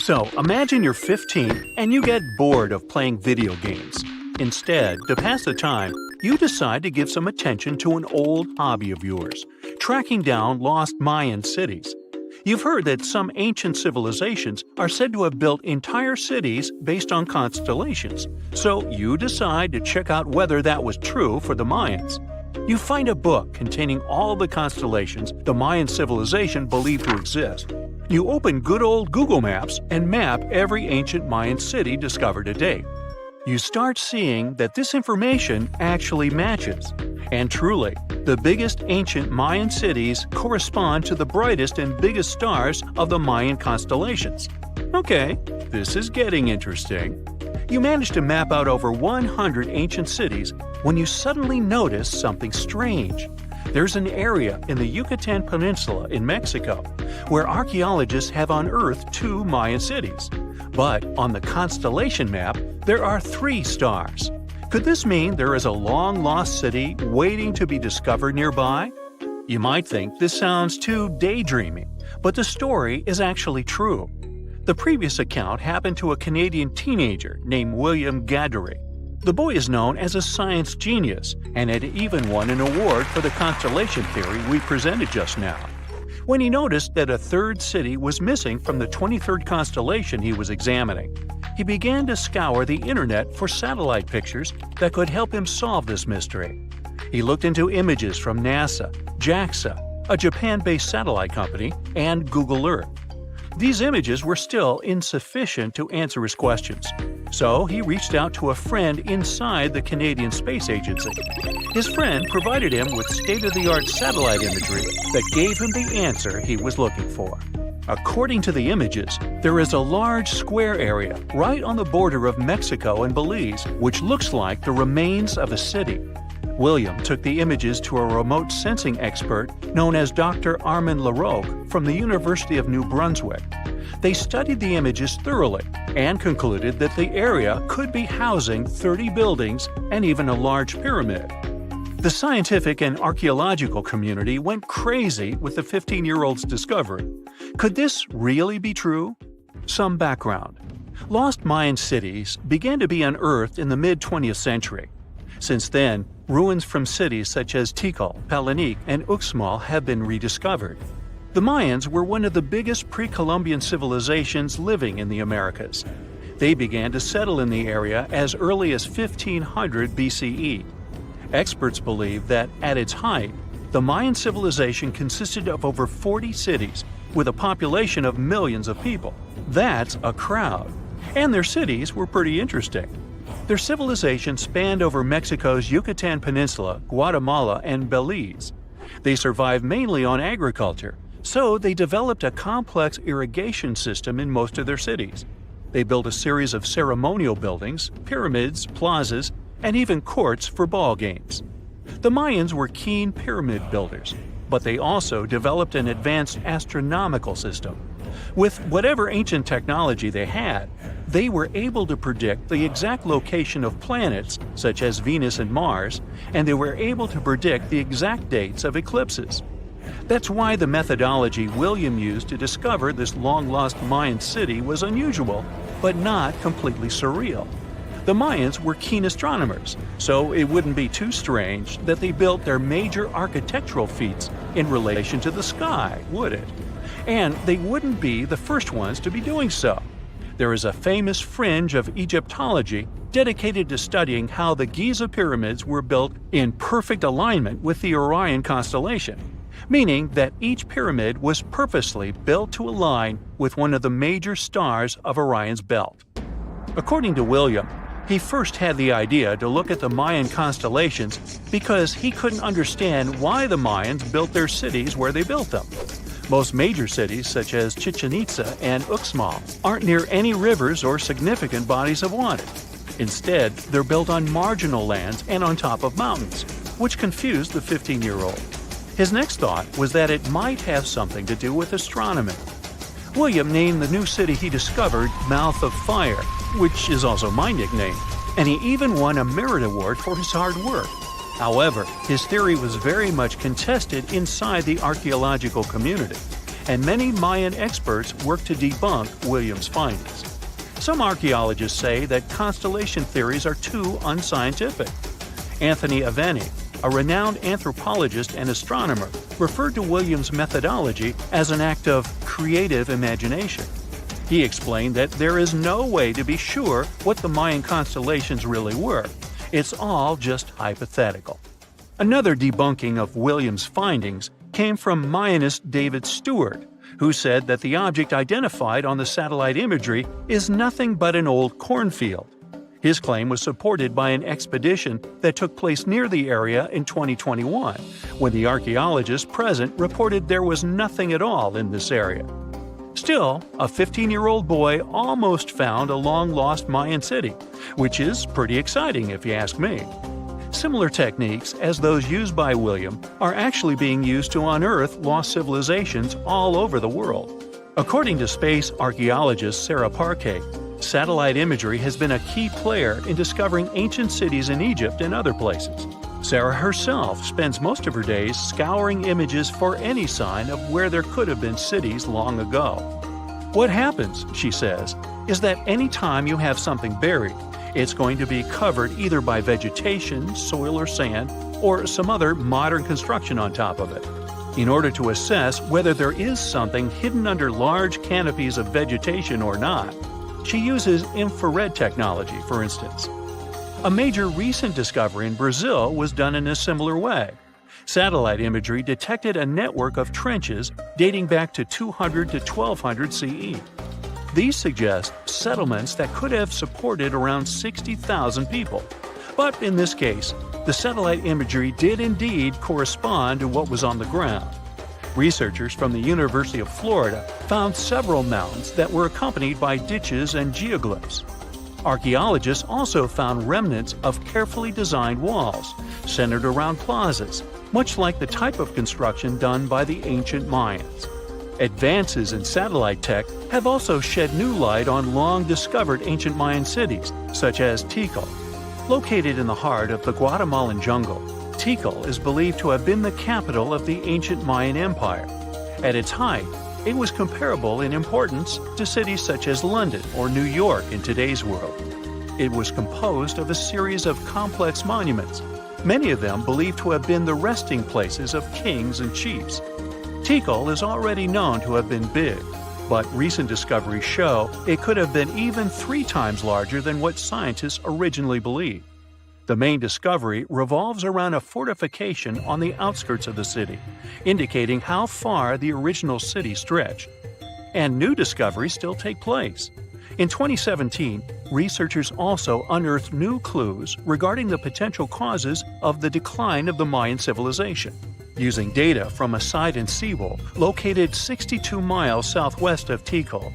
So, imagine you're 15 and you get bored of playing video games. Instead, to pass the time, you decide to give some attention to an old hobby of yours, tracking down lost Mayan cities. You've heard that some ancient civilizations are said to have built entire cities based on constellations, so you decide to check out whether that was true for the Mayans. You find a book containing all the constellations the Mayan civilization believed to exist. You open good old Google Maps and map every ancient Mayan city discovered to date. You start seeing that this information actually matches. And truly, the biggest ancient Mayan cities correspond to the brightest and biggest stars of the Mayan constellations. Okay, this is getting interesting. You manage to map out over 100 ancient cities when you suddenly notice something strange. There's an area in the Yucatan Peninsula in Mexico where archaeologists have unearthed 2 Mayan cities. But on the constellation map, there are 3 stars. Could this mean there is a long-lost city waiting to be discovered nearby? You might think this sounds too daydreaming, but the story is actually true. The previous account happened to a Canadian teenager named William Gaddery. The boy is known as a science genius and had even won an award for the constellation theory we presented just now. When he noticed that a 3rd city was missing from the 23rd constellation he was examining, he began to scour the internet for satellite pictures that could help him solve this mystery. He looked into images from NASA, JAXA, a Japan-based satellite company, and Google Earth. These images were still insufficient to answer his questions, so he reached out to a friend inside the Canadian Space Agency. His friend provided him with state-of-the-art satellite imagery that gave him the answer he was looking for. According to the images, there is a large square area right on the border of Mexico and Belize, which looks like the remains of a city. William took the images to a remote sensing expert known as Dr. Armand Larocque from the University of New Brunswick. They studied the images thoroughly and concluded that the area could be housing 30 buildings and even a large pyramid. The scientific and archaeological community went crazy with the 15-year-old's discovery. Could this really be true? Some background. Lost Mayan cities began to be unearthed in the mid-20th century. Since then, ruins from cities such as Tikal, Palenque, and Uxmal have been rediscovered. The Mayans were one of the biggest pre-Columbian civilizations living in the Americas. They began to settle in the area as early as 1500 BCE. Experts believe that, at its height, the Mayan civilization consisted of over 40 cities with a population of millions of people. That's a crowd. And their cities were pretty interesting. Their civilization spanned over Mexico's Yucatan Peninsula, Guatemala, and Belize. They survived mainly on agriculture, so they developed a complex irrigation system in most of their cities. They built a series of ceremonial buildings, pyramids, plazas, and even courts for ball games. The Mayans were keen pyramid builders, but they also developed an advanced astronomical system. With whatever ancient technology they had, they were able to predict the exact location of planets, such as Venus and Mars, and they were able to predict the exact dates of eclipses. That's why the methodology William used to discover this long-lost Mayan city was unusual, but not completely surreal. The Mayans were keen astronomers, so it wouldn't be too strange that they built their major architectural feats in relation to the sky, would it? And they wouldn't be the first ones to be doing so. There is a famous fringe of Egyptology dedicated to studying how the Giza pyramids were built in perfect alignment with the Orion constellation, meaning that each pyramid was purposely built to align with one of the major stars of Orion's belt. According to William, he first had the idea to look at the Mayan constellations because he couldn't understand why the Mayans built their cities where they built them. Most major cities, such as Chichen Itza and Uxmal, aren't near any rivers or significant bodies of water. Instead, they're built on marginal lands and on top of mountains, which confused the 15-year-old. His next thought was that it might have something to do with astronomy. William named the new city he discovered Mouth of Fire, which is also my nickname, and he even won a merit award for his hard work. However, his theory was very much contested inside the archaeological community, and many Mayan experts work to debunk Williams' findings. Some archaeologists say that constellation theories are too unscientific. Anthony Aveni, a renowned anthropologist and astronomer, referred to Williams' methodology as an act of creative imagination. He explained that there is no way to be sure what the Mayan constellations really were. It's all just hypothetical. Another debunking of Williams' findings came from Mayanist David Stewart, who said that the object identified on the satellite imagery is nothing but an old cornfield. His claim was supported by an expedition that took place near the area in 2021, when the archaeologists present reported there was nothing at all in this area. Still, a 15-year-old boy almost found a long-lost Mayan city, which is pretty exciting if you ask me. Similar techniques as those used by William are actually being used to unearth lost civilizations all over the world. According to space archaeologist Sarah Parquet, satellite imagery has been a key player in discovering ancient cities in Egypt and other places. Sarah herself spends most of her days scouring images for any sign of where there could have been cities long ago. What happens, she says, is that any time you have something buried, it's going to be covered either by vegetation, soil or sand, or some other modern construction on top of it. In order to assess whether there is something hidden under large canopies of vegetation or not, she uses infrared technology, for instance. A major recent discovery in Brazil was done in a similar way. Satellite imagery detected a network of trenches dating back to 200 to 1200 CE. These suggest settlements that could have supported around 60,000 people. But in this case, the satellite imagery did indeed correspond to what was on the ground. Researchers from the University of Florida found several mounds that were accompanied by ditches and geoglyphs. Archaeologists also found remnants of carefully designed walls, centered around plazas, much like the type of construction done by the ancient Mayans. Advances in satellite tech have also shed new light on long-discovered ancient Mayan cities, such as Tikal. Located in the heart of the Guatemalan jungle, Tikal is believed to have been the capital of the ancient Mayan Empire. At its height, it was comparable in importance to cities such as London or New York in today's world. It was composed of a series of complex monuments, many of them believed to have been the resting places of kings and chiefs. Tikal is already known to have been big, but recent discoveries show it could have been even 3 times larger than what scientists originally believed. The main discovery revolves around a fortification on the outskirts of the city, indicating how far the original city stretched. And new discoveries still take place. In 2017, researchers also unearthed new clues regarding the potential causes of the decline of the Mayan civilization. Using data from a site in Cebu, located 62 miles southwest of Tikal,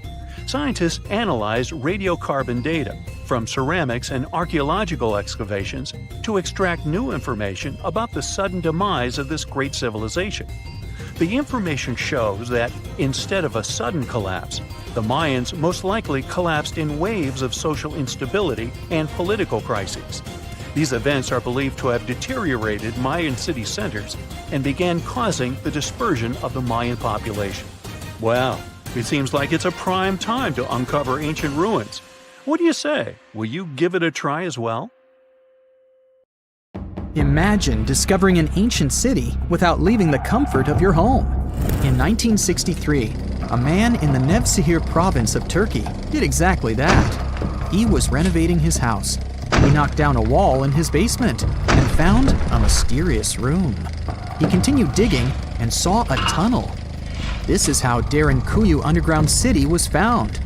scientists analyzed radiocarbon data from ceramics and archaeological excavations to extract new information about the sudden demise of this great civilization. The information shows that, instead of a sudden collapse, the Mayans most likely collapsed in waves of social instability and political crises. These events are believed to have deteriorated Mayan city centers and began causing the dispersion of the Mayan population. Wow, it seems like it's a prime time to uncover ancient ruins. What do you say? Will you give it a try as well? Imagine discovering an ancient city without leaving the comfort of your home. In 1963, a man in the Nevşehir province of Turkey did exactly that. He was renovating his house. He knocked down a wall in his basement and found a mysterious room. He continued digging and saw a tunnel. This is how Derinkuyu underground city was found.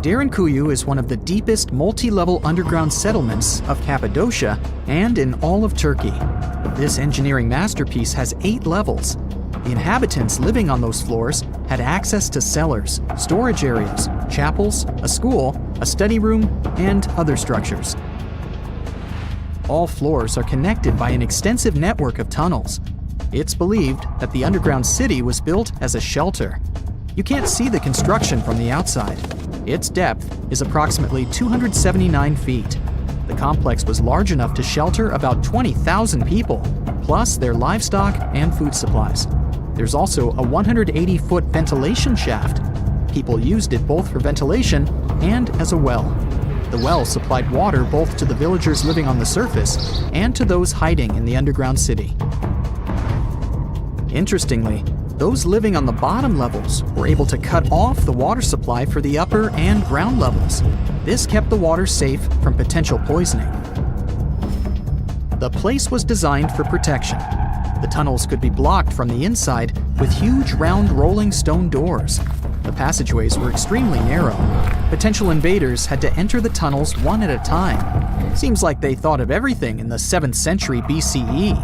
Derinkuyu is one of the deepest multi-level underground settlements of Cappadocia and in all of Turkey. This engineering masterpiece has 8 levels. The inhabitants living on those floors had access to cellars, storage areas, chapels, a school, a study room, and other structures. All floors are connected by an extensive network of tunnels. It's believed that the underground city was built as a shelter. You can't see the construction from the outside. Its depth is approximately 279 feet. The complex was large enough to shelter about 20,000 people, plus their livestock and food supplies. There's also a 180-foot ventilation shaft. People used it both for ventilation and as a well. The well supplied water both to the villagers living on the surface and to those hiding in the underground city. Interestingly, those living on the bottom levels were able to cut off the water supply for the upper and ground levels. This kept the water safe from potential poisoning. The place was designed for protection. The tunnels could be blocked from the inside with huge round rolling stone doors. The passageways were extremely narrow. Potential invaders had to enter the tunnels one at a time. Seems like they thought of everything in the 7th century BCE.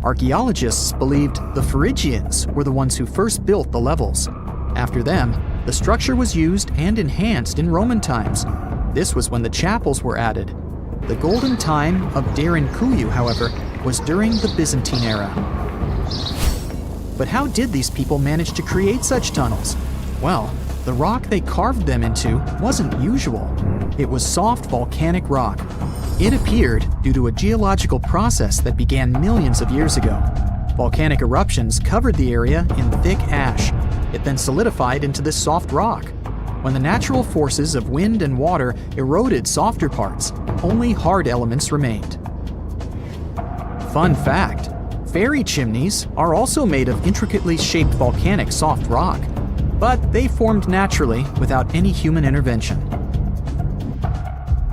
Archaeologists believed the Phrygians were the ones who first built the levels. After them, the structure was used and enhanced in Roman times. This was when the chapels were added. The golden time of Derinkuyu, however, was during the Byzantine era. But how did these people manage to create such tunnels? Well, the rock they carved them into wasn't usual. It was soft volcanic rock. It appeared due to a geological process that began millions of years ago. Volcanic eruptions covered the area in thick ash. It then solidified into this soft rock. When the natural forces of wind and water eroded softer parts, only hard elements remained. Fun fact, fairy chimneys are also made of intricately shaped volcanic soft rock, but they formed naturally without any human intervention.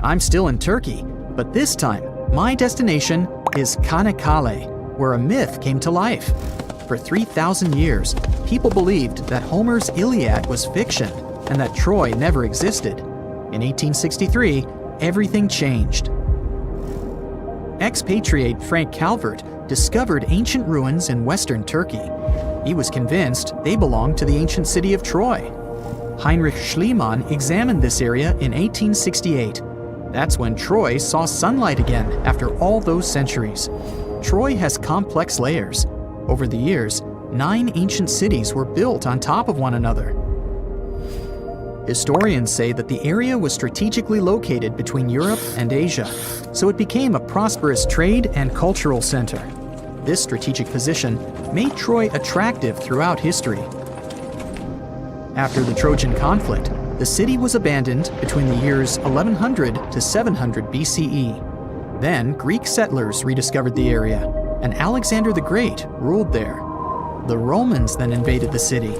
I'm still in Turkey, but this time, my destination is Çanakkale, where a myth came to life. For 3,000 years, people believed that Homer's Iliad was fiction and that Troy never existed. In 1863, everything changed. Expatriate Frank Calvert discovered ancient ruins in western Turkey. He was convinced they belonged to the ancient city of Troy. Heinrich Schliemann examined this area in 1868. That's when Troy saw sunlight again after all those centuries. Troy has complex layers. Over the years, 9 ancient cities were built on top of one another. Historians say that the area was strategically located between Europe and Asia, so it became a prosperous trade and cultural center. This strategic position made Troy attractive throughout history. After the Trojan conflict, the city was abandoned between the years 1100 to 700 BCE. Then Greek settlers rediscovered the area, and Alexander the Great ruled there. The Romans then invaded the city.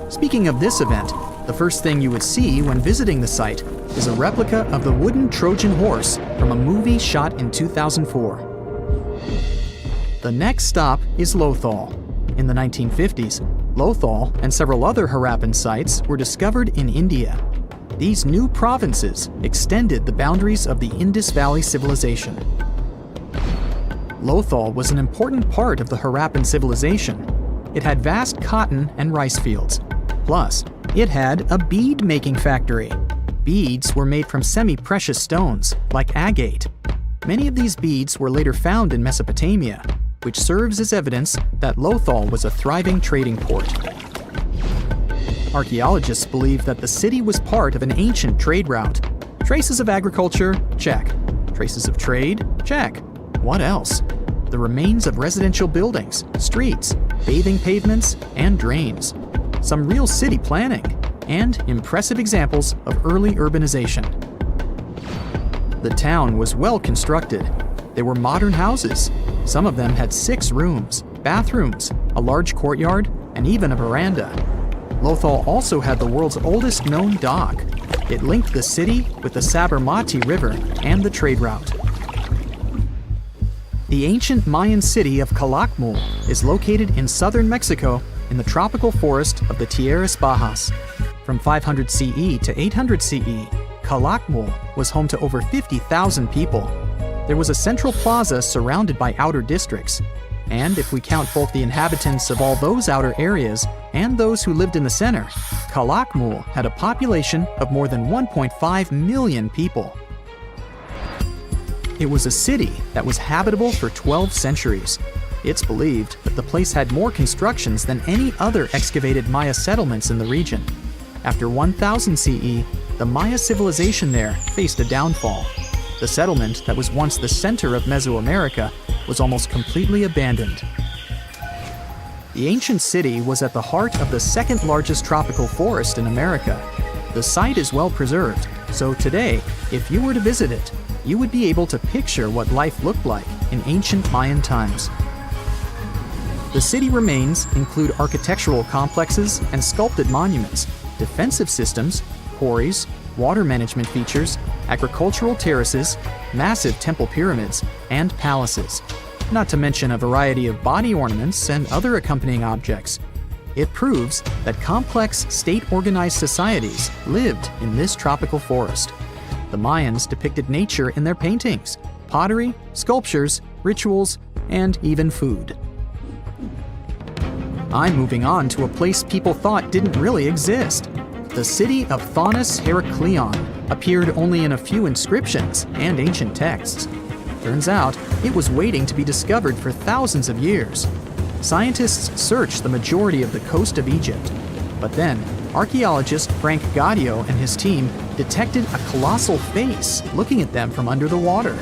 Speaking of this event, the first thing you would see when visiting the site is a replica of the wooden Trojan horse from a movie shot in 2004. The next stop is Lothal. In the 1950s, Lothal and several other Harappan sites were discovered in India. These new provinces extended the boundaries of the Indus Valley civilization. Lothal was an important part of the Harappan civilization. It had vast cotton and rice fields. Plus, it had a bead-making factory. Beads were made from semi-precious stones, like agate. Many of these beads were later found in Mesopotamia, which serves as evidence that Lothal was a thriving trading port. Archaeologists believe that the city was part of an ancient trade route. Traces of agriculture? Check. Traces of trade? Check. What else? The remains of residential buildings, streets, bathing pavements, and drains. Some real city planning, and impressive examples of early urbanization. The town was well constructed. There were modern houses. Some of them had 6 rooms, bathrooms, a large courtyard, and even a veranda. Lothal also had the world's oldest known dock. It linked the city with the Sabarmati River and the trade route. The ancient Mayan city of Calakmul is located in southern Mexico in the tropical forest of the Tierras Bajas. From 500 CE to 800 CE, Calakmul was home to over 50,000 people. There was a central plaza surrounded by outer districts. And if we count both the inhabitants of all those outer areas and those who lived in the center, Calakmul had a population of more than 1.5 million people. It was a city that was habitable for 12 centuries. It's believed that the place had more constructions than any other excavated Maya settlements in the region. After 1000 CE, the Maya civilization there faced a downfall. The settlement that was once the center of Mesoamerica was almost completely abandoned. The ancient city was at the heart of the second largest tropical forest in America. The site is well preserved, so today, if you were to visit it, you would be able to picture what life looked like in ancient Mayan times. The city remains include architectural complexes and sculpted monuments, defensive systems, quarries, water management features, agricultural terraces, massive temple pyramids, and palaces, not to mention a variety of body ornaments and other accompanying objects. It proves that complex, state-organized societies lived in this tropical forest. The Mayans depicted nature in their paintings, pottery, sculptures, rituals, and even food. I'm moving on to a place people thought didn't really exist. The city of Thonis-Heracleion appeared only in a few inscriptions and ancient texts. Turns out, it was waiting to be discovered for thousands of years. Scientists searched the majority of the coast of Egypt. But then, archaeologist Frank Gaudio and his team detected a colossal face looking at them from under the water.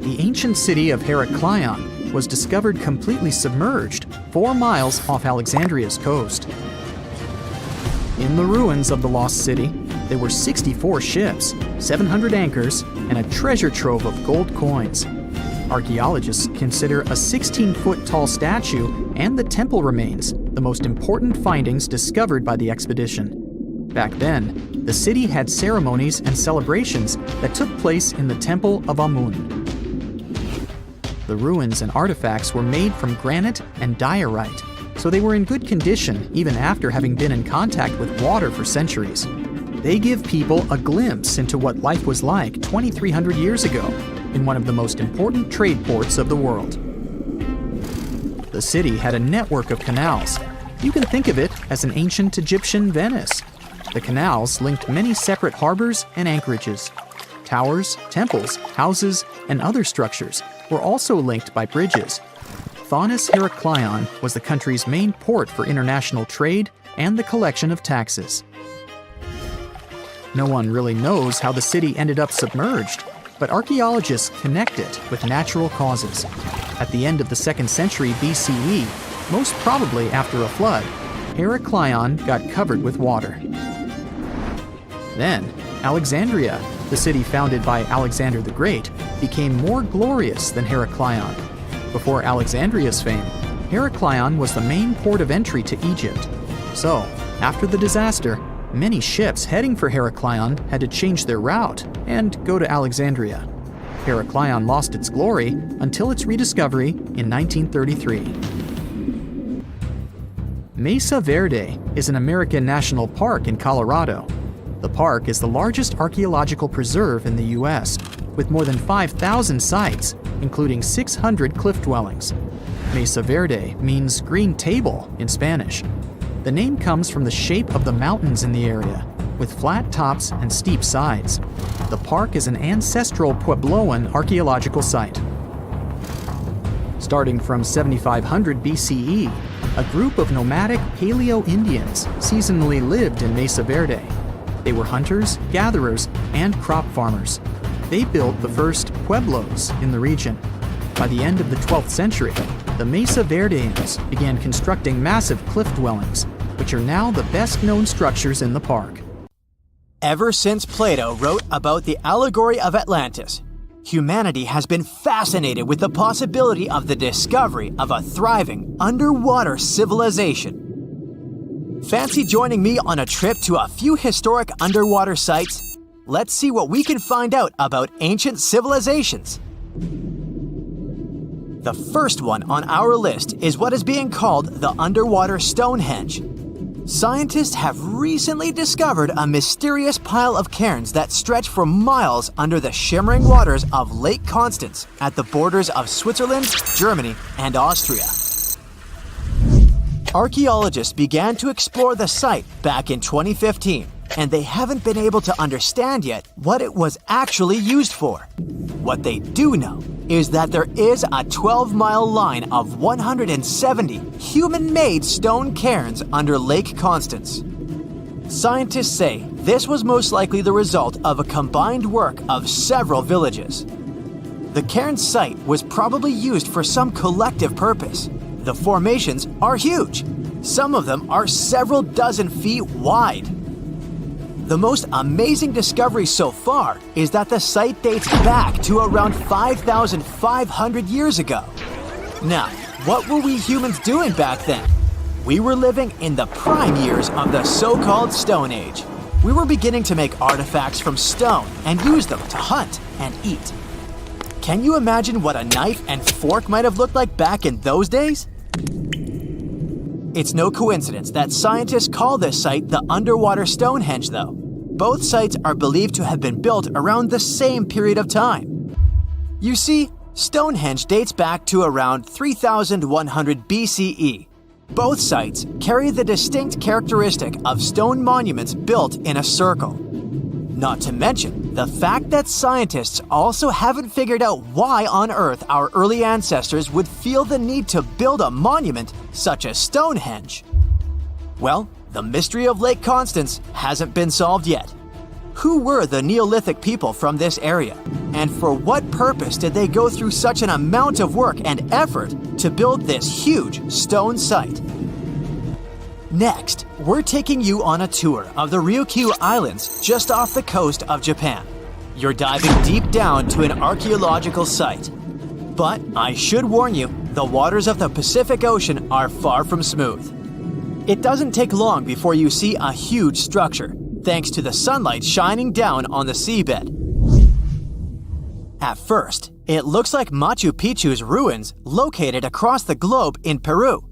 The ancient city of Heracleion was discovered completely submerged 4 miles off Alexandria's coast. In the ruins of the lost city, there were 64 ships, 700 anchors, and a treasure trove of gold coins. Archaeologists consider a 16-foot tall statue and the temple remains the most important findings discovered by the expedition. Back then, the city had ceremonies and celebrations that took place in the Temple of Amun. The ruins and artifacts were made from granite and diorite, so they were in good condition even after having been in contact with water for centuries. They give people a glimpse into what life was like 2,300 years ago in one of the most important trade ports of the world. The city had a network of canals. You can think of it as an ancient Egyptian Venice. The canals linked many separate harbors and anchorages. Towers, temples, houses, and other structures were also linked by bridges. Thonis-Heracleion was the country's main port for international trade and the collection of taxes. No one really knows how the city ended up submerged, but archaeologists connect it with natural causes. At the end of the 2nd century BCE, most probably after a flood, Heracleion got covered with water. Then, Alexandria, the city founded by Alexander the Great, became more glorious than Heracleion. Before Alexandria's fame, Heracleion was the main port of entry to Egypt. So, after the disaster, many ships heading for Heracleion had to change their route and go to Alexandria. Heracleion lost its glory until its rediscovery in 1933. Mesa Verde is an American national park in Colorado. The park is the largest archaeological preserve in the U.S., with more than 5,000 sites, including 600 cliff dwellings. Mesa Verde means green table in Spanish. The name comes from the shape of the mountains in the area, with flat tops and steep sides. The park is an ancestral Puebloan archaeological site. Starting from 7500 BCE, a group of nomadic Paleo-Indians seasonally lived in Mesa Verde. They were hunters, gatherers, and crop farmers. They built the first pueblos in the region. By the end of the 12th century, the Mesa Verdeans began constructing massive cliff dwellings, which are now the best-known structures in the park. Ever since Plato wrote about the allegory of Atlantis, humanity has been fascinated with the possibility of the discovery of a thriving underwater civilization. Fancy joining me on a trip to a few historic underwater sites? Let's see what we can find out about ancient civilizations. The first one on our list is what is being called the underwater Stonehenge. Scientists have recently discovered a mysterious pile of cairns that stretch for miles under the shimmering waters of Lake Constance at the borders of Switzerland, Germany, and Austria. Archaeologists began to explore the site back in 2015, and they haven't been able to understand yet what it was actually used for. What they do know is that there is a 12-mile line of 170 human-made stone cairns under Lake Constance. Scientists say this was most likely the result of a combined work of several villages. The cairn site was probably used for some collective purpose. The formations are huge, Some of them are several dozen feet wide. The most amazing discovery so far is that the site dates back to around 5,500 years ago. Now, what were we humans doing back then? We were living in the prime years of the so-called Stone Age. We were beginning to make artifacts from stone and use them to hunt and eat. Can you imagine what a knife and fork might have looked like back in those days? It's no coincidence that scientists call this site the underwater Stonehenge, though. Both sites are believed to have been built around the same period of time. You see, Stonehenge dates back to around 3100 BCE. Both sites carry the distinct characteristic of stone monuments built in a circle. Not to mention the fact that scientists also haven't figured out why on earth our early ancestors would feel the need to build a monument such as Stonehenge. Well, the mystery of Lake Constance hasn't been solved yet. Who were the Neolithic people from this area? And for what purpose did they go through such an amount of work and effort to build this huge stone site? Next, we're taking you on a tour of the Ryukyu Islands just off the coast of Japan. You're diving deep down to an archaeological site. But I should warn you, the waters of the Pacific Ocean are far from smooth. It doesn't take long before you see a huge structure, thanks to the sunlight shining down on the seabed. At first, it looks like Machu Picchu's ruins located across the globe in Peru.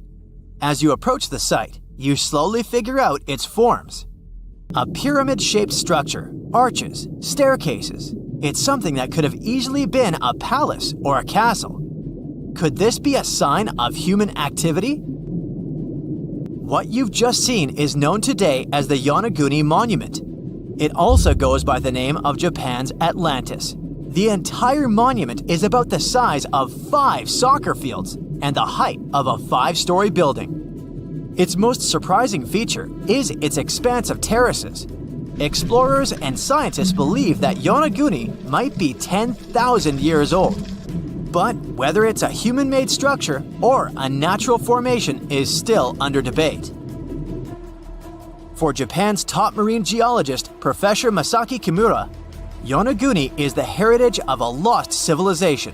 As you approach the site, you slowly figure out its forms. A pyramid-shaped structure, arches, staircases. It's something that could have easily been a palace or a castle. Could this be a sign of human activity? What you've just seen is known today as the Yonaguni Monument. It also goes by the name of Japan's Atlantis. The entire monument is about the size of 5 soccer fields and the height of a 5-story building. Its most surprising feature is its expanse of terraces. Explorers and scientists believe that Yonaguni might be 10,000 years old. But whether it's a human-made structure or a natural formation is still under debate. For Japan's top marine geologist, Professor Masaki Kimura, Yonaguni is the heritage of a lost civilization.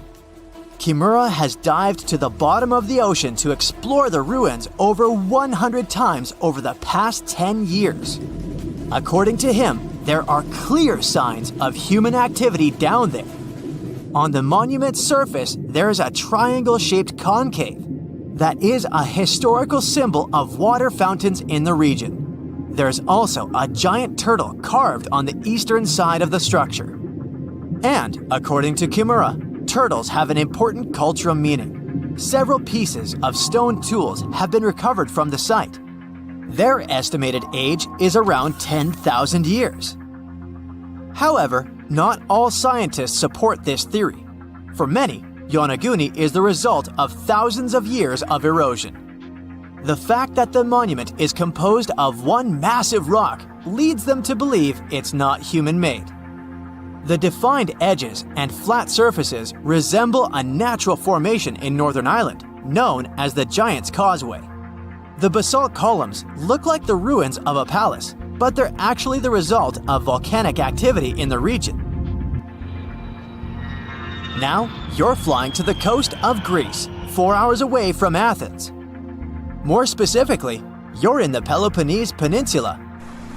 Kimura has dived to the bottom of the ocean to explore the ruins over 100 times over the past 10 years. According to him, there are clear signs of human activity down there. On the monument's surface, there is a triangle-shaped concave that is a historical symbol of water fountains in the region. There's also a giant turtle carved on the eastern side of the structure. And, according to Kimura, turtles have an important cultural meaning. Several pieces of stone tools have been recovered from the site. Their estimated age is around 10,000 years. However, not all scientists support this theory. For many, Yonaguni is the result of thousands of years of erosion. The fact that the monument is composed of one massive rock leads them to believe it's not human-made. The defined edges and flat surfaces resemble a natural formation in Northern Ireland, known as the Giant's Causeway. The basalt columns look like the ruins of a palace, but they're actually the result of volcanic activity in the region. Now, you're flying to the coast of Greece, 4 hours away from Athens. More specifically, you're in the Peloponnese Peninsula.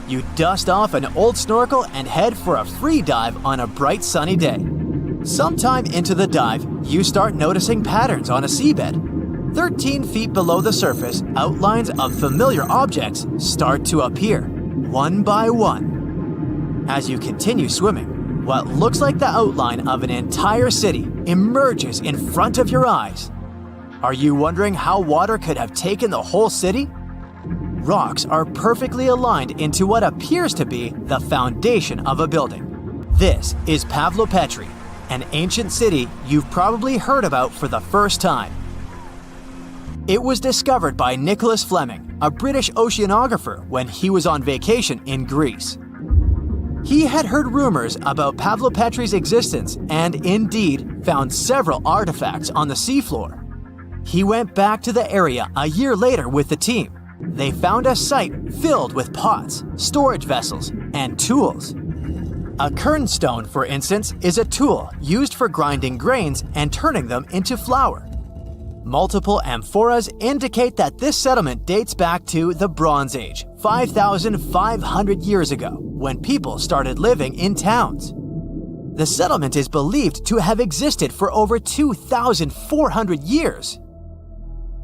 You dust off an old snorkel and head for a free dive on a bright sunny day. Sometime into the dive, you start noticing patterns on a seabed. 13 feet below the surface, outlines of familiar objects start to appear, one by one. As you continue swimming, what looks like the outline of an entire city emerges in front of your eyes. Are you wondering how water could have taken the whole city? Rocks are perfectly aligned into what appears to be the foundation of a building. This is Pavlopetri, an ancient city you've probably heard about for the first time. It was discovered by Nicholas Fleming, a British oceanographer, when he was on vacation in Greece. He had heard rumors about Pavlopetri's existence and indeed found several artifacts on the seafloor. He went back to the area a year later with the team. they found a site filled with pots, storage vessels, and tools. A kernstone, for instance, is a tool used for grinding grains and turning them into flour. Multiple amphoras indicate that this settlement dates back to the Bronze Age, 5,500 years ago, when people started living in towns. The settlement is believed to have existed for over 2,400 years.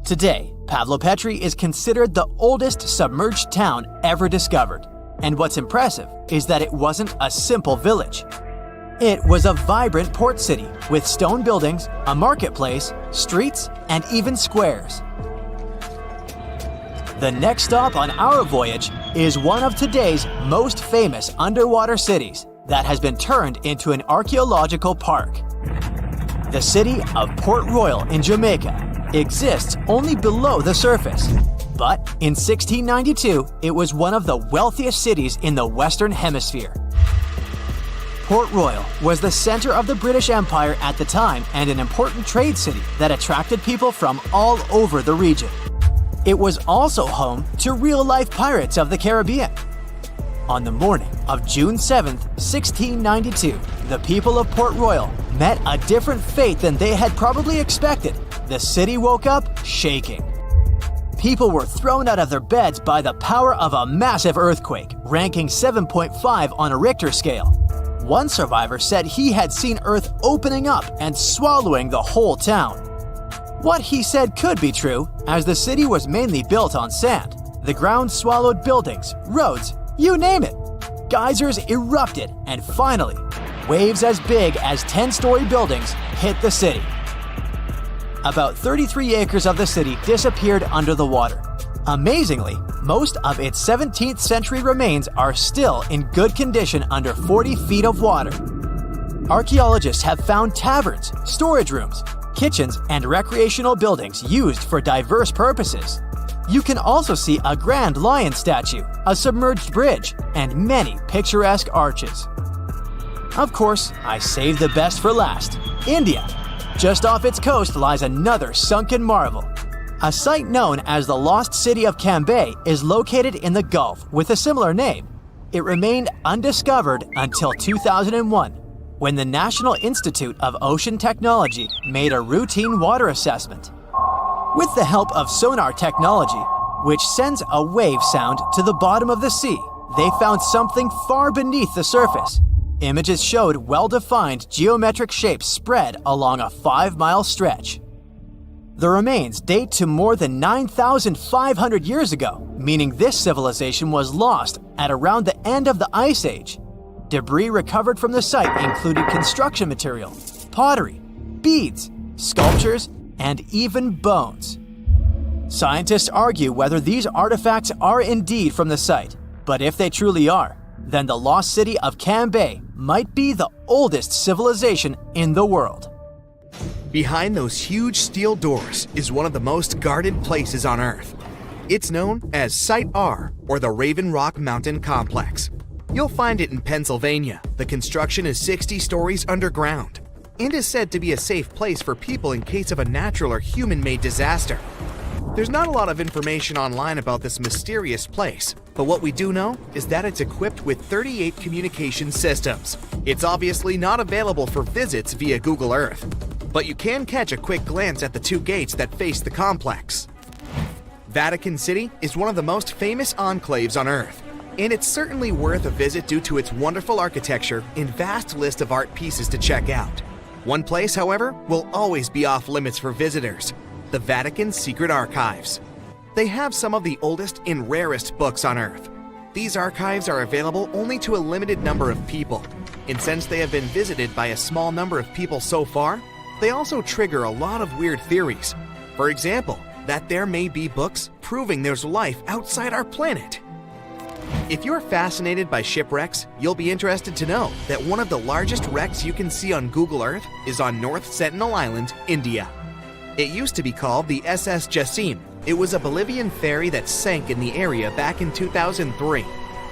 Today, Pavlopetri is considered the oldest submerged town ever discovered, and what's impressive is that it wasn't a simple village. It was a vibrant port city with stone buildings, a marketplace, streets, and even squares. The next stop on our voyage is one of today's most famous underwater cities that has been turned into an archaeological park. The city of Port Royal in Jamaica exists only below the surface, but in 1692 it was one of the wealthiest cities in the Western Hemisphere. Port Royal was the center of the British Empire at the time and an important trade city that attracted people from all over the region. It was also home to real-life pirates of the Caribbean. On the morning of June 7, 1692, the people of Port Royal met a different fate than they had probably expected. The city woke up shaking. People were thrown out of their beds by the power of a massive earthquake, ranking 7.5 on a Richter scale. One survivor said he had seen Earth opening up and swallowing the whole town. What he said could be true, as the city was mainly built on sand. The ground swallowed buildings, roads, you name it. Geysers erupted, and finally, waves as big as 10-story buildings hit the city. About 33 acres of the city disappeared under the water. Amazingly, most of its 17th century remains are still in good condition under 40 feet of water. Archaeologists have found taverns, storage rooms, kitchens, and recreational buildings used for diverse purposes. You can also see a grand lion statue, a submerged bridge, and many picturesque arches. Of course, I saved the best for last: India. Just off its coast lies another sunken marvel. A site known as the Lost City of Cambay is located in the Gulf with a similar name. It remained undiscovered until 2001, when the National Institute of Ocean Technology made a routine water assessment. With the help of sonar technology, which sends a wave sound to the bottom of the sea, they found something far beneath the surface. Images showed well-defined geometric shapes spread along a 5-mile stretch. The remains date to more than 9,500 years ago, meaning this civilization was lost at around the end of the Ice Age. Debris recovered from the site included construction material, pottery, beads, sculptures, and even bones. Scientists argue whether these artifacts are indeed from the site, but if they truly are, then the lost city of Cambay might be the oldest civilization in the world. Behind those huge steel doors is one of the most guarded places on Earth. It's known as Site R, or the Raven Rock Mountain Complex. You'll find it in Pennsylvania. The construction is 60 stories underground and is said to be a safe place for people in case of a natural or human-made disaster. There's not a lot of information online about this mysterious place, but what we do know is that it's equipped with 38 communication systems. It's obviously not available for visits via Google Earth, but you can catch a quick glance at the 2 gates that face the complex. Vatican City is one of the most famous enclaves on Earth, and it's certainly worth a visit due to its wonderful architecture and vast list of art pieces to check out. One place, however, will always be off limits for visitors: the Vatican's secret archives. They have some of the oldest and rarest books on Earth. These archives are available only to a limited number of people, and since they have been visited by a small number of people so far, they also trigger a lot of weird theories. For example, that there may be books proving there's life outside our planet. If you're fascinated by shipwrecks, you'll be interested to know that one of the largest wrecks you can see on Google Earth is on North Sentinel Island, India. It used to be called the SS Jassim. It was a Bolivian ferry that sank in the area back in 2003.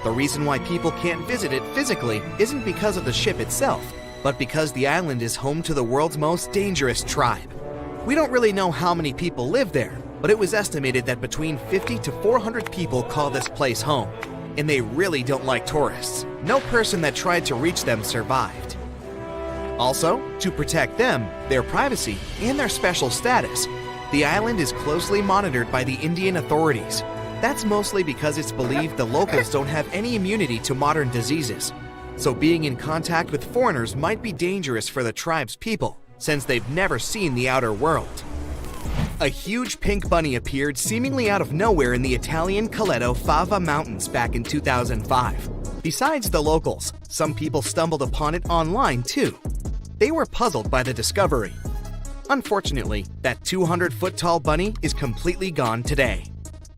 The reason why people can't visit it physically isn't because of the ship itself, but because the island is home to the world's most dangerous tribe. We don't really know how many people live there, but it was estimated that between 50 to 400 people call this place home, and they really don't like tourists. No person that tried to reach them survived. Also, to protect them, their privacy, and their special status, the island is closely monitored by the Indian authorities. That's mostly because it's believed the locals don't have any immunity to modern diseases, so being in contact with foreigners might be dangerous for the tribe's people, since they've never seen the outer world. A huge pink bunny appeared seemingly out of nowhere in the Italian Coleto Fava Mountains back in 2005. Besides the locals, some people stumbled upon it online too. They were puzzled by the discovery. Unfortunately, that 200-foot-tall bunny is completely gone today.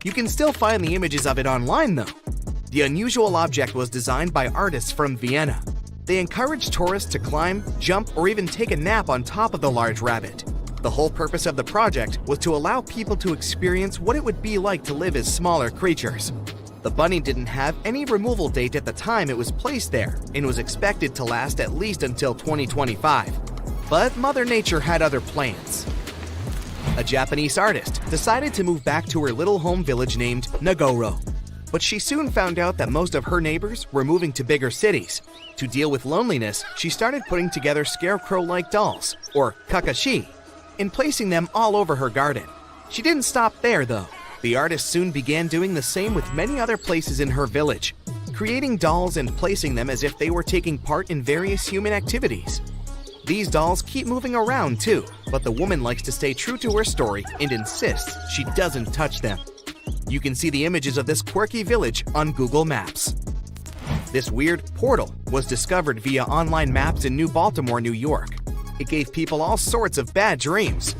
You can still find the images of it online though. The unusual object was designed by artists from Vienna. They encouraged tourists to climb, jump, or even take a nap on top of the large rabbit. The whole purpose of the project was to allow people to experience what it would be like to live as smaller creatures. The bunny didn't have any removal date at the time it was placed there and was expected to last at least until 2025. But Mother Nature had other plans. A Japanese artist decided to move back to her little home village named Nagoro. But she soon found out that most of her neighbors were moving to bigger cities. To deal with loneliness, she started putting together scarecrow-like dolls, or kakashi, and placing them all over her garden. She didn't stop there though. The artist soon began doing the same with many other places in her village, creating dolls and placing them as if they were taking part in various human activities. These dolls keep moving around too, but the woman likes to stay true to her story and insists she doesn't touch them. You can see the images of this quirky village on Google Maps. This weird portal was discovered via online maps in New Baltimore, New York. It gave people all sorts of bad dreams.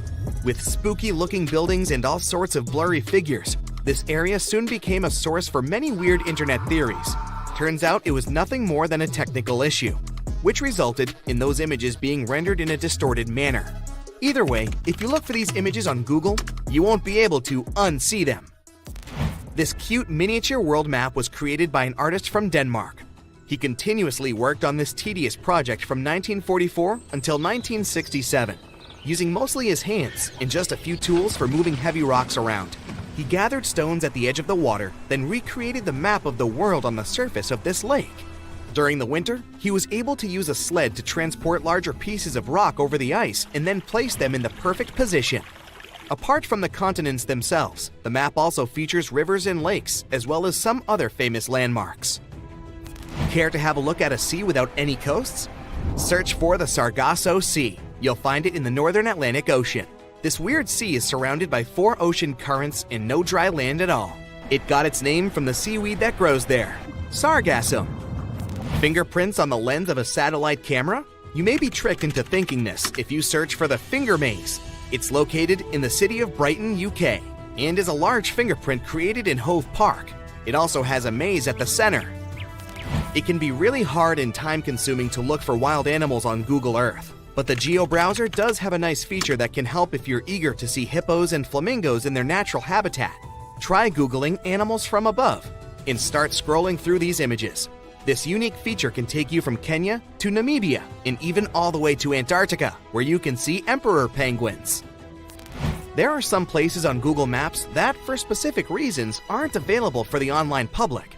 With spooky-looking buildings and all sorts of blurry figures, this area soon became a source for many weird internet theories. Turns out it was nothing more than a technical issue, which resulted in those images being rendered in a distorted manner. Either way, if you look for these images on Google, you won't be able to unsee them. This cute miniature world map was created by an artist from Denmark. He continuously worked on this tedious project from 1944 until 1967, using mostly his hands and just a few tools for moving heavy rocks around. He gathered stones at the edge of the water, then recreated the map of the world on the surface of this lake. During the winter, he was able to use a sled to transport larger pieces of rock over the ice and then place them in the perfect position. Apart from the continents themselves, the map also features rivers and lakes, as well as some other famous landmarks. Care to have a look at a sea without any coasts? Search for the Sargasso Sea. You'll find it in the northern Atlantic Ocean. This weird sea is surrounded by 4 ocean currents and no dry land at all. It got its name from the seaweed that grows there, sargassum. Fingerprints on the lens of a satellite camera? You may be tricked into thinking this if you search for the Finger Maze. It's located in the city of Brighton, UK, and is a large fingerprint created in Hove Park. It also has a maze at the center. It can be really hard and time-consuming to look for wild animals on Google Earth, but the Geo browser does have a nice feature that can help if you're eager to see hippos and flamingos in their natural habitat. Try Googling animals from above and start scrolling through these images. This unique feature can take you from Kenya to Namibia and even all the way to Antarctica, where you can see emperor penguins. There are some places on Google Maps that, for specific reasons, aren't available for the online public,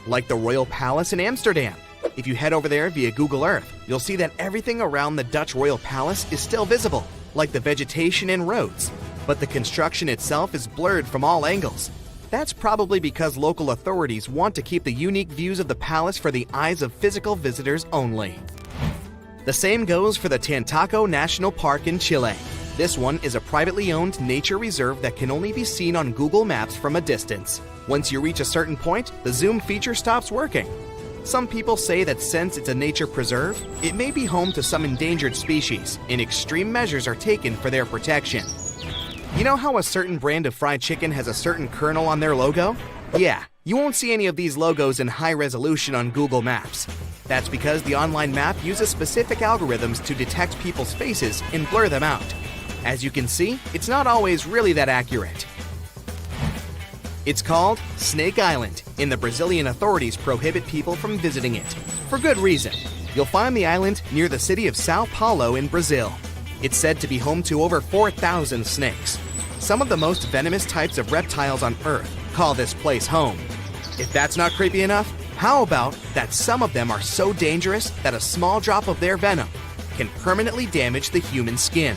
like the Royal Palace in Amsterdam. If you head over there via Google Earth, you'll see that everything around the Dutch Royal Palace is still visible, like the vegetation and roads, but the construction itself is blurred from all angles. That's probably because local authorities want to keep the unique views of the palace for the eyes of physical visitors only. The same goes for the Tantaco National Park in Chile. This one is a privately owned nature reserve that can only be seen on Google Maps from a distance. Once you reach a certain point, the zoom feature stops working. Some people say that since it's a nature preserve, it may be home to some endangered species, and extreme measures are taken for their protection. You know how a certain brand of fried chicken has a certain kernel on their logo? Yeah, you won't see any of these logos in high resolution on Google Maps. That's because the online map uses specific algorithms to detect people's faces and blur them out. As you can see, it's not always really that accurate. It's called Snake Island, and the Brazilian authorities prohibit people from visiting it. For good reason. You'll find the island near the city of Sao Paulo in Brazil. It's said to be home to over 4,000 snakes. Some of the most venomous types of reptiles on Earth call this place home. If that's not creepy enough, how about that some of them are so dangerous that a small drop of their venom can permanently damage the human skin?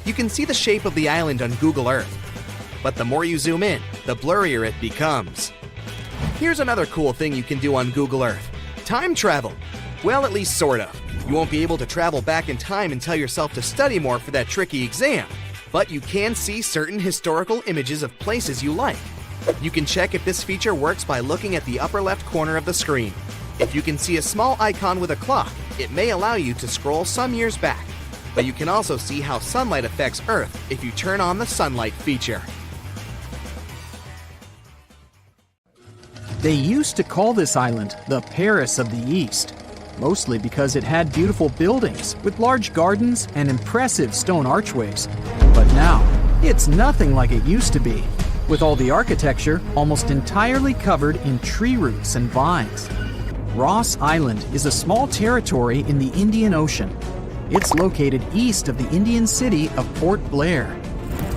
You can see the shape of the island on Google Earth, but the more you zoom in, the blurrier it becomes. Here's another cool thing you can do on Google Earth: time travel. Well, at least sort of. You won't be able to travel back in time and tell yourself to study more for that tricky exam, but you can see certain historical images of places you like. You can check if this feature works by looking at the upper left corner of the screen. If you can see a small icon with a clock, it may allow you to scroll some years back. But you can also see how sunlight affects Earth if you turn on the sunlight feature. They used to call this island the Paris of the East, mostly because it had beautiful buildings with large gardens and impressive stone archways. But now, it's nothing like it used to be, with all the architecture almost entirely covered in tree roots and vines. Ross Island is a small territory in the Indian Ocean. It's located east of the Indian city of Port Blair.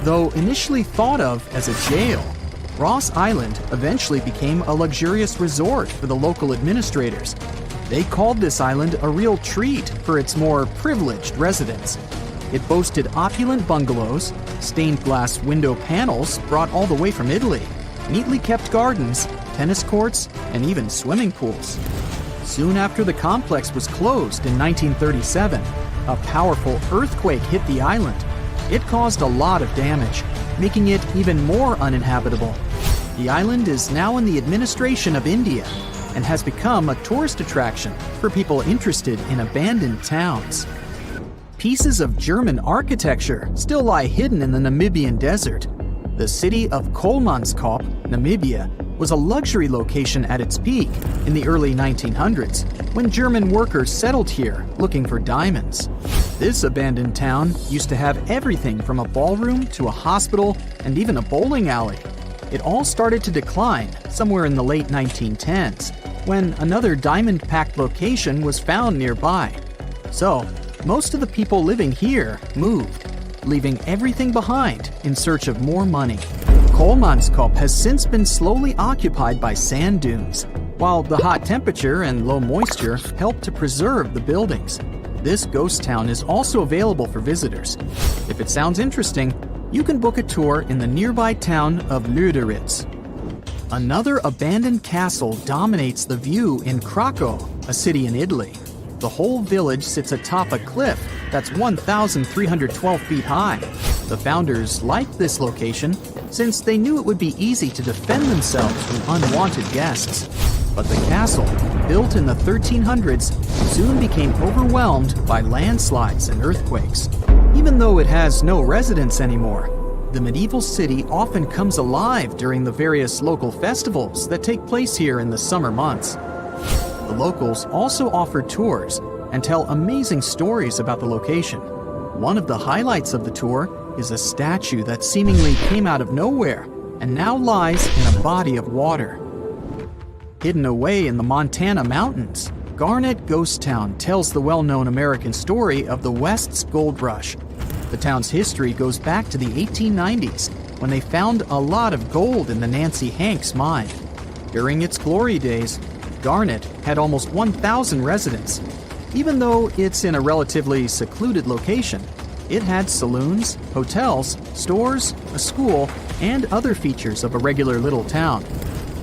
Though initially thought of as a jail, Ross Island eventually became a luxurious resort for the local administrators. They called this island a real treat for its more privileged residents. It boasted opulent bungalows, stained glass window panels brought all the way from Italy, neatly kept gardens, tennis courts, and even swimming pools. Soon after the complex was closed in 1937, a powerful earthquake hit the island. It caused a lot of damage, making it even more uninhabitable. The island is now in the administration of India and has become a tourist attraction for people interested in abandoned towns. Pieces of German architecture still lie hidden in the Namibian desert. The city of Kolmanskop, Namibia, was a luxury location at its peak in the early 1900s when German workers settled here looking for diamonds. This abandoned town used to have everything from a ballroom to a hospital and even a bowling alley. It all started to decline somewhere in the late 1910s when another diamond-packed location was found nearby. So, most of the people living here moved, leaving everything behind in search of more money. Kolmanskop has since been slowly occupied by sand dunes, while the hot temperature and low moisture help to preserve the buildings. This ghost town is also available for visitors. If it sounds interesting, you can book a tour in the nearby town of Lüderitz. Another abandoned castle dominates the view in Krakow, a city in Italy. The whole village sits atop a cliff that's 1,312 feet high. The founders liked this location since they knew it would be easy to defend themselves from unwanted guests. But the castle, built in the 1300s, soon became overwhelmed by landslides and earthquakes. Even though it has no residents anymore, the medieval city often comes alive during the various local festivals that take place here in the summer months. The locals also offer tours and tell amazing stories about the location. One of the highlights of the tour is a statue that seemingly came out of nowhere and now lies in a body of water. Hidden away in the Montana mountains, Garnet Ghost Town tells the well-known American story of the West's gold rush. The town's history goes back to the 1890s, when they found a lot of gold in the Nancy Hanks mine. During its glory days, Garnet had almost 1,000 residents. Even though it's in a relatively secluded location, it had saloons, hotels, stores, a school, and other features of a regular little town.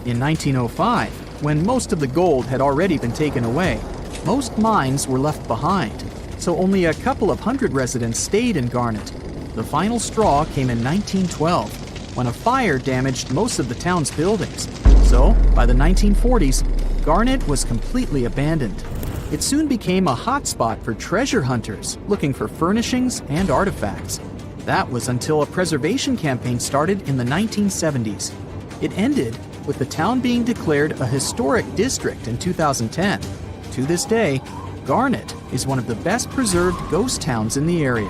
In 1905, when most of the gold had already been taken away, most mines were left behind, so only a couple of hundred residents stayed in Garnet. The final straw came in 1912, when a fire damaged most of the town's buildings. So, by the 1940s, Garnet was completely abandoned. It soon became a hotspot for treasure hunters looking for furnishings and artifacts. That was until a preservation campaign started in the 1970s. It ended with the town being declared a historic district in 2010. To this day, Garnet is one of the best preserved ghost towns in the area.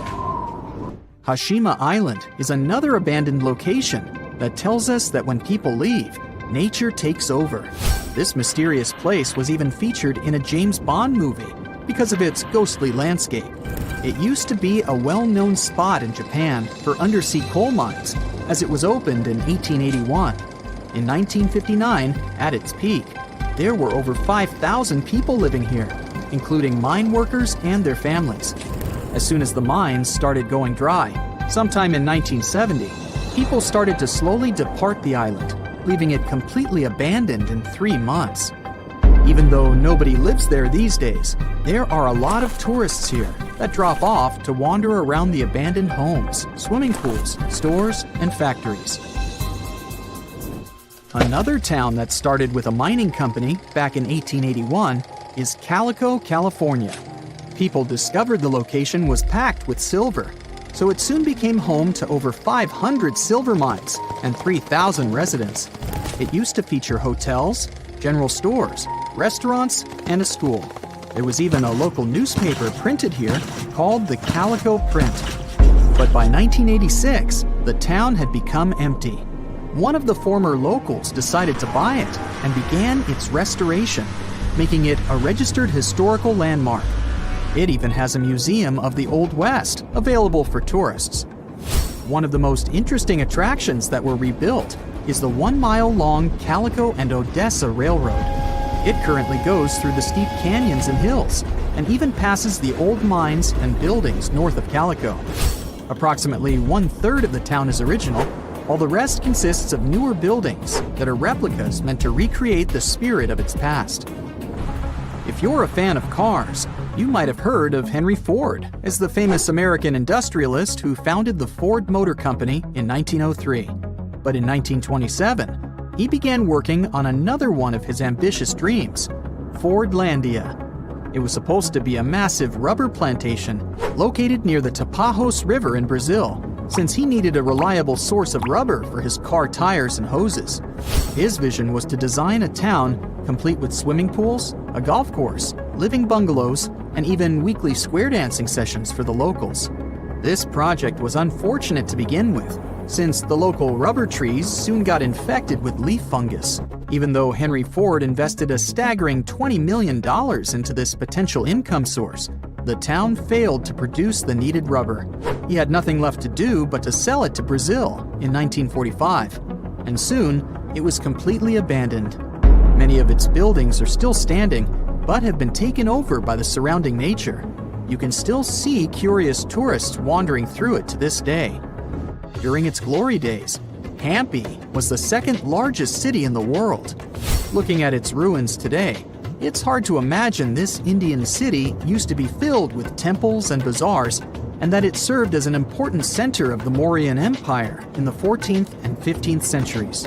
Hashima Island is another abandoned location that tells us that when people leave, nature takes over. This mysterious place was even featured in a James Bond movie, because of its ghostly landscape. It used to be a well-known spot in Japan for undersea coal mines, as it was opened in 1881. In 1959, at its peak, there were over 5,000 people living here, including mine workers and their families. As soon as the mines started going dry, sometime in 1970, people started to slowly depart the island, leaving it completely abandoned in 3 months. Even though nobody lives there these days, there are a lot of tourists here that drop off to wander around the abandoned homes, swimming pools, stores, and factories. Another town that started with a mining company back in 1881 is Calico, California. People discovered the location was packed with silver, so it soon became home to over 500 silver mines and 3,000 residents. It used to feature hotels, general stores, restaurants, and a school. There was even a local newspaper printed here called the Calico Print. But by 1986, the town had become empty. One of the former locals decided to buy it and began its restoration, making it a registered historical landmark. It even has a museum of the Old West available for tourists. One of the most interesting attractions that were rebuilt is the 1-mile-long Calico and Odessa Railroad. It currently goes through the steep canyons and hills, and even passes the old mines and buildings north of Calico. Approximately 1/3 of the town is original, while the rest consists of newer buildings that are replicas meant to recreate the spirit of its past. If you're a fan of cars, you might have heard of Henry Ford as the famous American industrialist who founded the Ford Motor Company in 1903. But in 1927, he began working on another one of his ambitious dreams, Fordlandia. It was supposed to be a massive rubber plantation located near the Tapajos River in Brazil, since he needed a reliable source of rubber for his car tires and hoses. His vision was to design a town complete with swimming pools, a golf course, living bungalows, and even weekly square dancing sessions for the locals. This project was unfortunate to begin with, since the local rubber trees soon got infected with leaf fungus. Even though Henry Ford invested a staggering $20 million into this potential income source, the town failed to produce the needed rubber. He had nothing left to do but to sell it to Brazil in 1945, and soon it was completely abandoned. Many of its buildings are still standing, but have been taken over by the surrounding nature. You can still see curious tourists wandering through it to this day. During its glory days, Hampi was the second largest city in the world. Looking at its ruins today, it's hard to imagine this Indian city used to be filled with temples and bazaars, and that it served as an important center of the Mauryan Empire in the 14th and 15th centuries.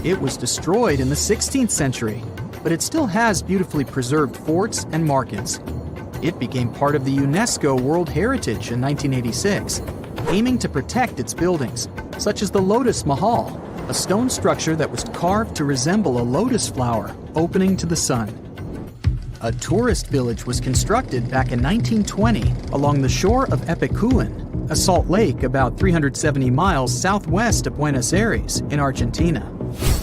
It was destroyed in the 16th century, but it still has beautifully preserved forts and markets. It became part of the UNESCO World Heritage in 1986, aiming to protect its buildings, such as the Lotus Mahal, a stone structure that was carved to resemble a lotus flower opening to the sun. A tourist village was constructed back in 1920 along the shore of Epicuén, a salt lake about 370 miles southwest of Buenos Aires in Argentina.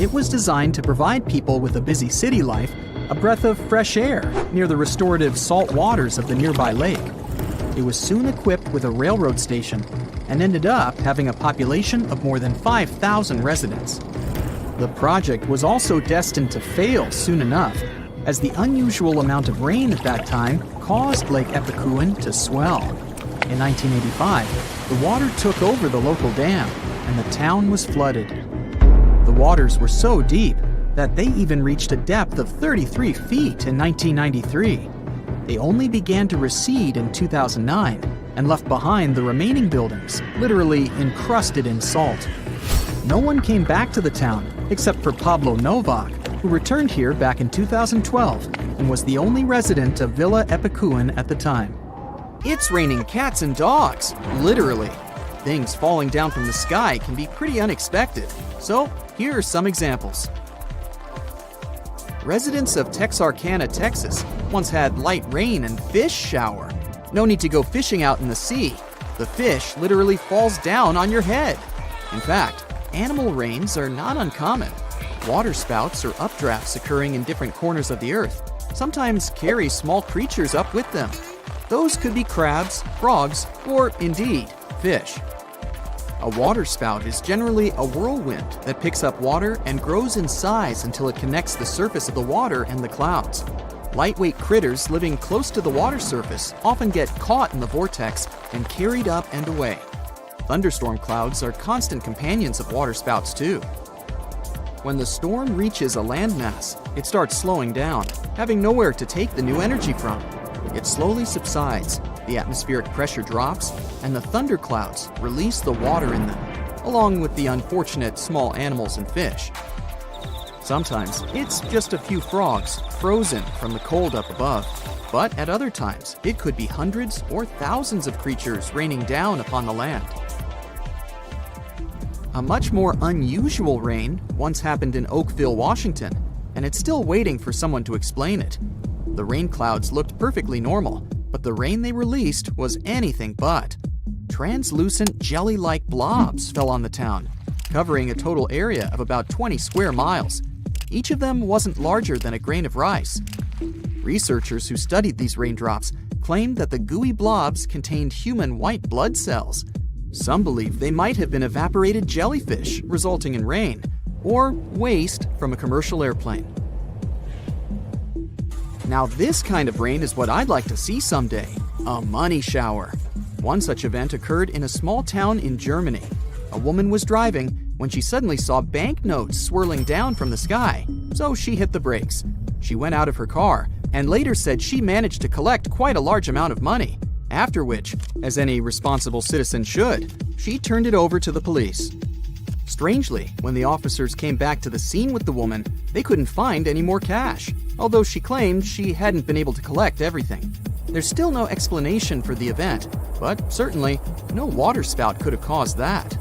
It was designed to provide people with a busy city life a breath of fresh air near the restorative salt waters of the nearby lake. It was soon equipped with a railroad station and ended up having a population of more than 5,000 residents. The project was also destined to fail soon enough, as the unusual amount of rain at that time caused Lake Epicuén to swell. In 1985, the water took over the local dam, and the town was flooded. The waters were so deep that they even reached a depth of 33 feet in 1993. They only began to recede in 2009 and left behind the remaining buildings, literally encrusted in salt. No one came back to the town except for Pablo Novak, who returned here back in 2012 and was the only resident of Villa Epicuén at the time. It's raining cats and dogs, literally. Things falling down from the sky can be pretty unexpected, so here are some examples. Residents of Texarkana, Texas, once had light rain and fish shower. No need to go fishing out in the sea. The fish literally falls down on your head. In fact, animal rains are not uncommon. Water spouts or updrafts occurring in different corners of the earth, sometimes carry small creatures up with them. Those could be crabs, frogs, or indeed, fish. A waterspout is generally a whirlwind that picks up water and grows in size until it connects the surface of the water and the clouds. Lightweight critters living close to the water surface often get caught in the vortex and carried up and away. Thunderstorm clouds are constant companions of waterspouts too. When the storm reaches a landmass, it starts slowing down, having nowhere to take the new energy from. It slowly subsides, the atmospheric pressure drops, and the thunderclouds release the water in them, along with the unfortunate small animals and fish. Sometimes it's just a few frogs frozen from the cold up above, but at other times it could be hundreds or thousands of creatures raining down upon the land. A much more unusual rain once happened in Oakville, Washington, and it's still waiting for someone to explain it. The rain clouds looked perfectly normal, but the rain they released was anything but. Translucent jelly-like blobs fell on the town, covering a total area of about 20 square miles. Each of them wasn't larger than a grain of rice. Researchers who studied these raindrops claimed that the gooey blobs contained human white blood cells. Some believe they might have been evaporated jellyfish, resulting in rain, or waste from a commercial airplane. Now this kind of rain is what I'd like to see someday, a money shower. One such event occurred in a small town in Germany. A woman was driving when she suddenly saw banknotes swirling down from the sky, so she hit the brakes. She went out of her car and later said she managed to collect quite a large amount of money, after which, as any responsible citizen should, she turned it over to the police. Strangely, when the officers came back to the scene with the woman, they couldn't find any more cash, although she claimed she hadn't been able to collect everything. There's still no explanation for the event, but certainly no waterspout could have caused that.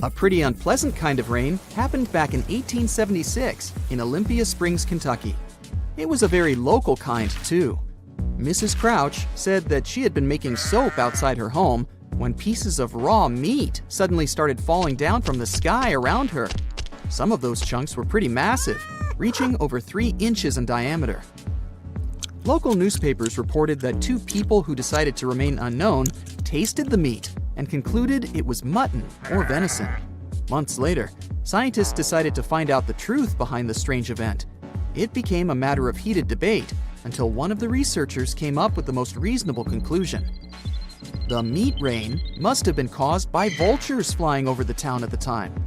A pretty unpleasant kind of rain happened back in 1876 in Olympia Springs, Kentucky. It was a very local kind, too. Mrs. Crouch said that she had been making soap outside her home when pieces of raw meat suddenly started falling down from the sky around her. Some of those chunks were pretty massive, reaching over 3 inches in diameter. Local newspapers reported that 2 people who decided to remain unknown tasted the meat and concluded it was mutton or venison. Months later, scientists decided to find out the truth behind the strange event. It became a matter of heated debate until one of the researchers came up with the most reasonable conclusion. The meat rain must have been caused by vultures flying over the town at the time.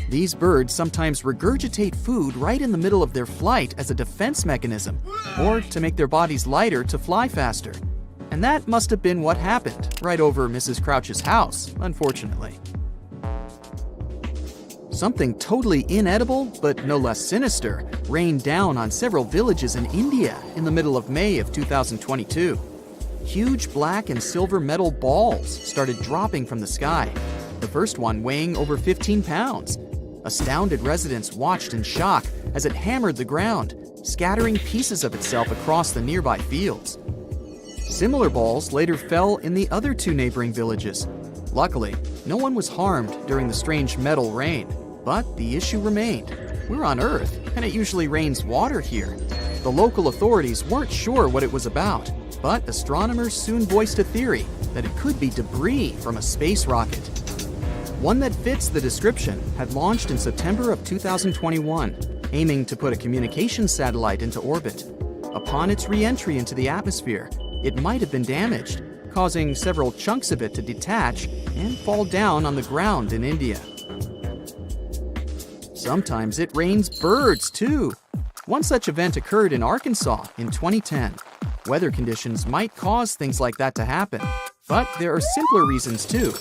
These birds sometimes regurgitate food right in the middle of their flight as a defense mechanism, or to make their bodies lighter to fly faster. And that must have been what happened right over Mrs. Crouch's house, unfortunately. Something totally inedible, but no less sinister, rained down on several villages in India in the middle of May of 2022. Huge black and silver metal balls started dropping from the sky, the first one weighing over 15 pounds. Astounded residents watched in shock as it hammered the ground, scattering pieces of itself across the nearby fields. Similar balls later fell in the other 2 neighboring villages. Luckily, no one was harmed during the strange metal rain, but the issue remained. We're on Earth, and it usually rains water here. The local authorities weren't sure what it was about, but astronomers soon voiced a theory that it could be debris from a space rocket. One that fits the description had launched in September of 2021, aiming to put a communications satellite into orbit. Upon its re-entry into the atmosphere, it might have been damaged, causing several chunks of it to detach and fall down on the ground in India. Sometimes it rains birds, too. One such event occurred in Arkansas in 2010. Weather conditions might cause things like that to happen, but there are simpler reasons too.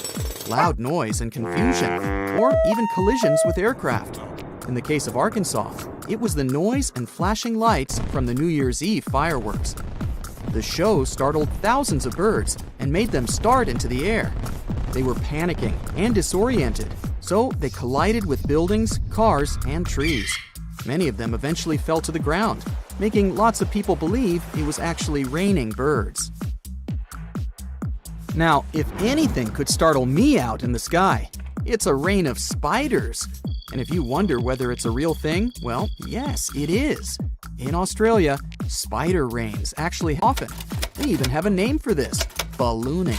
Loud noise and confusion, or even collisions with aircraft. In the case of Arkansas, it was the noise and flashing lights from the New Year's Eve fireworks. The show startled thousands of birds and made them start into the air. They were panicking and disoriented, so they collided with buildings, cars, and trees. Many of them eventually fell to the ground, making lots of people believe it was actually raining birds. Now, if anything could startle me out in the sky, it's a rain of spiders. And if you wonder whether it's a real thing, well, yes, it is. In Australia, spider rains actually happen. They even have a name for this: ballooning.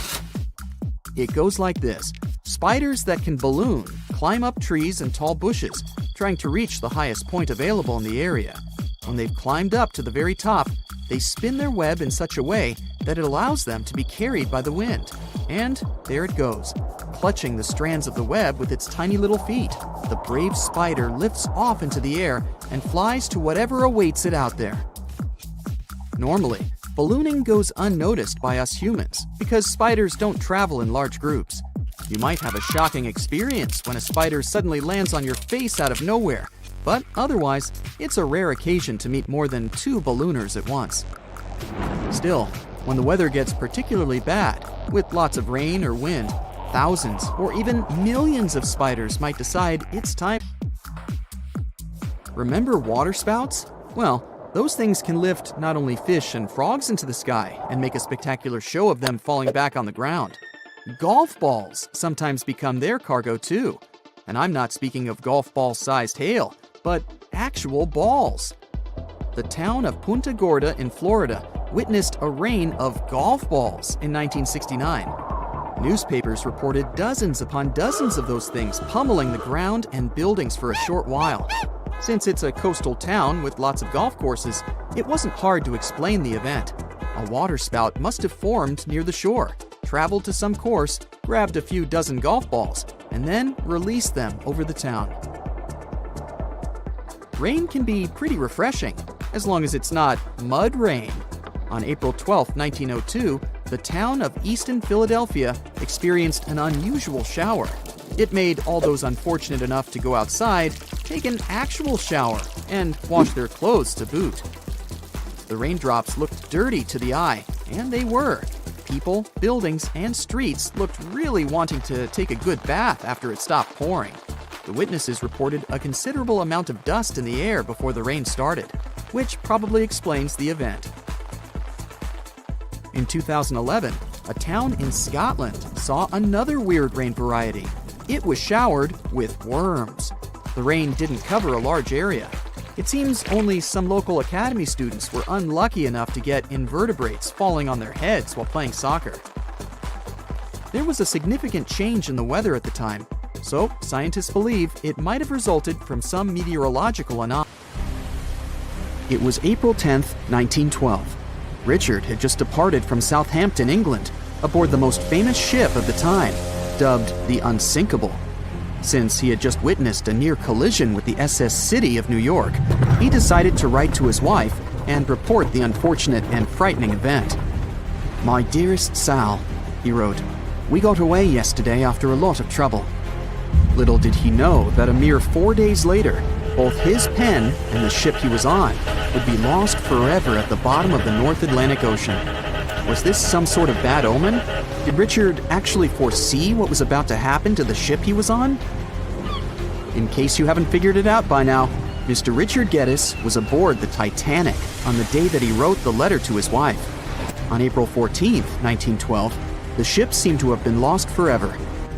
It goes like this. Spiders that can balloon climb up trees and tall bushes, trying to reach the highest point available in the area. When they've climbed up to the very top, they spin their web in such a way that it allows them to be carried by the wind. And there it goes, clutching the strands of the web with its tiny little feet. The brave spider lifts off into the air and flies to whatever awaits it out there. Normally, ballooning goes unnoticed by us humans because spiders don't travel in large groups. You might have a shocking experience when a spider suddenly lands on your face out of nowhere, but otherwise, it's a rare occasion to meet more than 2 ballooners at once. Still, when the weather gets particularly bad, with lots of rain or wind, thousands or even millions of spiders might decide it's time. Remember waterspouts? Well, those things can lift not only fish and frogs into the sky and make a spectacular show of them falling back on the ground. Golf balls sometimes become their cargo too. And I'm not speaking of golf ball-sized hail, but actual balls. The town of Punta Gorda in Florida witnessed a rain of golf balls in 1969. Newspapers reported dozens upon dozens of those things pummeling the ground and buildings for a short while. Since it's a coastal town with lots of golf courses, it wasn't hard to explain the event. A waterspout must have formed near the shore, traveled to some course, grabbed a few dozen golf balls, and then released them over the town. Rain can be pretty refreshing, as long as it's not mud rain. On April 12, 1902, the town of Easton, Philadelphia experienced an unusual shower. It made all those unfortunate enough to go outside take an actual shower and wash their clothes to boot. The raindrops looked dirty to the eye, and they were. People, buildings, and streets looked really wanting to take a good bath after it stopped pouring. The witnesses reported a considerable amount of dust in the air before the rain started, which probably explains the event. In 2011, a town in Scotland saw another weird rain variety. It was showered with worms. The rain didn't cover a large area. It seems only some local academy students were unlucky enough to get invertebrates falling on their heads while playing soccer. There was a significant change in the weather at the time, so scientists believe it might have resulted from some meteorological anomaly. It was April 10, 1912. Richard had just departed from Southampton, England, aboard the most famous ship of the time, dubbed the Unsinkable. Since he had just witnessed a near collision with the SS City of New York, he decided to write to his wife and report the unfortunate and frightening event. "My dearest Sal," he wrote, "we got away yesterday after a lot of trouble." Little did he know that a mere 4 days later, both his pen and the ship he was on would be lost forever at the bottom of the North Atlantic Ocean. Was this some sort of bad omen? Did Richard actually foresee what was about to happen to the ship he was on? In case you haven't figured it out by now, Mr. Richard Geddes was aboard the Titanic on the day that he wrote the letter to his wife. On April 14, 1912, the ship seemed to have been lost forever.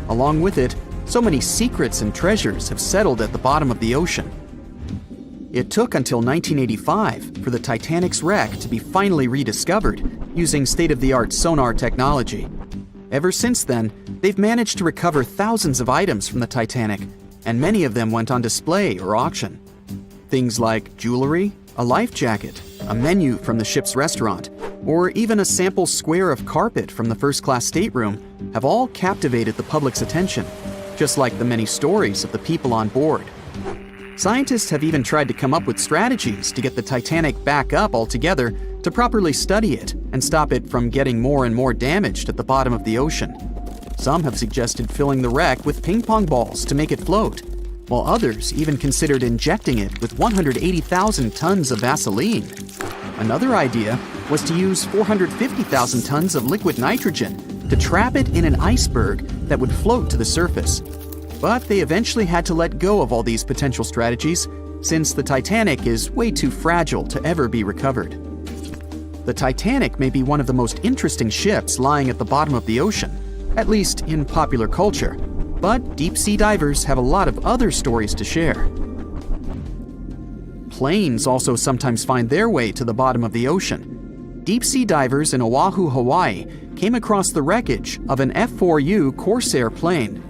Along with it, so many secrets and treasures have settled at the bottom of the ocean. It took until 1985 for the Titanic's wreck to be finally rediscovered using state-of-the-art sonar technology. Ever since then, they've managed to recover thousands of items from the Titanic, and many of them went on display or auction. Things like jewelry, a life jacket, a menu from the ship's restaurant, or even a sample square of carpet from the first-class stateroom have all captivated the public's attention, just like the many stories of the people on board. Scientists have even tried to come up with strategies to get the Titanic back up altogether to properly study it and stop it from getting more and more damaged at the bottom of the ocean. Some have suggested filling the wreck with ping pong balls to make it float, while others even considered injecting it with 180,000 tons of Vaseline. Another idea was to use 450,000 tons of liquid nitrogen to trap it in an iceberg that would float to the surface. But they eventually had to let go of all these potential strategies, since the Titanic is way too fragile to ever be recovered. The Titanic may be one of the most interesting ships lying at the bottom of the ocean, at least in popular culture, but deep-sea divers have a lot of other stories to share. planes also sometimes find their way to the bottom of the ocean. Deep-sea divers in Oahu, Hawaii, came across the wreckage of an F-4U Corsair plane.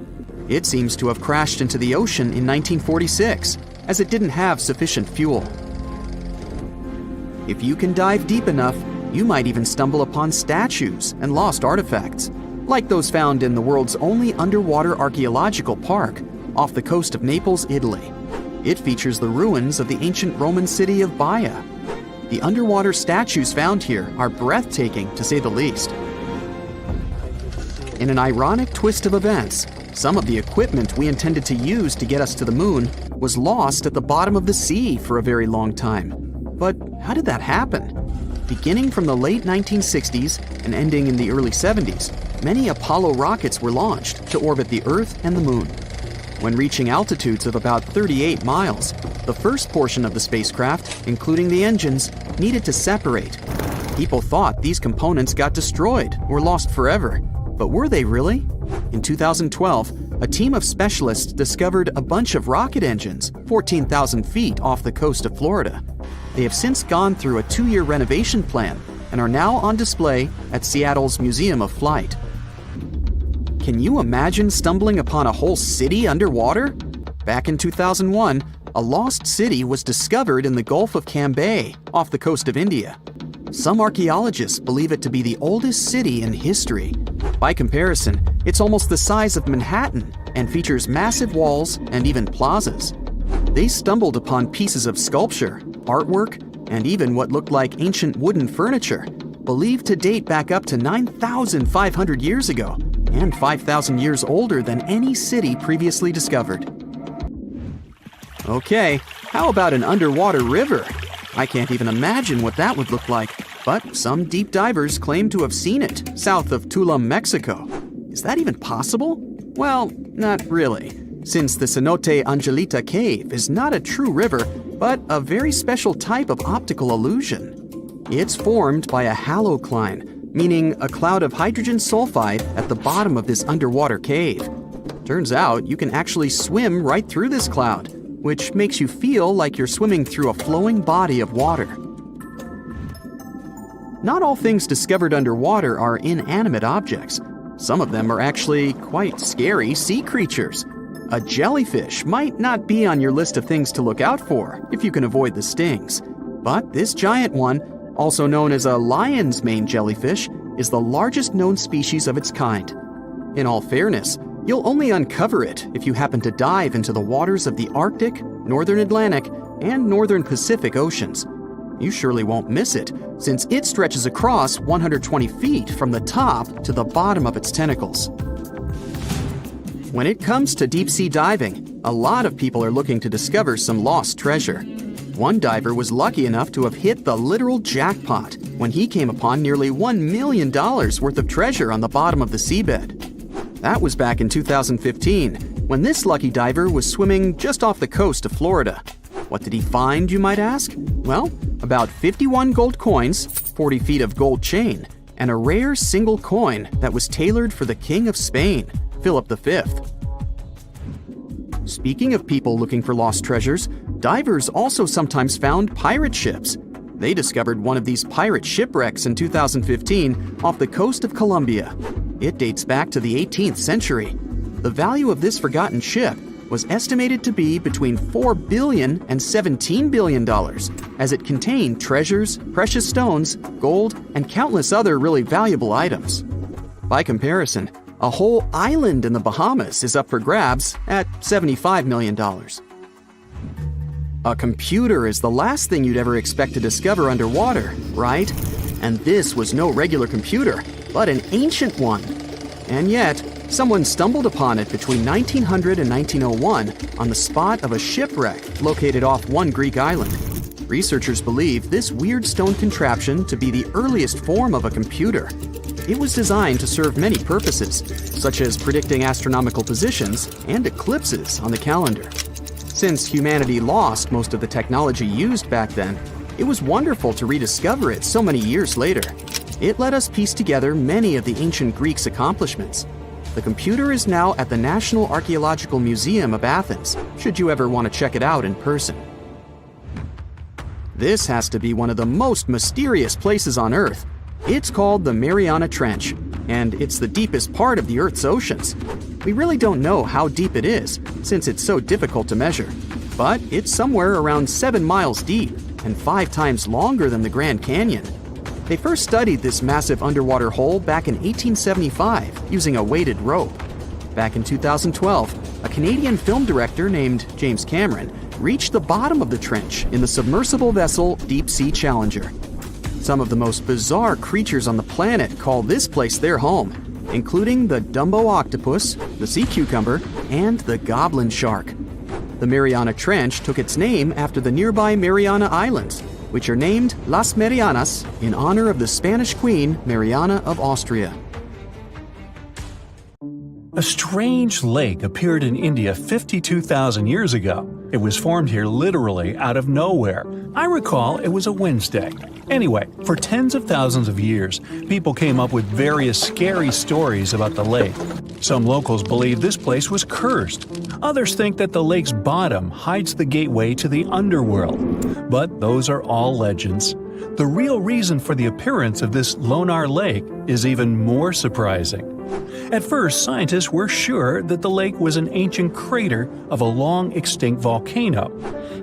It seems to have crashed into the ocean in 1946, as it didn't have sufficient fuel. If you can dive deep enough, you might even stumble upon statues and lost artifacts, like those found in the world's only underwater archaeological park off the coast of Naples, Italy. It features the ruins of the ancient Roman city of Baia. The underwater statues found here are breathtaking, to say the least. In an ironic twist of events, some of the equipment we intended to use to get us to the moon was lost at the bottom of the sea for a very long time. But how did that happen? Beginning from the late 1960s and ending in the early 70s, many Apollo rockets were launched to orbit the Earth and the Moon. When reaching altitudes of about 38 miles, the first portion of the spacecraft, including the engines, needed to separate. People thought these components got destroyed or lost forever. But were they really? In 2012, a team of specialists discovered a bunch of rocket engines 14,000 feet off the coast of Florida. They have since gone through a 2-year renovation plan and are now on display at Seattle's Museum of Flight. Can you imagine stumbling upon a whole city underwater? Back in 2001, a lost city was discovered in the Gulf of Cambay, off the coast of India. Some archaeologists believe it to be the oldest city in history. By comparison, it's almost the size of Manhattan and features massive walls and even plazas. They stumbled upon pieces of sculpture, artwork, and even what looked like ancient wooden furniture, believed to date back up to 9,500 years ago and 5,000 years older than any city previously discovered. Okay, how about an underwater river? I can't even imagine what that would look like, but some deep divers claim to have seen it south of Tulum, Mexico. Is that even possible? Well, not really, since the Cenote Angelita Cave is not a true river, but a very special type of optical illusion. It's formed by a halocline, meaning a cloud of hydrogen sulfide at the bottom of this underwater cave. Turns out you can actually swim right through this cloud, which makes you feel like you're swimming through a flowing body of water. Not all things discovered underwater are inanimate objects. Some of them are actually quite scary sea creatures. A jellyfish might not be on your list of things to look out for if you can avoid the stings. But this giant one, also known as a lion's mane jellyfish, is the largest known species of its kind. In all fairness, you'll only uncover it if you happen to dive into the waters of the Arctic, Northern Atlantic, and Northern Pacific Oceans. You surely won't miss it, since it stretches across 120 feet from the top to the bottom of its tentacles. When it comes to deep-sea diving, a lot of people are looking to discover some lost treasure. One diver was lucky enough to have hit the literal jackpot when he came upon nearly $1 million worth of treasure on the bottom of the seabed. That was back in 2015, when this lucky diver was swimming just off the coast of Florida. What did he find, you might ask? Well, about 51 gold coins, 40 feet of gold chain, and a rare single coin that was tailored for the King of Spain, Philip V. Speaking of people looking for lost treasures, divers also sometimes found pirate ships. They discovered one of these pirate shipwrecks in 2015 off the coast of Colombia. It dates back to the 18th century. The value of this forgotten ship was estimated to be between $4 billion and $17 billion, as it contained treasures, precious stones, gold, and countless other really valuable items. By comparison, a whole island in the Bahamas is up for grabs at $75 million. A computer is the last thing you'd ever expect to discover underwater, right? And this was no regular computer, but an ancient one. And yet, someone stumbled upon it between 1900 and 1901 on the spot of a shipwreck located off one Greek island. Researchers believe this weird stone contraption to be the earliest form of a computer. It was designed to serve many purposes, such as predicting astronomical positions and eclipses on the calendar. Since humanity lost most of the technology used back then, it was wonderful to rediscover it so many years later. It let us piece together many of the ancient Greeks' accomplishments. The computer is now at the National Archaeological Museum of Athens, should you ever want to check it out in person. This has to be one of the most mysterious places on Earth. It's called the Mariana Trench, and it's the deepest part of the Earth's oceans. We really don't know how deep it is, since it's so difficult to measure. But it's somewhere around 7 miles deep and 5 times longer than the Grand Canyon. They first studied this massive underwater hole back in 1875 using a weighted rope. Back in 2012, a Canadian film director named James Cameron reached the bottom of the trench in the submersible vessel Deep Sea Challenger. Some of the most bizarre creatures on the planet call this place their home, including the Dumbo octopus, the sea cucumber, and the goblin shark. The Mariana Trench took its name after the nearby Mariana Islands, which are named Las Marianas in honor of the Spanish Queen Mariana of Austria. A strange lake appeared in India 52,000 years ago. It was formed here literally out of nowhere. I recall it was a Wednesday. Anyway, for tens of thousands of years, people came up with various scary stories about the lake. Some locals believe this place was cursed. Others think that the lake's bottom hides the gateway to the underworld. But those are all legends. The real reason for the appearance of this Lonar Lake is even more surprising. At first, scientists were sure that the lake was an ancient crater of a long-extinct volcano.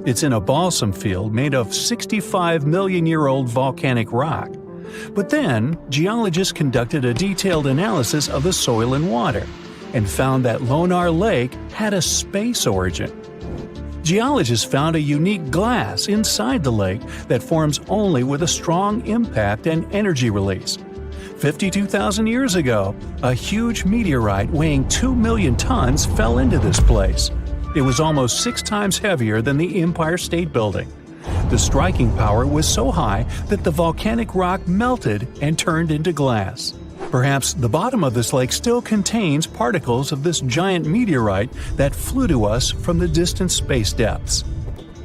It's in a balsam field made of 65-million-year-old volcanic rock. But then, geologists conducted a detailed analysis of the soil and water and found that Lonar Lake had a space origin. Geologists found a unique glass inside the lake that forms only with a strong impact and energy release. 52,000 years ago, a huge meteorite weighing 2 million tons fell into this place. It was almost 6 times heavier than the Empire State Building. The striking power was so high that the volcanic rock melted and turned into glass. Perhaps the bottom of this lake still contains particles of this giant meteorite that flew to us from the distant space depths.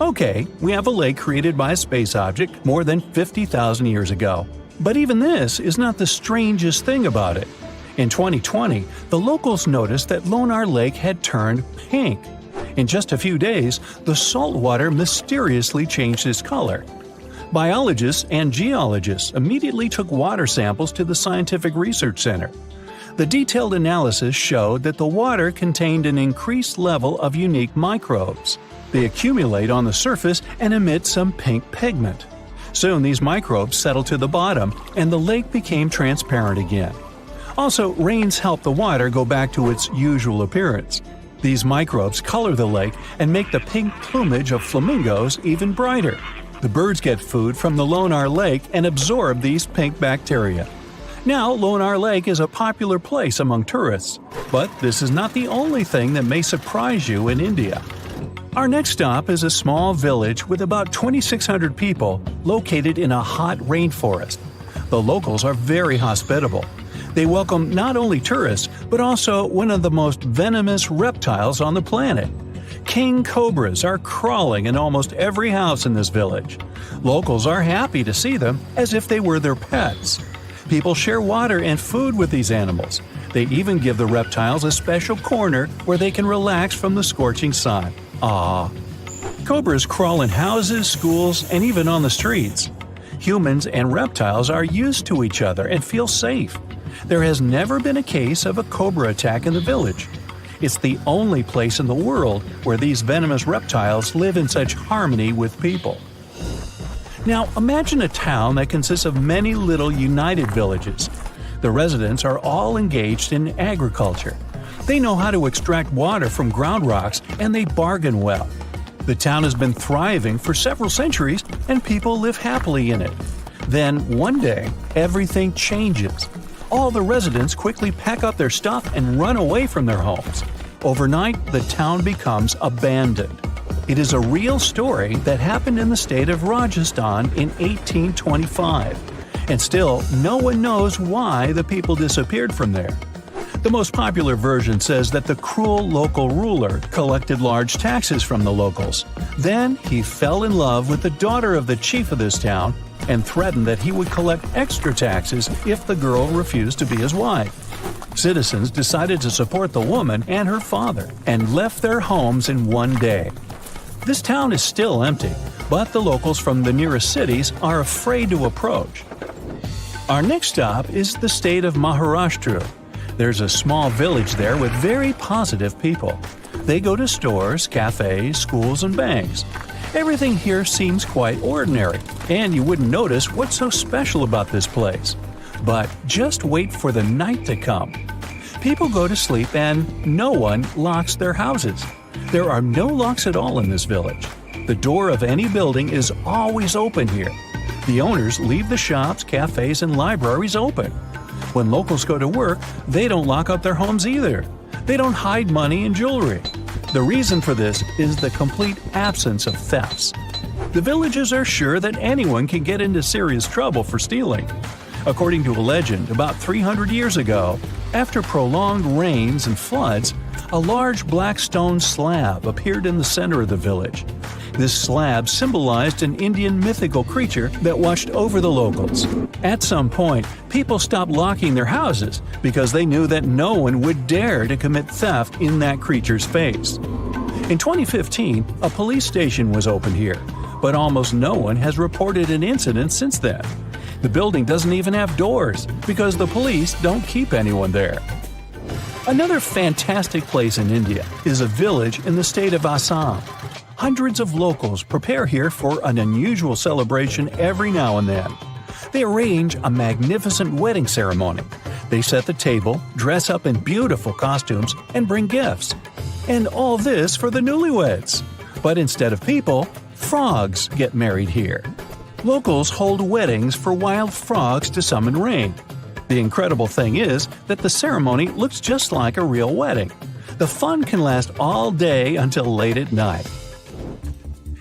Okay, we have a lake created by a space object more than 50,000 years ago. But even this is not the strangest thing about it. In 2020, the locals noticed that Lonar Lake had turned pink. In just a few days, the salt water mysteriously changed its color. Biologists and geologists immediately took water samples to the Scientific Research Center. The detailed analysis showed that the water contained an increased level of unique microbes. They accumulate on the surface and emit some pink pigment. Soon these microbes settled to the bottom, and the lake became transparent again. Also, rains help the water go back to its usual appearance. These microbes color the lake and make the pink plumage of flamingos even brighter. The birds get food from the Lonar Lake and absorb these pink bacteria. Now, Lonar Lake is a popular place among tourists. But this is not the only thing that may surprise you in India. Our next stop is a small village with about 2,600 people located in a hot rainforest. The locals are very hospitable. They welcome not only tourists, but also one of the most venomous reptiles on the planet. King cobras are crawling in almost every house in this village. Locals are happy to see them as if they were their pets. People share water and food with these animals. They even give the reptiles a special corner where they can relax from the scorching sun. Ah, cobras crawl in houses, schools, and even on the streets. Humans and reptiles are used to each other and feel safe. There has never been a case of a cobra attack in the village. It's the only place in the world where these venomous reptiles live in such harmony with people. Now, imagine a town that consists of many little united villages. The residents are all engaged in agriculture. They know how to extract water from ground rocks, and they bargain well. The town has been thriving for several centuries, and people live happily in it. Then, one day, everything changes. All the residents quickly pack up their stuff and run away from their homes. Overnight, the town becomes abandoned. It is a real story that happened in the state of Rajasthan in 1825. And still, no one knows why the people disappeared from there. The most popular version says that the cruel local ruler collected large taxes from the locals. Then he fell in love with the daughter of the chief of this town and threatened that he would collect extra taxes if the girl refused to be his wife. Citizens decided to support the woman and her father and left their homes in one day. This town is still empty. but the locals from the nearest cities are afraid to approach. Our next stop is the state of Maharashtra. There's a small village there with very positive people. They go to stores, cafes, schools, and banks. Everything here seems quite ordinary, and you wouldn't notice what's so special about this place. But just wait for the night to come. People go to sleep and no one locks their houses. There are no locks at all in this village. The door of any building is always open here. The owners leave the shops, cafes, and libraries open. When locals go to work, they don't lock up their homes either. They don't hide money and jewelry. The reason for this is the complete absence of thefts. The villagers are sure that anyone can get into serious trouble for stealing. According to a legend, about 300 years ago, after prolonged rains and floods, a large black stone slab appeared in the center of the village. This slab symbolized an Indian mythical creature that watched over the locals. At some point, people stopped locking their houses because they knew that no one would dare to commit theft in that creature's face. In 2015, a police station was opened here, but almost no one has reported an incident since then. The building doesn't even have doors because the police don't keep anyone there. Another fantastic place in India is a village in the state of Assam. Hundreds of locals prepare here for an unusual celebration every now and then. They arrange a magnificent wedding ceremony. They set the table, dress up in beautiful costumes, and bring gifts. And all this for the newlyweds. But instead of people, frogs get married here. Locals hold weddings for wild frogs to summon rain. The incredible thing is that the ceremony looks just like a real wedding. The fun can last all day until late at night.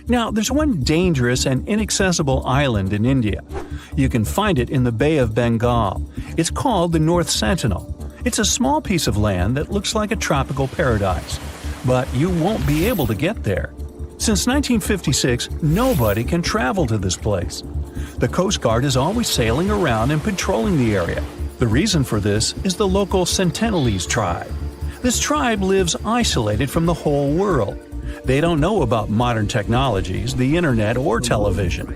Now, there's one dangerous and inaccessible island in India. You can find it in the Bay of Bengal. It's called the North Sentinel. It's a small piece of land that looks like a tropical paradise. But you won't be able to get there. Since 1956, nobody can travel to this place. The Coast Guard is always sailing around and patrolling the area. The reason for this is the local Sentinelese tribe. This tribe lives isolated from the whole world. They don't know about modern technologies, the internet, or television.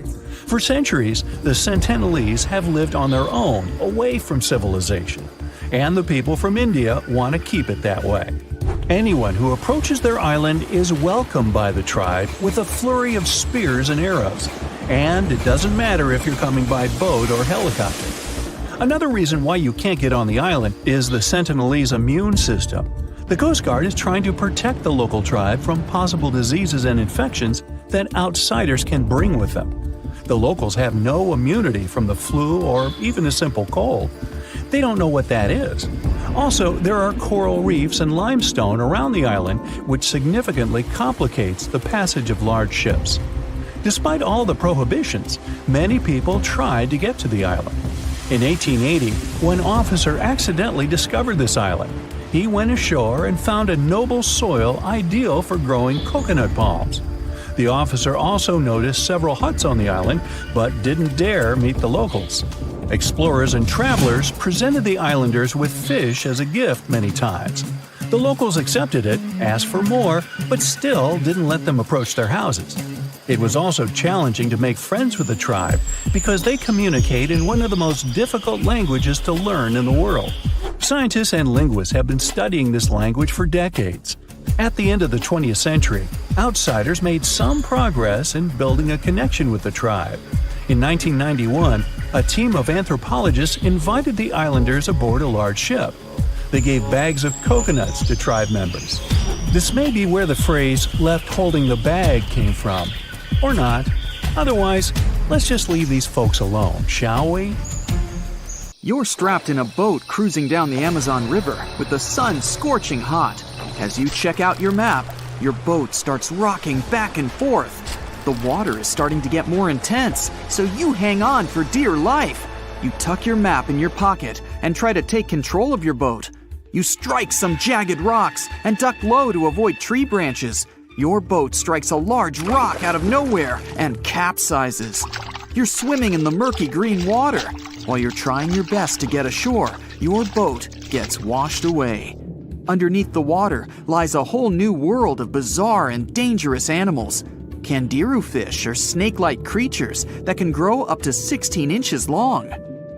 For centuries, the Sentinelese have lived on their own, away from civilization. And the people from India want to keep it that way. Anyone who approaches their island is welcomed by the tribe with a flurry of spears and arrows. And it doesn't matter if you're coming by boat or helicopter. Another reason why you can't get on the island is the Sentinelese immune system. The Coast Guard is trying to protect the local tribe from possible diseases and infections that outsiders can bring with them. The locals have no immunity from the flu or even a simple cold. They don't know what that is. Also, there are coral reefs and limestone around the island, which significantly complicates the passage of large ships. Despite all the prohibitions, many people tried to get to the island. In 1880, one officer accidentally discovered this island. He went ashore and found a noble soil ideal for growing coconut palms. The officer also noticed several huts on the island, but didn't dare meet the locals. Explorers and travelers presented the islanders with fish as a gift many times. The locals accepted it, asked for more, but still didn't let them approach their houses. It was also challenging to make friends with the tribe because they communicate in one of the most difficult languages to learn in the world. Scientists and linguists have been studying this language for decades. At the end of the 20th century, outsiders made some progress in building a connection with the tribe. In 1991, a team of anthropologists invited the islanders aboard a large ship. They gave bags of coconuts to tribe members. This may be where the phrase "left holding the bag" came from. Or not. Otherwise, let's just leave these folks alone, shall we? You're strapped in a boat cruising down the Amazon River with the sun scorching hot. As you check out your map, your boat starts rocking back and forth. The water is starting to get more intense, so you hang on for dear life. You tuck your map in your pocket and try to take control of your boat. You strike some jagged rocks and duck low to avoid tree branches. Your boat strikes a large rock out of nowhere and capsizes. You're swimming in the murky green water. While you're trying your best to get ashore, your boat gets washed away. Underneath the water lies a whole new world of bizarre and dangerous animals. Candiru fish are snake-like creatures that can grow up to 16 inches long.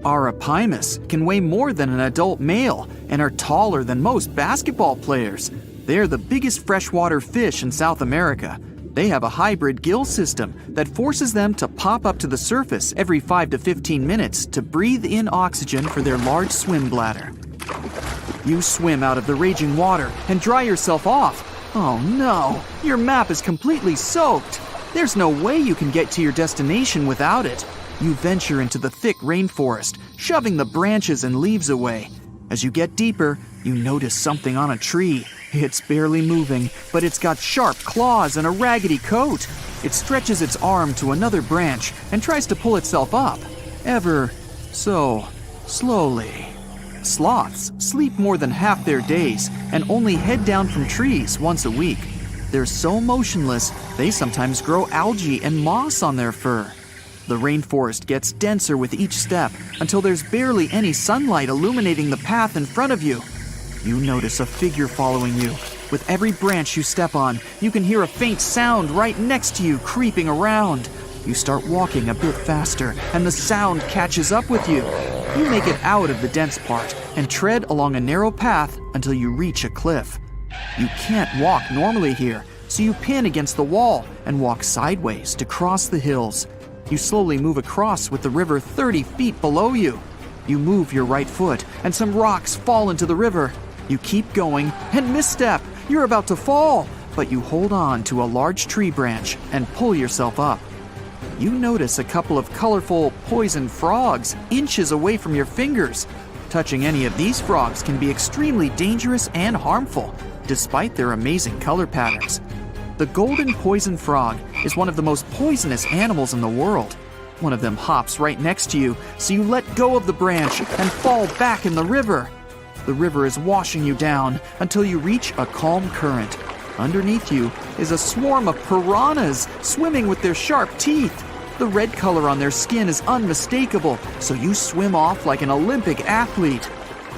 Arapimus can weigh more than an adult male and are taller than most basketball players. They're the biggest freshwater fish in South America. They have a hybrid gill system that forces them to pop up to the surface every 5 to 15 minutes to breathe in oxygen for their large swim bladder. You swim out of the raging water and dry yourself off. Oh no, your map is completely soaked. There's no way you can get to your destination without it. You venture into the thick rainforest, shoving the branches and leaves away. As you get deeper, you notice something on a tree. It's barely moving, but it's got sharp claws and a raggedy coat. It stretches its arm to another branch and tries to pull itself up, ever so slowly. Sloths sleep more than half their days and only head down from trees once a week. They're so motionless, they sometimes grow algae and moss on their fur. The rainforest gets denser with each step until there's barely any sunlight illuminating the path in front of you. You notice a figure following you. With every branch you step on, you can hear a faint sound right next to you creeping around. You start walking a bit faster, and the sound catches up with you. You make it out of the dense part and tread along a narrow path until you reach a cliff. You can't walk normally here, so you pin against the wall and walk sideways to cross the hills. You slowly move across with the river 30 feet below you. You move your right foot, and some rocks fall into the river. You keep going and misstep. You're about to fall, but you hold on to a large tree branch and pull yourself up. You notice a couple of colorful poison frogs inches away from your fingers. Touching any of these frogs can be extremely dangerous and harmful, despite their amazing color patterns. The golden poison frog is one of the most poisonous animals in the world. One of them hops right next to you, so you let go of the branch and fall back in the river. The river is washing you down until you reach a calm current. Underneath you is a swarm of piranhas swimming with their sharp teeth. The red color on their skin is unmistakable, so you swim off like an Olympic athlete.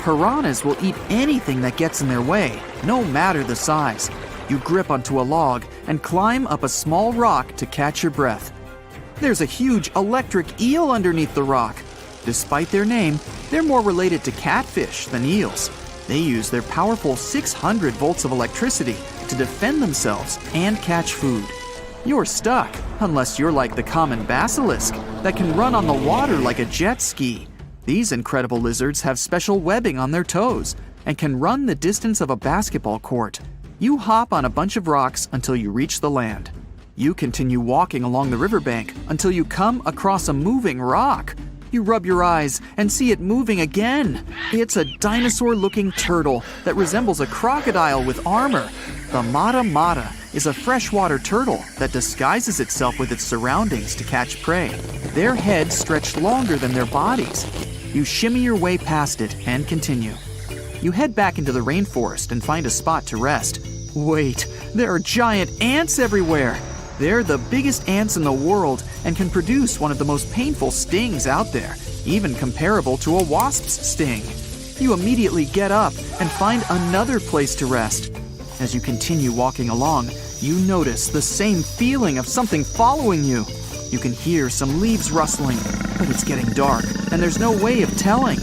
Piranhas will eat anything that gets in their way, no matter the size. You grip onto a log and climb up a small rock to catch your breath. There's a huge electric eel underneath the rock. Despite their name, they're more related to catfish than eels. They use their powerful 600 volts of electricity to defend themselves and catch food. You're stuck, unless you're like the common basilisk that can run on the water like a jet ski. These incredible lizards have special webbing on their toes and can run the distance of a basketball court. You hop on a bunch of rocks until you reach the land. You continue walking along the riverbank until you come across a moving rock. You rub your eyes and see it moving again. It's a dinosaur-looking turtle that resembles a crocodile with armor. The mata mata is a freshwater turtle that disguises itself with its surroundings to catch prey. Their heads stretch longer than their bodies. You shimmy your way past it and continue. You head back into the rainforest and find a spot to rest. Wait, there are giant ants everywhere. They're the biggest ants in the world and can produce one of the most painful stings out there, even comparable to a wasp's sting. You immediately get up and find another place to rest. As you continue walking along, you notice the same feeling of something following you. You can hear some leaves rustling, but it's getting dark and there's no way of telling.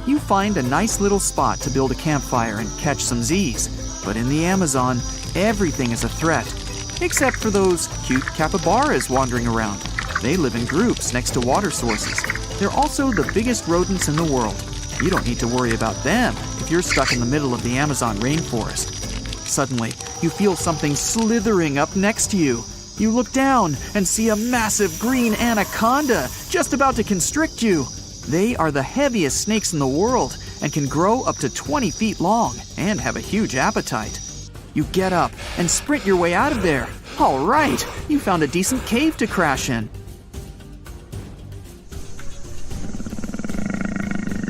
You find a nice little spot to build a campfire and catch some Z's, but in the Amazon, everything is a threat. Except for those cute capybaras wandering around. They live in groups next to water sources. They're also the biggest rodents in the world. You don't need to worry about them if you're stuck in the middle of the Amazon rainforest. Suddenly, you feel something slithering up next to you. You look down and see a massive green anaconda just about to constrict you. They are the heaviest snakes in the world and can grow up to 20 feet long and have a huge appetite. You get up and sprint your way out of there. All right, you found a decent cave to crash in.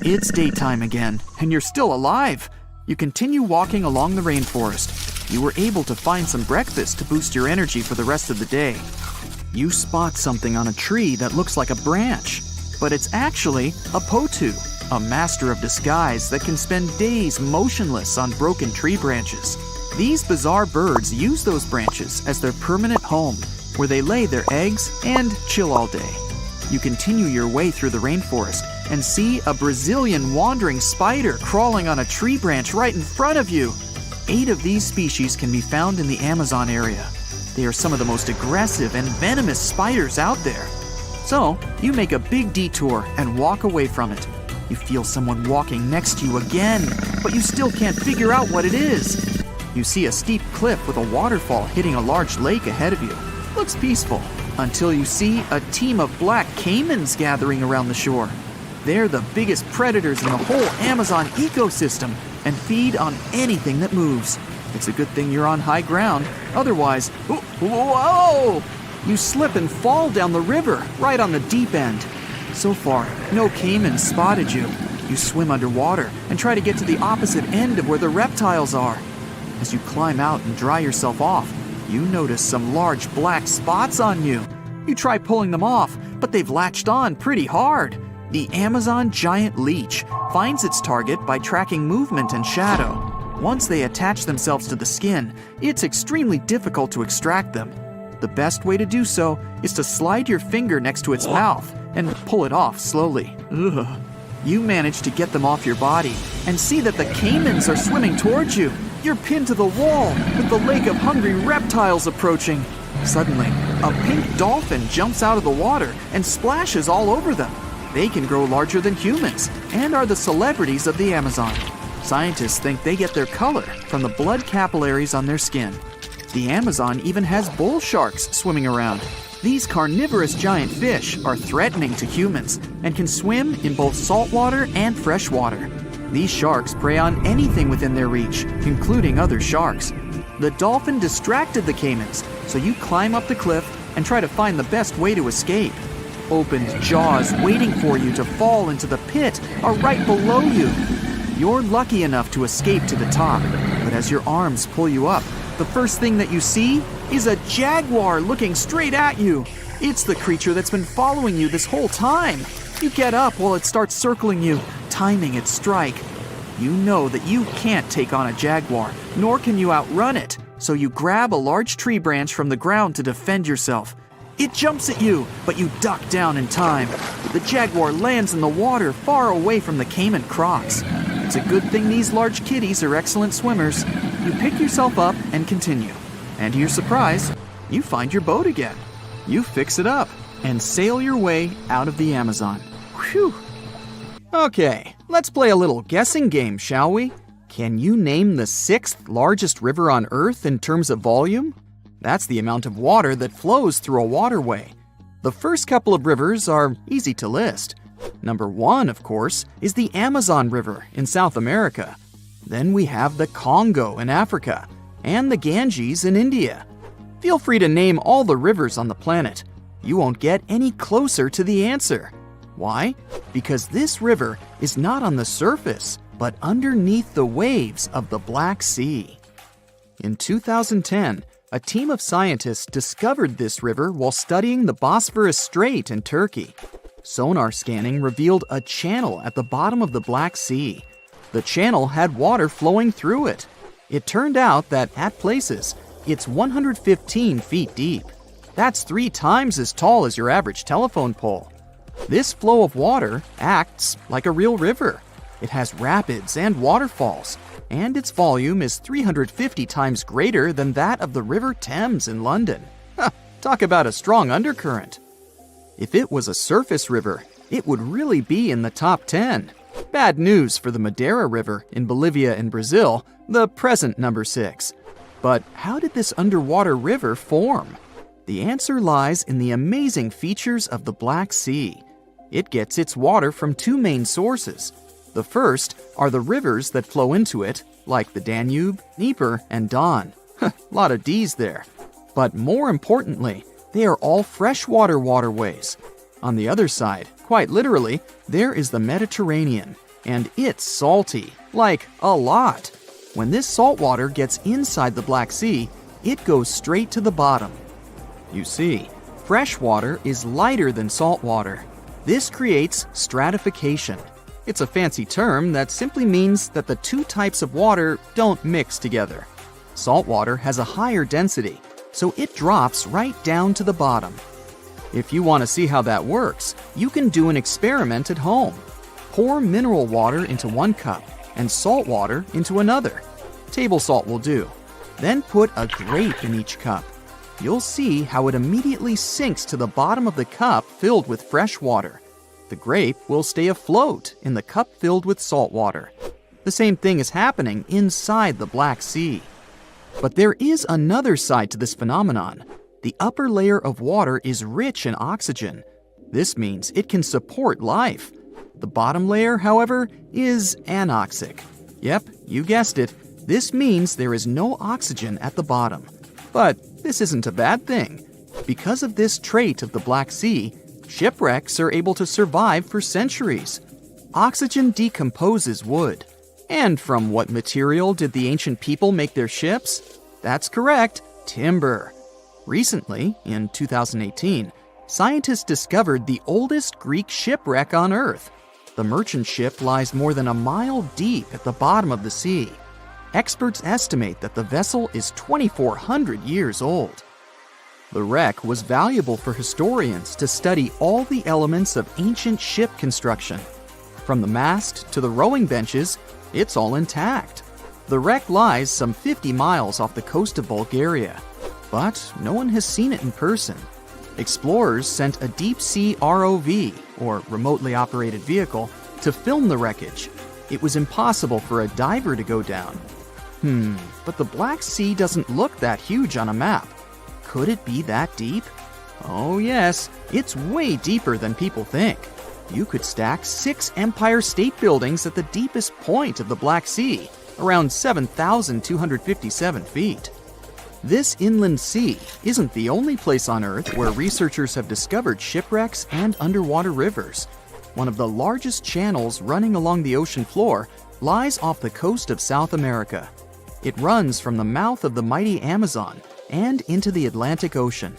It's daytime again, and you're still alive. You continue walking along the rainforest. You were able to find some breakfast to boost your energy for the rest of the day. You spot something on a tree that looks like a branch, but it's actually a potu, a master of disguise that can spend days motionless on broken tree branches. These bizarre birds use those branches as their permanent home, where they lay their eggs and chill all day. You continue your way through the rainforest and see a Brazilian wandering spider crawling on a tree branch right in front of you. 8 of these species can be found in the Amazon area. They are some of the most aggressive and venomous spiders out there. So, you make a big detour and walk away from it. You feel someone walking next to you again, but you still can't figure out what it is. You see a steep cliff with a waterfall hitting a large lake ahead of you. Looks peaceful, until you see a team of black caimans gathering around the shore. They're the biggest predators in the whole Amazon ecosystem and feed on anything that moves. It's a good thing you're on high ground, otherwise, whoa! You slip and fall down the river, right on the deep end. So far, no caimans spotted you. You swim underwater and try to get to the opposite end of where the reptiles are. As you climb out and dry yourself off, you notice some large black spots on you. You try pulling them off, but they've latched on pretty hard. The Amazon giant leech finds its target by tracking movement and shadow. Once they attach themselves to the skin, it's extremely difficult to extract them. The best way to do so is to slide your finger next to its mouth and pull it off slowly. Ugh. You manage to get them off your body and see that the caimans are swimming towards you. You're pinned to the wall with the lake of hungry reptiles approaching. Suddenly, a pink dolphin jumps out of the water and splashes all over them. They can grow larger than humans and are the celebrities of the Amazon. Scientists think they get their color from the blood capillaries on their skin. The Amazon even has bull sharks swimming around. These carnivorous giant fish are threatening to humans and can swim in both saltwater and freshwater. These sharks prey on anything within their reach, including other sharks. The dolphin distracted the caimans, so you climb up the cliff and try to find the best way to escape. Opened jaws waiting for you to fall into the pit are right below you. You're lucky enough to escape to the top, but as your arms pull you up, the first thing that you see is a jaguar looking straight at you. It's the creature that's been following you this whole time. You get up while it starts circling you, timing its strike. You know that you can't take on a jaguar, nor can you outrun it, so you grab a large tree branch from the ground to defend yourself. It jumps at you, but you duck down in time. The jaguar lands in the water far away from the caiman crocs. It's a good thing these large kitties are excellent swimmers. You pick yourself up and continue. And to your surprise, you find your boat again. You fix it up and sail your way out of the Amazon. Whew. Okay, let's play a little guessing game, shall we? Can you name the 6th largest river on Earth in terms of volume? That's the amount of water that flows through a waterway. The first couple of rivers are easy to list. Number 1, of course, is the Amazon River in South America. Then we have the Congo in Africa and the Ganges in India. Feel free to name all the rivers on the planet. You won't get any closer to the answer. Why? Because this river is not on the surface, but underneath the waves of the Black Sea. In 2010, a team of scientists discovered this river while studying the Bosphorus Strait in Turkey. Sonar scanning revealed a channel at the bottom of the Black Sea. The channel had water flowing through it. It turned out that at places, it's 115 feet deep. That's 3 times as tall as your average telephone pole. This flow of water acts like a real river. It has rapids and waterfalls, and its volume is 350 times greater than that of the River Thames in London. Talk about a strong undercurrent. If it was a surface river, it would really be in the top 10. Bad news for the Madeira River in Bolivia and Brazil, the present number 6. But how did this underwater river form? The answer lies in the amazing features of the Black Sea. It gets its water from 2 main sources. The first are the rivers that flow into it, like the Danube, Dnieper, and Don. Lot of D's there. But more importantly, they are all freshwater waterways. On the other side, quite literally, there is the Mediterranean, and it's salty, like a lot. When this salt water gets inside the Black Sea, it goes straight to the bottom. You see, fresh water is lighter than salt water. This creates stratification. It's a fancy term that simply means that the 2 types of water don't mix together. Salt water has a higher density, so it drops right down to the bottom. If you want to see how that works, you can do an experiment at home. Pour mineral water into one cup and salt water into another. Table salt will do. Then put a grape in each cup. You'll see how it immediately sinks to the bottom of the cup filled with fresh water. The grape will stay afloat in the cup filled with salt water. The same thing is happening inside the Black Sea. But there is another side to this phenomenon. The upper layer of water is rich in oxygen. This means it can support life. The bottom layer, however, is anoxic. Yep, you guessed it. This means there is no oxygen at the bottom. But this isn't a bad thing. Because of this trait of the Black Sea, shipwrecks are able to survive for centuries. Oxygen decomposes wood. And from what material did the ancient people make their ships? That's correct, timber. Recently, in 2018, scientists discovered the oldest Greek shipwreck on Earth. The merchant ship lies more than a mile deep at the bottom of the sea. Experts estimate that the vessel is 2,400 years old. The wreck was valuable for historians to study all the elements of ancient ship construction. From the mast to the rowing benches, it's all intact. The wreck lies some 50 miles off the coast of Bulgaria, but no one has seen it in person. Explorers sent a deep-sea ROV, or remotely operated vehicle, to film the wreckage. It was impossible for a diver to go down. But the Black Sea doesn't look that huge on a map. Could it be that deep? Oh yes, it's way deeper than people think. You could stack 6 Empire State Buildings at the deepest point of the Black Sea, around 7,257 feet. This inland sea isn't the only place on Earth where researchers have discovered shipwrecks and underwater rivers. One of the largest channels running along the ocean floor lies off the coast of South America. It runs from the mouth of the mighty Amazon and into the Atlantic Ocean.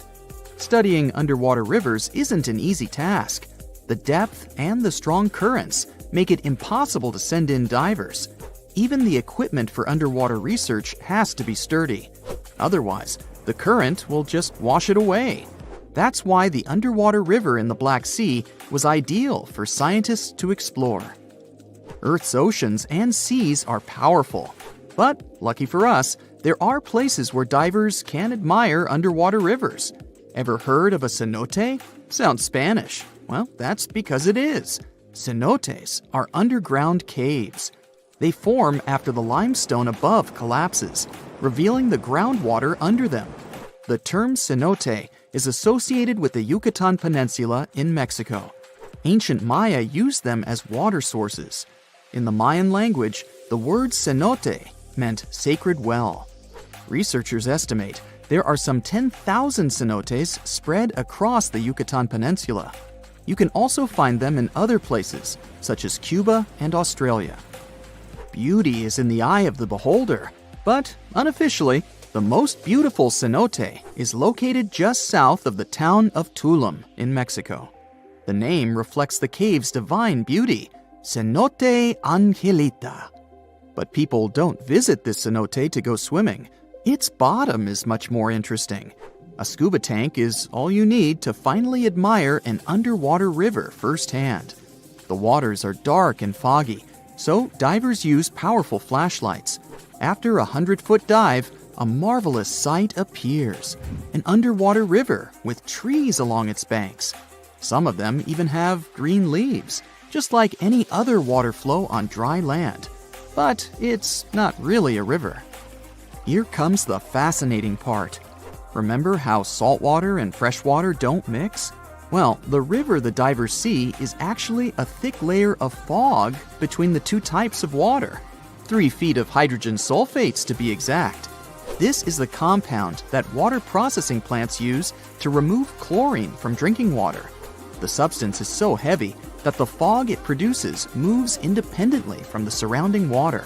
Studying underwater rivers isn't an easy task. The depth and the strong currents make it impossible to send in divers. Even the equipment for underwater research has to be sturdy. Otherwise, the current will just wash it away. That's why the underwater river in the Black Sea was ideal for scientists to explore. Earth's oceans and seas are powerful. But, lucky for us, there are places where divers can admire underwater rivers. Ever heard of a cenote? Sounds Spanish. Well, that's because it is. Cenotes are underground caves. They form after the limestone above collapses, revealing the groundwater under them. The term cenote is associated with the Yucatan Peninsula in Mexico. Ancient Maya used them as water sources. In the Mayan language, the word cenote meant sacred well. Researchers estimate there are some 10,000 cenotes spread across the Yucatan Peninsula. You can also find them in other places, such as Cuba and Australia. Beauty is in the eye of the beholder, but unofficially, the most beautiful cenote is located just south of the town of Tulum in Mexico. The name reflects the cave's divine beauty, Cenote Angelita. But people don't visit this cenote to go swimming. Its bottom is much more interesting. A scuba tank is all you need to finally admire an underwater river firsthand. The waters are dark and foggy, so divers use powerful flashlights. After a 100-foot dive, a marvelous sight appears. An underwater river with trees along its banks. Some of them even have green leaves, just like any other water flow on dry land. But it's not really a river. Here comes the fascinating part. Remember how saltwater and freshwater don't mix? Well, the river the divers see is actually a thick layer of fog between the two types of water. 3 feet of hydrogen sulfates to be exact. This is the compound that water processing plants use to remove chlorine from drinking water. The substance is so heavy that the fog it produces moves independently from the surrounding water,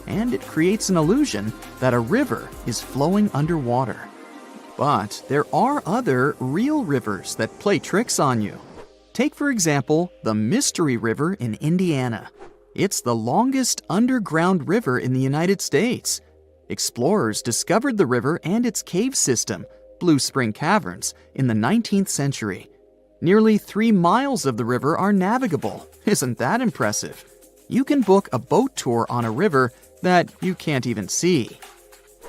and it creates an illusion that a river is flowing underwater. But there are other real rivers that play tricks on you. Take, for example, the Mystery River in Indiana. It's the longest underground river in the United States. Explorers discovered the river and its cave system, Blue Spring Caverns in the 19th century. Nearly 3 miles of the river are navigable. Isn't that impressive? You can book a boat tour on a river that you can't even see.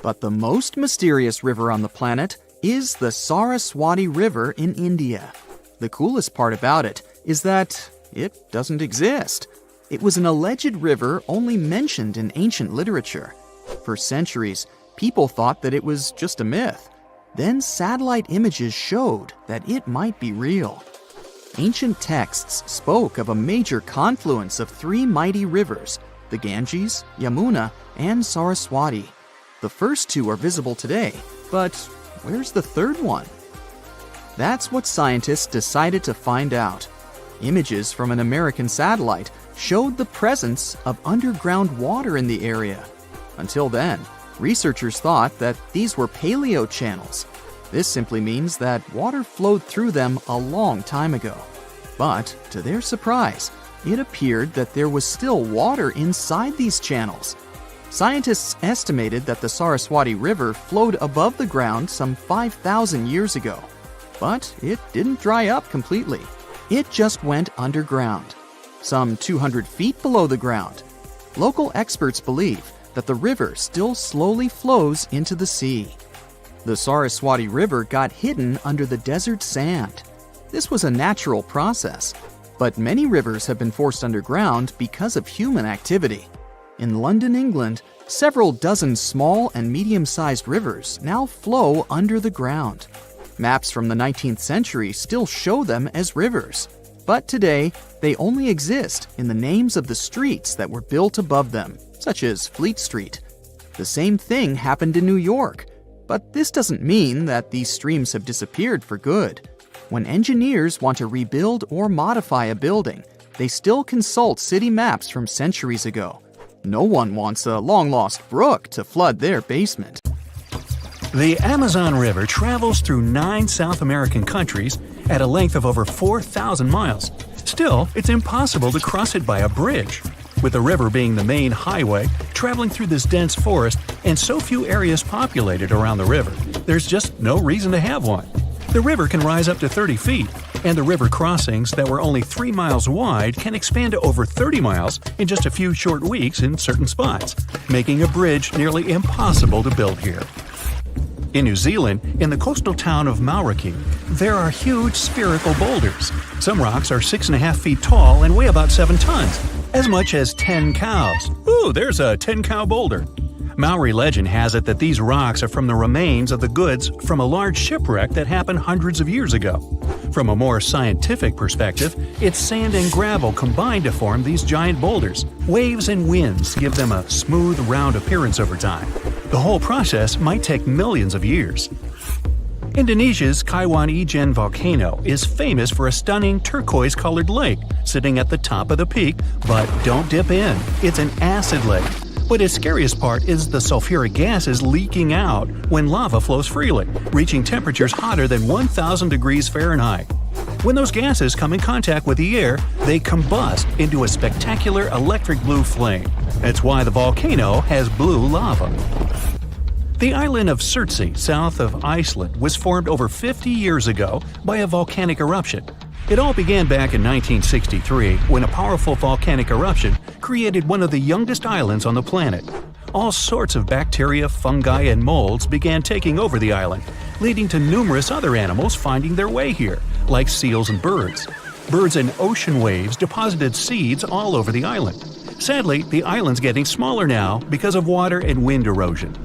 But the most mysterious river on the planet is the Saraswati River in India. The coolest part about it is that it doesn't exist. It was an alleged river only mentioned in ancient literature. For centuries, people thought that it was just a myth. Then satellite images showed that it might be real. Ancient texts spoke of a major confluence of 3 mighty rivers, the Ganges, Yamuna, and Saraswati. The first 2 are visible today, but where's the third one? That's what scientists decided to find out. Images from an American satellite showed the presence of underground water in the area. Until then, researchers thought that these were paleochannels. This simply means that water flowed through them a long time ago. But, to their surprise, it appeared that there was still water inside these channels. Scientists estimated that the Saraswati River flowed above the ground some 5,000 years ago. But it didn't dry up completely. It just went underground, some 200 feet below the ground. Local experts believe that the river still slowly flows into the sea. The Saraswati River got hidden under the desert sand. This was a natural process, but many rivers have been forced underground because of human activity. In London, England, several dozen small and medium-sized rivers now flow under the ground. Maps from the 19th century still show them as rivers, but today they only exist in the names of the streets that were built above them, such as Fleet Street. The same thing happened in New York, but this doesn't mean that these streams have disappeared for good. When engineers want to rebuild or modify a building, they still consult city maps from centuries ago. No one wants a long-lost brook to flood their basement. The Amazon River travels through 9 South American countries at a length of over 4,000 miles. Still, it's impossible to cross it by a bridge. With the river being the main highway, traveling through this dense forest, and so few areas populated around the river, there's just no reason to have one. The river can rise up to 30 feet, and the river crossings that were only 3 miles wide can expand to over 30 miles in just a few short weeks in certain spots, making a bridge nearly impossible to build here. In New Zealand, in the coastal town of Mauriki, there are huge spherical boulders. Some rocks are 6.5 feet tall and weigh about 7 tons, as much as 10 cows. Ooh, there's a 10-cow boulder. Maori legend has it that these rocks are from the remains of the goods from a large shipwreck that happened hundreds of years ago. From a more scientific perspective, it's sand and gravel combined to form these giant boulders. Waves and winds give them a smooth, round appearance over time. The whole process might take millions of years. Indonesia's Kaiwan Ijen volcano is famous for a stunning turquoise-colored lake sitting at the top of the peak, but don't dip in. It's an acid lake. But its scariest part is the sulfuric gases leaking out when lava flows freely, reaching temperatures hotter than 1,000 degrees Fahrenheit. When those gases come in contact with the air, they combust into a spectacular electric blue flame. That's why the volcano has blue lava. The island of Surtsey, south of Iceland, was formed over 50 years ago by a volcanic eruption. It all began back in 1963 when a powerful volcanic eruption created one of the youngest islands on the planet. All sorts of bacteria, fungi, and molds began taking over the island, leading to numerous other animals finding their way here, like seals and birds. Birds and ocean waves deposited seeds all over the island. Sadly, the island's getting smaller now because of water and wind erosion.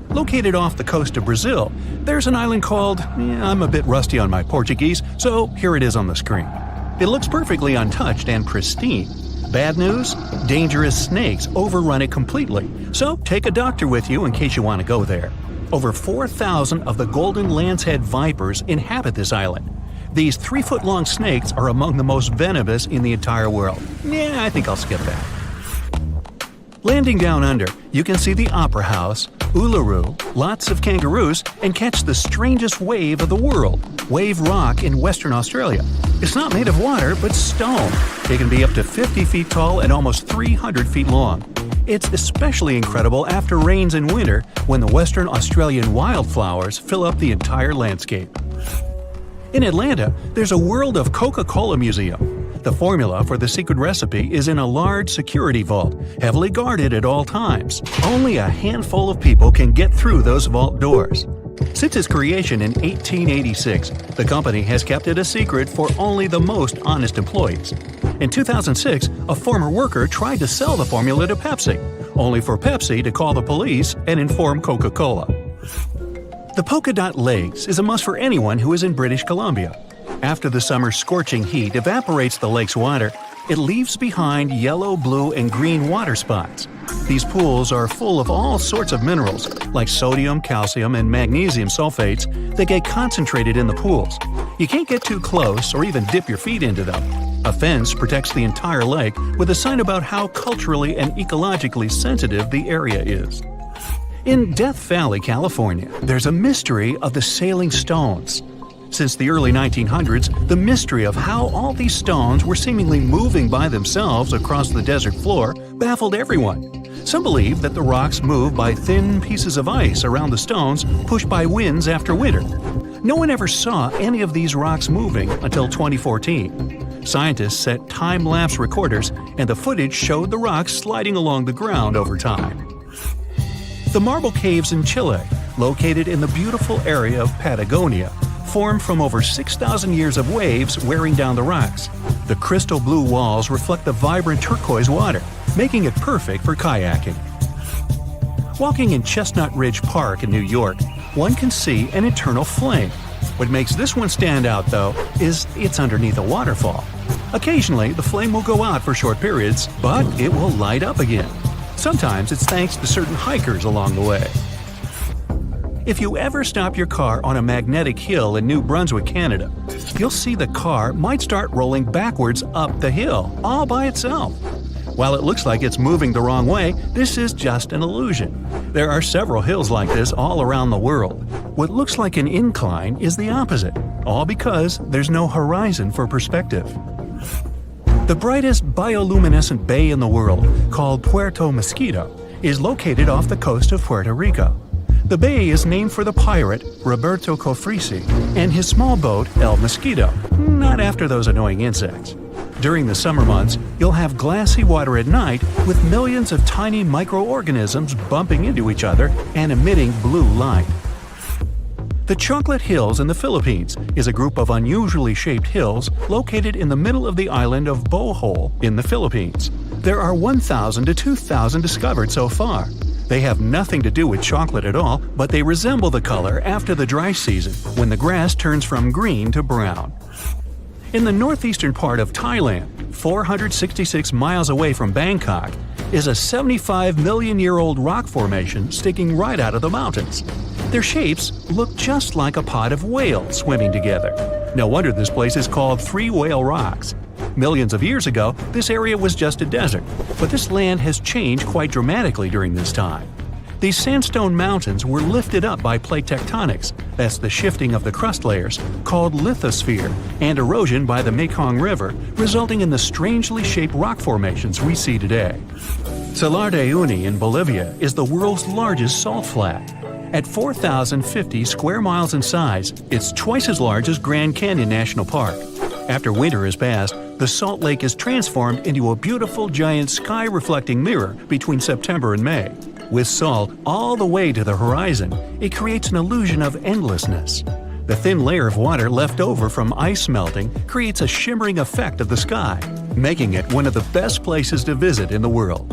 Located off the coast of Brazil, there's an island called… I'm a bit rusty on my Portuguese, so here it is on the screen. It looks perfectly untouched and pristine. Bad news? Dangerous snakes overrun it completely, so take a doctor with you in case you want to go there. Over 4,000 of the golden lancehead vipers inhabit this island. These 3-foot-long snakes are among the most venomous in the entire world. I think I'll skip that. Landing down under, you can see the Opera House, Uluru, lots of kangaroos, and catch the strangest wave of the world, Wave Rock in Western Australia. It's not made of water, but stone. It can be up to 50 feet tall and almost 300 feet long. It's especially incredible after rains in winter when the Western Australian wildflowers fill up the entire landscape. In Atlanta, there's a World of Coca-Cola museum. The formula for the secret recipe is in a large security vault, heavily guarded at all times. Only a handful of people can get through those vault doors. Since its creation in 1886, the company has kept it a secret for only the most honest employees. In 2006, a former worker tried to sell the formula to Pepsi, only for Pepsi to call the police and inform Coca-Cola. The Polka Dot Lakes is a must for anyone who is in British Columbia. After the summer's scorching heat evaporates the lake's water, it leaves behind yellow, blue, and green water spots. These pools are full of all sorts of minerals, like sodium, calcium, and magnesium sulfates that get concentrated in the pools. You can't get too close or even dip your feet into them. A fence protects the entire lake with a sign about how culturally and ecologically sensitive the area is. In Death Valley, California, there's a mystery of the sailing stones. Since the early 1900s, the mystery of how all these stones were seemingly moving by themselves across the desert floor baffled everyone. Some believe that the rocks move by thin pieces of ice around the stones pushed by winds after winter. No one ever saw any of these rocks moving until 2014. Scientists set time-lapse recorders, and the footage showed the rocks sliding along the ground over time. The marble caves in Chile, located in the beautiful area of Patagonia, formed from over 6,000 years of waves wearing down the rocks. The crystal blue walls reflect the vibrant turquoise water, making it perfect for kayaking. Walking in Chestnut Ridge Park in New York, one can see an eternal flame. What makes this one stand out, though, is it's underneath a waterfall. Occasionally, the flame will go out for short periods, but it will light up again. Sometimes it's thanks to certain hikers along the way. If you ever stop your car on a magnetic hill in New Brunswick, Canada, you'll see the car might start rolling backwards up the hill, all by itself. While it looks like it's moving the wrong way, this is just an illusion. There are several hills like this all around the world. What looks like an incline is the opposite, all because there's no horizon for perspective. The brightest bioluminescent bay in the world, called Puerto Mosquito, is located off the coast of Puerto Rico. The bay is named for the pirate Roberto Cofresi and his small boat El Mosquito, not after those annoying insects. During the summer months, you'll have glassy water at night with millions of tiny microorganisms bumping into each other and emitting blue light. The Chocolate Hills in the Philippines is a group of unusually shaped hills located in the middle of the island of Bohol in the Philippines. There are 1,000 to 2,000 discovered so far. They have nothing to do with chocolate at all, but they resemble the color after the dry season, when the grass turns from green to brown. In the northeastern part of Thailand, 466 miles away from Bangkok, is a 75-million-year-old rock formation sticking right out of the mountains. Their shapes look just like a pod of whales swimming together. No wonder this place is called Three Whale Rocks. Millions of years ago, this area was just a desert, but this land has changed quite dramatically during this time. These sandstone mountains were lifted up by plate tectonics, that's the shifting of the crust layers, called lithosphere, and erosion by the Mekong River, resulting in the strangely shaped rock formations we see today. Salar de Uyuni in Bolivia is the world's largest salt flat. At 4,050 square miles in size, it's twice as large as Grand Canyon National Park. After winter has passed, the salt lake is transformed into a beautiful giant sky-reflecting mirror between September and May. With salt all the way to the horizon, it creates an illusion of endlessness. The thin layer of water left over from ice melting creates a shimmering effect of the sky, making it one of the best places to visit in the world.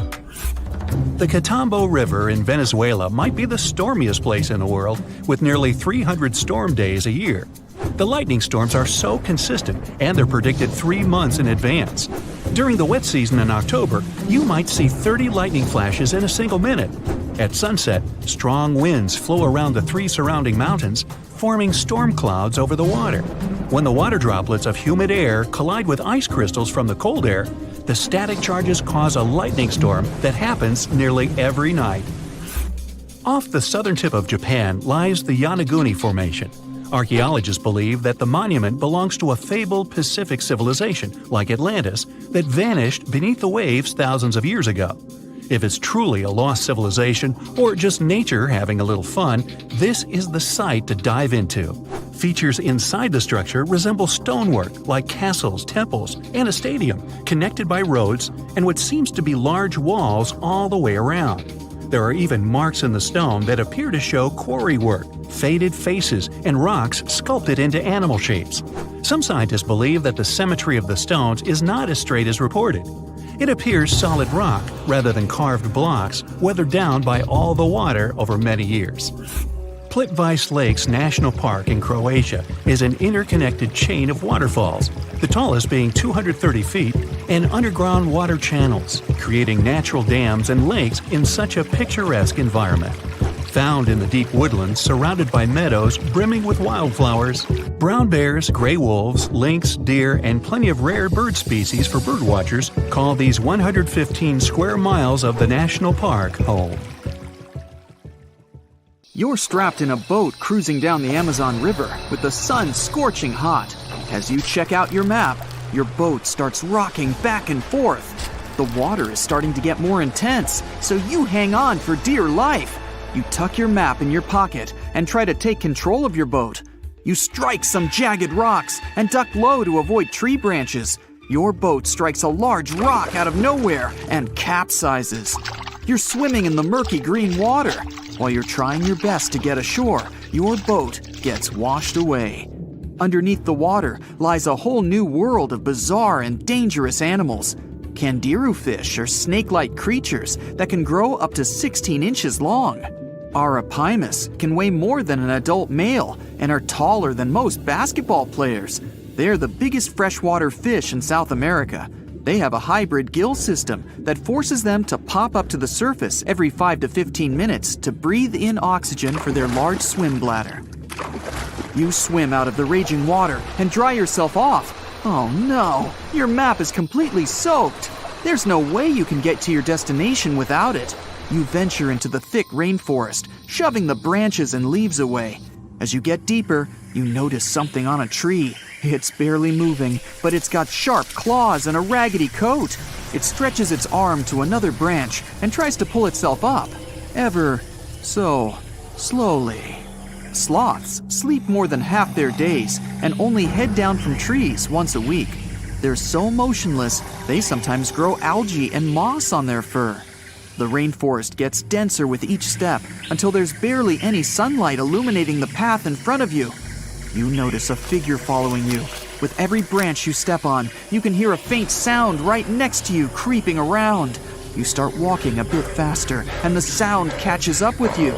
The Cambay River in Venezuela might be the stormiest place in the world, with nearly 300 storm days a year. The lightning storms are so consistent, and they're predicted 3 months in advance. During the wet season in October, you might see 30 lightning flashes in a single minute. At sunset, strong winds flow around the 3 surrounding mountains, forming storm clouds over the water. When the water droplets of humid air collide with ice crystals from the cold air, the static charges cause a lightning storm that happens nearly every night. Off the southern tip of Japan lies the Yonaguni Formation. Archaeologists believe that the monument belongs to a fabled Pacific civilization, like Atlantis, that vanished beneath the waves thousands of years ago. If it's truly a lost civilization or just nature having a little fun, this is the site to dive into. Features inside the structure resemble stonework like castles, temples, and a stadium, connected by roads and what seems to be large walls all the way around. There are even marks in the stone that appear to show quarry work, faded faces, and rocks sculpted into animal shapes. Some scientists believe that the symmetry of the stones is not as straight as reported. It appears solid rock rather than carved blocks weathered down by all the water over many years. Plitvice Lakes National Park in Croatia is an interconnected chain of waterfalls, the tallest being 230 feet, and underground water channels, creating natural dams and lakes in such a picturesque environment. Found in the deep woodlands surrounded by meadows brimming with wildflowers, brown bears, gray wolves, lynx, deer, and plenty of rare bird species for birdwatchers call these 115 square miles of the national park home. You're strapped in a boat cruising down the Amazon River with the sun scorching hot. As you check out your map, your boat starts rocking back and forth. The water is starting to get more intense, so you hang on for dear life. You tuck your map in your pocket and try to take control of your boat. You strike some jagged rocks and duck low to avoid tree branches. Your boat strikes a large rock out of nowhere and capsizes. You're swimming in the murky green water. While you're trying your best to get ashore, your boat gets washed away. Underneath the water lies a whole new world of bizarre and dangerous animals. Candiru fish are snake-like creatures that can grow up to 16 inches long. Arapimus can weigh more than an adult male and are taller than most basketball players. They're the biggest freshwater fish in South America. They have a hybrid gill system that forces them to pop up to the surface every 5 to 15 minutes to breathe in oxygen for their large swim bladder. You swim out of the raging water and dry yourself off. Oh no, your map is completely soaked. There's no way you can get to your destination without it. You venture into the thick rainforest, shoving the branches and leaves away. As you get deeper, you notice something on a tree. It's barely moving, but it's got sharp claws and a raggedy coat. It stretches its arm to another branch and tries to pull itself up, ever so slowly. Sloths sleep more than half their days and only head down from trees once a week. They're so motionless, they sometimes grow algae and moss on their fur. The rainforest gets denser with each step until there's barely any sunlight illuminating the path in front of you. You notice a figure following you. With every branch you step on, you can hear a faint sound right next to you creeping around. You start walking a bit faster, and the sound catches up with you.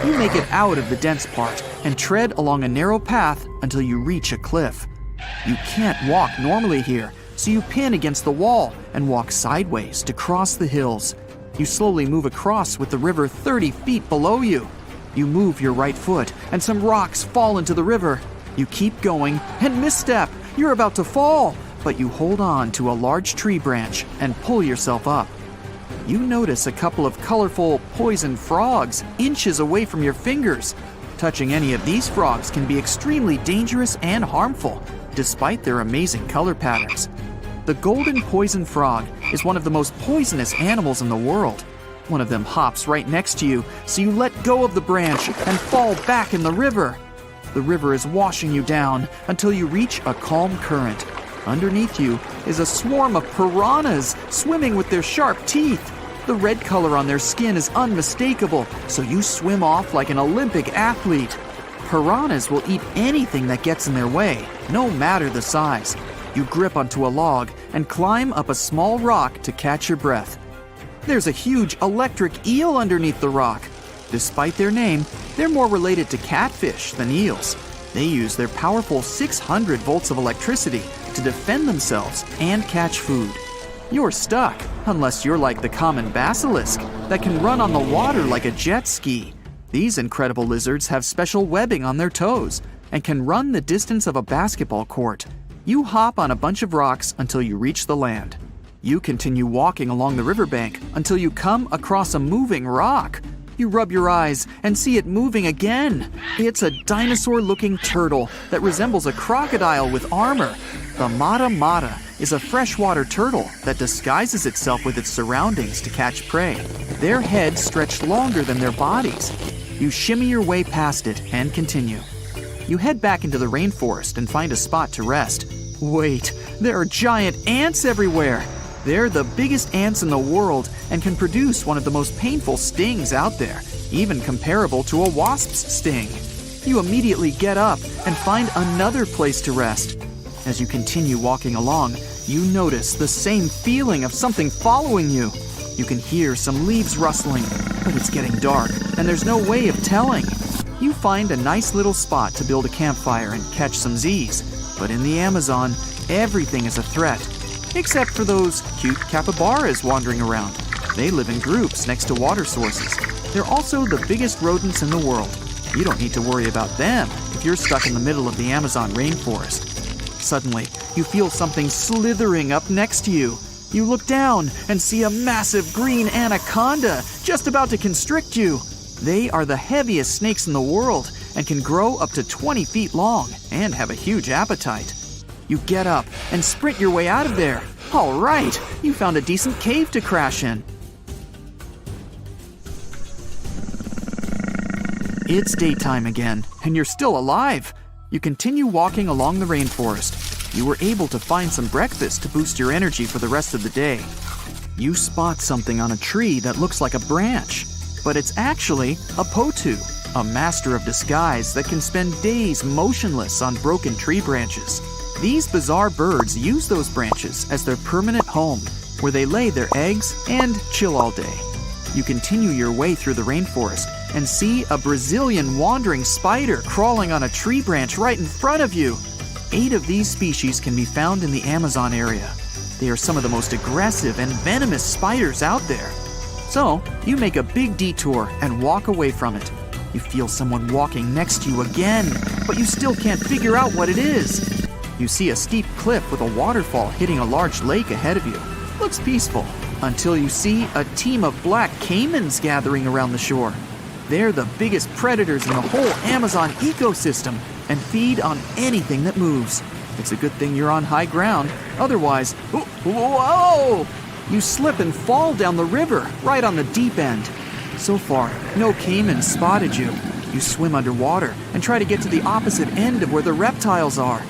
You make it out of the dense part and tread along a narrow path until you reach a cliff. You can't walk normally here, so you pin against the wall and walk sideways to cross the hills. You slowly move across with the river 30 feet below you. You move your right foot, and some rocks fall into the river. You keep going and misstep. You're about to fall, but you hold on to a large tree branch and pull yourself up. You notice a couple of colorful poison frogs inches away from your fingers. Touching any of these frogs can be extremely dangerous and harmful, despite their amazing color patterns. The golden poison frog is one of the most poisonous animals in the world. One of them hops right next to you, so you let go of the branch and fall back in the river. The river is washing you down until you reach a calm current. Underneath you is a swarm of piranhas swimming with their sharp teeth. The red color on their skin is unmistakable, so you swim off like an Olympic athlete. Piranhas will eat anything that gets in their way, no matter the size. You grip onto a log and climb up a small rock to catch your breath. There's a huge electric eel underneath the rock. Despite their name, they're more related to catfish than eels. They use their powerful 600 volts of electricity to defend themselves and catch food. You're stuck, unless you're like the common basilisk that can run on the water like a jet ski. These incredible lizards have special webbing on their toes and can run the distance of a basketball court. You hop on a bunch of rocks until you reach the land. You continue walking along the riverbank until you come across a moving rock. You rub your eyes and see it moving again. It's a dinosaur-looking turtle that resembles a crocodile with armor. The mata mata is a freshwater turtle that disguises itself with its surroundings to catch prey. Their heads stretch longer than their bodies. You shimmy your way past it and continue. You head back into the rainforest and find a spot to rest. Wait, there are giant ants everywhere. They're the biggest ants in the world and can produce one of the most painful stings out there, even comparable to a wasp's sting. You immediately get up and find another place to rest. As you continue walking along, you notice the same feeling of something following you. You can hear some leaves rustling, but it's getting dark and there's no way of telling. You find a nice little spot to build a campfire and catch some Z's. But in the Amazon, everything is a threat, except for those cute capybaras wandering around. They live in groups next to water sources. They're also the biggest rodents in the world. You don't need to worry about them if you're stuck in the middle of the Amazon rainforest. Suddenly, you feel something slithering up next to you. You look down and see a massive green anaconda just about to constrict you. They are the heaviest snakes in the world and can grow up to 20 feet long and have a huge appetite. You get up and sprint your way out of there. All right, you found a decent cave to crash in. It's daytime again, and you're still alive. You continue walking along the rainforest. You were able to find some breakfast to boost your energy for the rest of the day. You spot something on a tree that looks like a branch, but it's actually a potu, a master of disguise that can spend days motionless on broken tree branches. These bizarre birds use those branches as their permanent home, where they lay their eggs and chill all day. You continue your way through the rainforest and see a Brazilian wandering spider crawling on a tree branch right in front of you. 8 of these species can be found in the Amazon area. They are some of the most aggressive and venomous spiders out there. So, you make a big detour and walk away from it. You feel someone walking next to you again, but you still can't figure out what it is. You see a steep cliff with a waterfall hitting a large lake ahead of you. Looks peaceful, until you see a team of black caimans gathering around the shore. They're the biggest predators in the whole Amazon ecosystem and feed on anything that moves. It's a good thing you're on high ground, otherwise, whoa! You slip and fall down the river, right on the deep end. So far, no caiman spotted you. You swim underwater and try to get to the opposite end of where the reptiles are.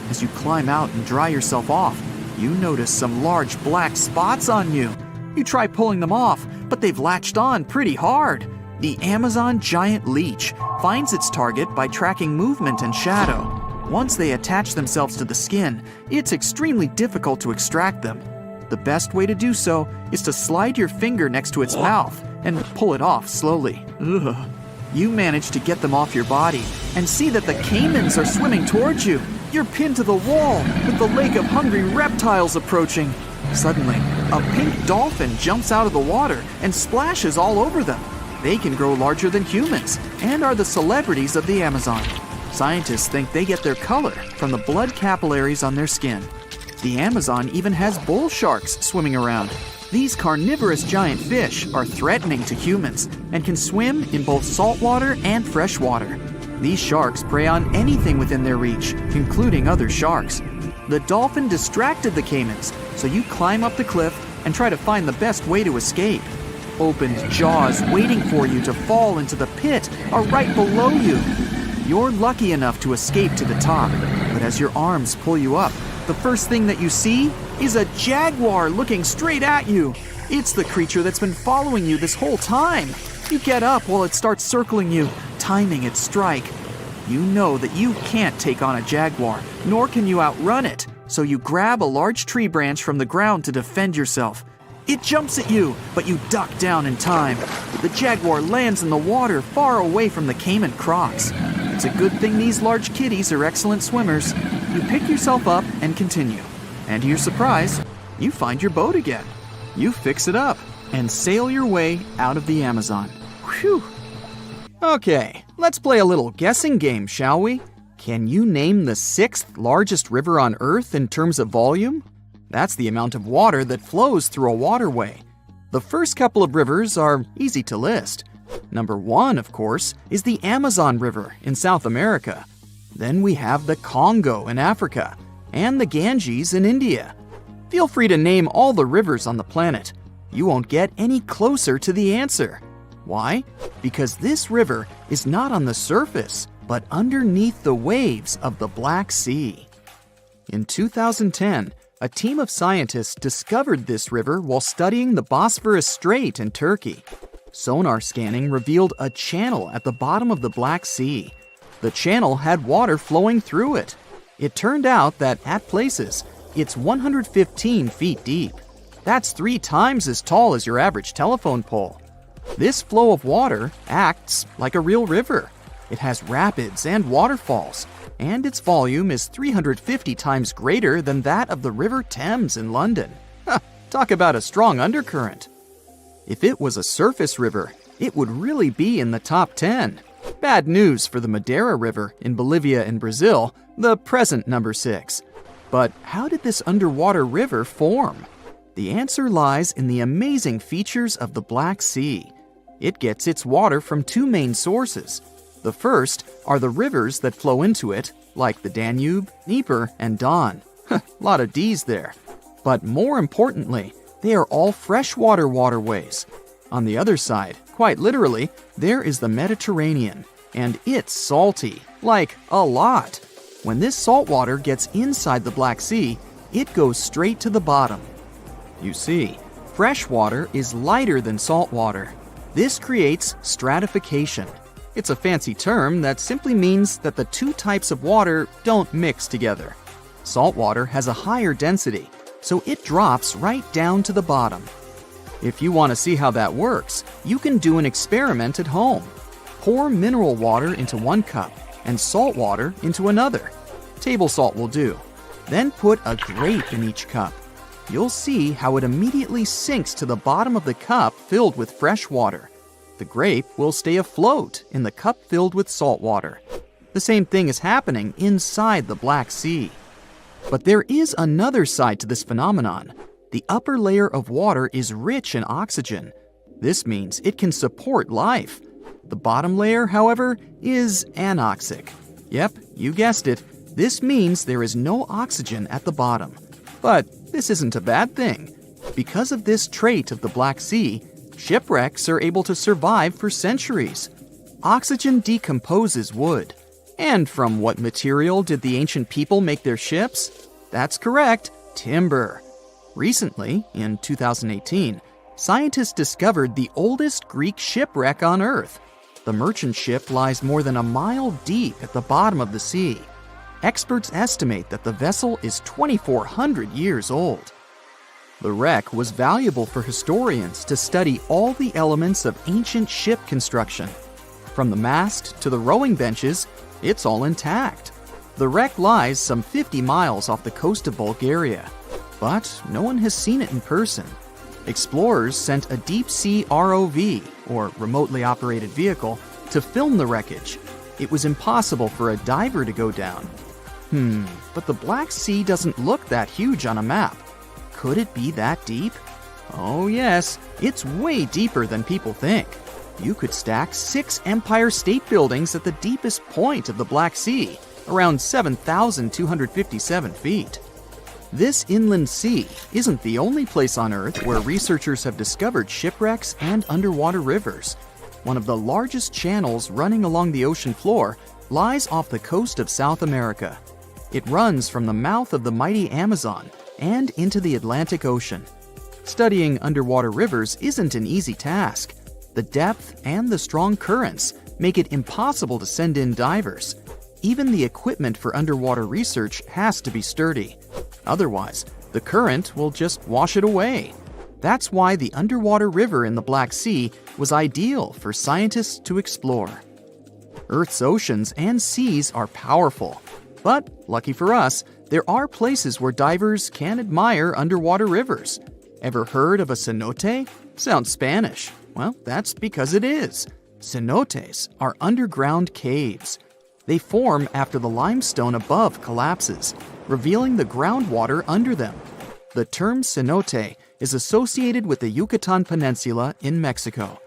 As you climb out and dry yourself off, you notice some large black spots on you. You try pulling them off, but they've latched on pretty hard. The Amazon giant leech finds its target by tracking movement and shadow. Once they attach themselves to the skin, it's extremely difficult to extract them. The best way to do so is to slide your finger next to its mouth and pull it off slowly. Ugh. You manage to get them off your body and see that the caimans are swimming towards you. You're pinned to the wall with the lake of hungry reptiles approaching. Suddenly, a pink dolphin jumps out of the water and splashes all over them. They can grow larger than humans and are the celebrities of the Amazon. Scientists think they get their color from the blood capillaries on their skin. The Amazon even has bull sharks swimming around. These carnivorous giant fish are threatening to humans and can swim in both saltwater and freshwater. These sharks prey on anything within their reach, including other sharks. The dolphin distracted the caimans, so you climb up the cliff and try to find the best way to escape. Opened jaws waiting for you to fall into the pit are right below you. You're lucky enough to escape to the top, but as your arms pull you up, the first thing that you see is a jaguar looking straight at you. It's the creature that's been following you this whole time. You get up while it starts circling you, timing its strike. You know that you can't take on a jaguar, nor can you outrun it, so you grab a large tree branch from the ground to defend yourself. It jumps at you, but you duck down in time. The jaguar lands in the water far away from the caiman crocs. It's a good thing these large kitties are excellent swimmers. You pick yourself up and continue. And to your surprise, you find your boat again. You fix it up and sail your way out of the Amazon. Whew. Okay, let's play a little guessing game, shall we? Can you name the 6th largest river on Earth in terms of volume? That's the amount of water that flows through a waterway. The first couple of rivers are easy to list. Number 1, of course, is the Amazon River in South America. Then we have the Congo in Africa, and the Ganges in India. Feel free to name all the rivers on the planet. You won't get any closer to the answer. Why? Because this river is not on the surface, but underneath the waves of the Black Sea. In 2010, a team of scientists discovered this river while studying the Bosphorus Strait in Turkey. Sonar scanning revealed a channel at the bottom of the Black Sea. The channel had water flowing through it. It turned out that at places, it's 115 feet deep. That's 3 times as tall as your average telephone pole. This flow of water acts like a real river. It has rapids and waterfalls, and its volume is 350 times greater than that of the River Thames in London. Talk about a strong undercurrent. If it was a surface river, it would really be in the top 10. Bad news for the Madeira River in Bolivia and Brazil, the present number 6. But how did this underwater river form? The answer lies in the amazing features of the Black Sea. It gets its water from 2 main sources. The first are the rivers that flow into it, like the Danube, Dnieper, and Don. Lot of D's there. But more importantly, they are all freshwater waterways. On the other side, quite literally, there is the Mediterranean, and it's salty, like a lot. When this salt water gets inside the Black Sea, it goes straight to the bottom. You see, fresh water is lighter than salt water. This creates stratification. It's a fancy term that simply means that the 2 types of water don't mix together. Salt water has a higher density, so it drops right down to the bottom. If you want to see how that works, you can do an experiment at home. Pour mineral water into 1 cup and salt water into another. Table salt will do. Then put a grape in each cup. You'll see how it immediately sinks to the bottom of the cup filled with fresh water. The grape will stay afloat in the cup filled with salt water. The same thing is happening inside the Black Sea. But there is another side to this phenomenon. The upper layer of water is rich in oxygen. This means it can support life. The bottom layer, however, is anoxic. Yep, you guessed it. This means there is no oxygen at the bottom. But this isn't a bad thing. Because of this trait of the Black Sea, shipwrecks are able to survive for centuries. Oxygen decomposes wood. And from what material did the ancient people make their ships? That's correct, timber. Recently, in 2018, scientists discovered the oldest Greek shipwreck on Earth. The merchant ship lies more than a mile deep at the bottom of the sea. Experts estimate that the vessel is 2,400 years old. The wreck was valuable for historians to study all the elements of ancient ship construction. From the mast to the rowing benches, it's all intact. The wreck lies some 50 miles off the coast of Bulgaria, but no one has seen it in person. Explorers sent a deep-sea ROV, or remotely operated vehicle, to film the wreckage. It was impossible for a diver to go down. But the Black Sea doesn't look that huge on a map. Could it be that deep? Oh yes, it's way deeper than people think. You could stack 6 Empire State Buildings at the deepest point of the Black Sea, around 7,257 feet. This inland sea isn't the only place on Earth where researchers have discovered shipwrecks and underwater rivers. One of the largest channels running along the ocean floor lies off the coast of South America. It runs from the mouth of the mighty Amazon and into the Atlantic Ocean. Studying underwater rivers isn't an easy task. The depth and the strong currents make it impossible to send in divers. Even the equipment for underwater research has to be sturdy. Otherwise, the current will just wash it away. That's why the underwater river in the Black Sea was ideal for scientists to explore. Earth's oceans and seas are powerful. But, lucky for us, there are places where divers can admire underwater rivers. Ever heard of a cenote? Sounds Spanish. Well, that's because it is. Cenotes are underground caves. They form after the limestone above collapses, revealing the groundwater under them. The term cenote is associated with the Yucatan Peninsula in Mexico.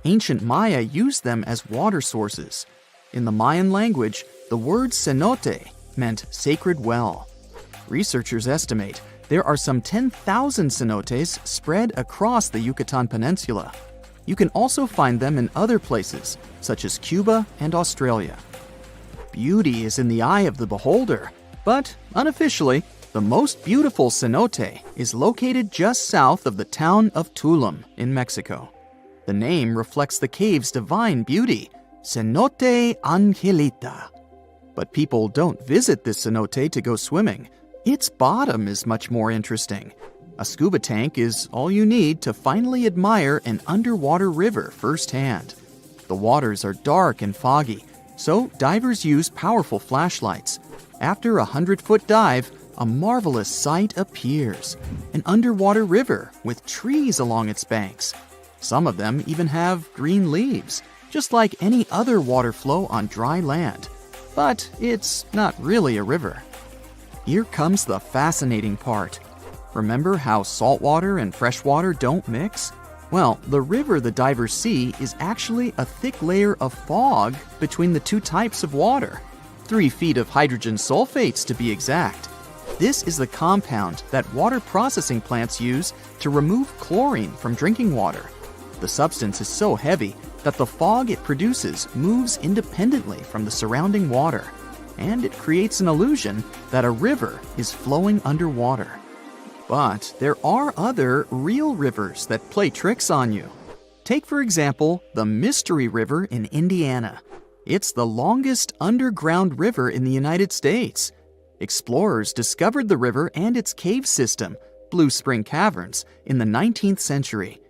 Ancient Maya used them as water sources. In the Mayan language, the word cenote meant sacred well. Researchers estimate there are some 10,000 cenotes spread across the Yucatan Peninsula. You can also find them in other places, such as Cuba and Australia. Beauty is in the eye of the beholder, but unofficially, the most beautiful cenote is located just south of the town of Tulum in Mexico. The name reflects the cave's divine beauty, Cenote Angelita. But people don't visit this cenote to go swimming. Its bottom is much more interesting. A scuba tank is all you need to finally admire an underwater river firsthand. The waters are dark and foggy, so divers use powerful flashlights. After a 100-foot dive, a marvelous sight appears, an underwater river with trees along its banks. Some of them even have green leaves, just like any other water flow on dry land. But it's not really a river. Here comes the fascinating part. Remember how saltwater and freshwater don't mix? Well, the river the divers see is actually a thick layer of fog between the two types of water. 3 feet of hydrogen sulfates to be exact. This is the compound that water processing plants use to remove chlorine from drinking water. The substance is so heavy that the fog it produces moves independently from the surrounding water, and it creates an illusion that a river is flowing underwater. But there are other real rivers that play tricks on you. Take, for example, the Mystery River in Indiana. It's the longest underground river in the United States. Explorers discovered the river and its cave system, Blue Spring Caverns, in the 19th century.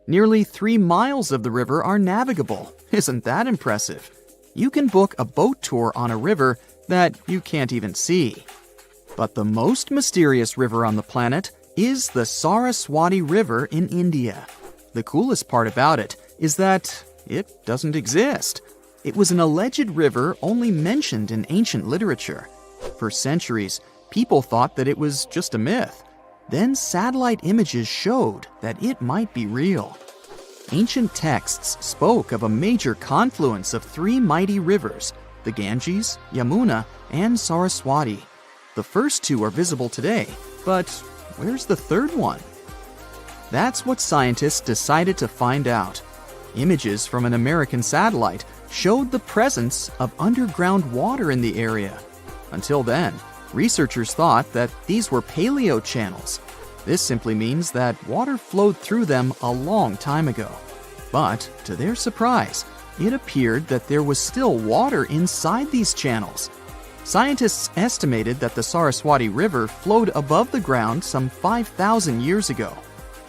Nearly 3 miles of the river are navigable. Isn't that impressive? You can book a boat tour on a river that you can't even see. But the most mysterious river on the planet is the Saraswati River in India. The coolest part about it is that it doesn't exist. It was an alleged river only mentioned in ancient literature. For centuries, people thought that it was just a myth. Then satellite images showed that it might be real. Ancient texts spoke of a major confluence of 3 mighty rivers, the Ganges, Yamuna, and Saraswati. The first 2 are visible today, but where's the third one? That's what scientists decided to find out. Images from an American satellite showed the presence of underground water in the area. Until then, researchers thought that these were paleo channels. This simply means that water flowed through them a long time ago. But, to their surprise, it appeared that there was still water inside these channels. Scientists estimated that the Saraswati River flowed above the ground some 5,000 years ago.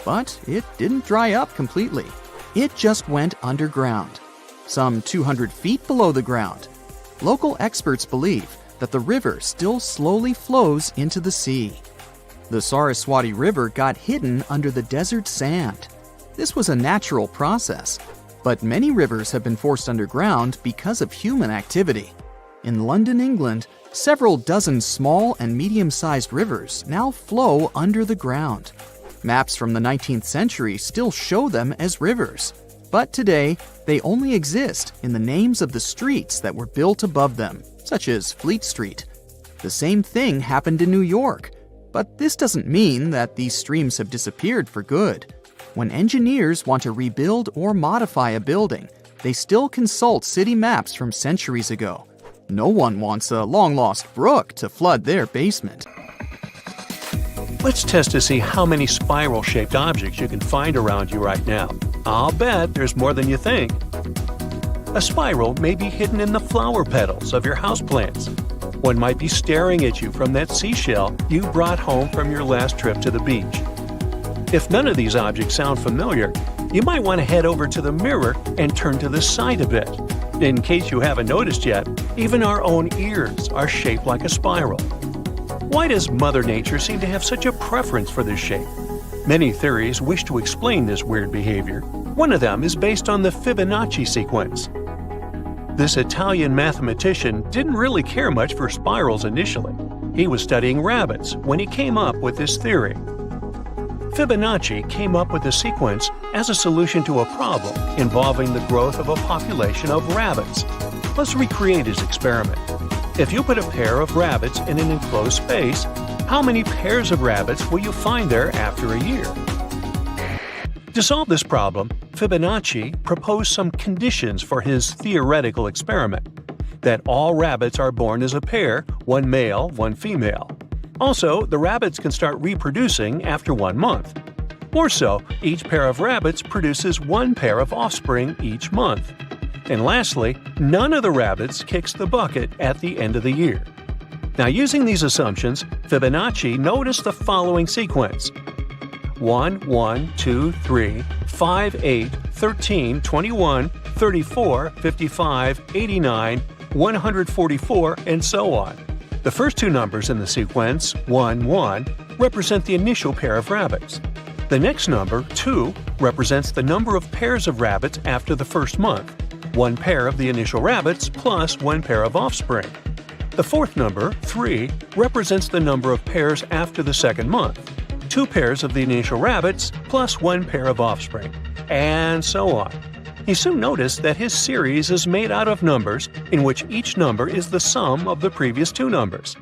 But it didn't dry up completely. It just went underground, some 200 feet below the ground. Local experts believe that the river still slowly flows into the sea. The Saraswati River got hidden under the desert sand. This was a natural process, but many rivers have been forced underground because of human activity. In London, England, several dozen small and medium-sized rivers now flow under the ground. Maps from the 19th century still show them as rivers, but today they only exist in the names of the streets that were built above them, such as Fleet Street. The same thing happened in New York, but this doesn't mean that these streams have disappeared for good. When engineers want to rebuild or modify a building, they still consult city maps from centuries ago. No one wants a long-lost brook to flood their basement. Let's test to see how many spiral-shaped objects you can find around you right now. I'll bet there's more than you think. A spiral may be hidden in the flower petals of your houseplants. One might be staring at you from that seashell you brought home from your last trip to the beach. If none of these objects sound familiar, you might want to head over to the mirror and turn to the side a bit. In case you haven't noticed yet, even our own ears are shaped like a spiral. Why does Mother Nature seem to have such a preference for this shape? Many theories wish to explain this weird behavior. One of them is based on the Fibonacci sequence. This Italian mathematician didn't really care much for spirals initially. He was studying rabbits when he came up with this theory. Fibonacci came up with the sequence as a solution to a problem involving the growth of a population of rabbits. Let's recreate his experiment. If you put a pair of rabbits in an enclosed space, how many pairs of rabbits will you find there after a year? To solve this problem, Fibonacci proposed some conditions for his theoretical experiment: that all rabbits are born as a pair, one male, one female. Also, the rabbits can start reproducing after 1 month. More so, each pair of rabbits produces one pair of offspring each month. And lastly, none of the rabbits kicks the bucket at the end of the year. Now, using these assumptions, Fibonacci noticed the following sequence: 1, 1, 2, 3, 5, 8, 13, 21, 34, 55, 89, 144, and so on. The first two numbers in the sequence, 1, 1, represent the initial pair of rabbits. The next number, 2, represents the number of pairs of rabbits after the first month, one pair of the initial rabbits plus one pair of offspring. The fourth number, 3, represents the number of pairs after the second month, 2 pairs of the initial rabbits plus one pair of offspring, and so on. He soon noticed that his series is made out of numbers in which each number is the sum of the previous two numbers.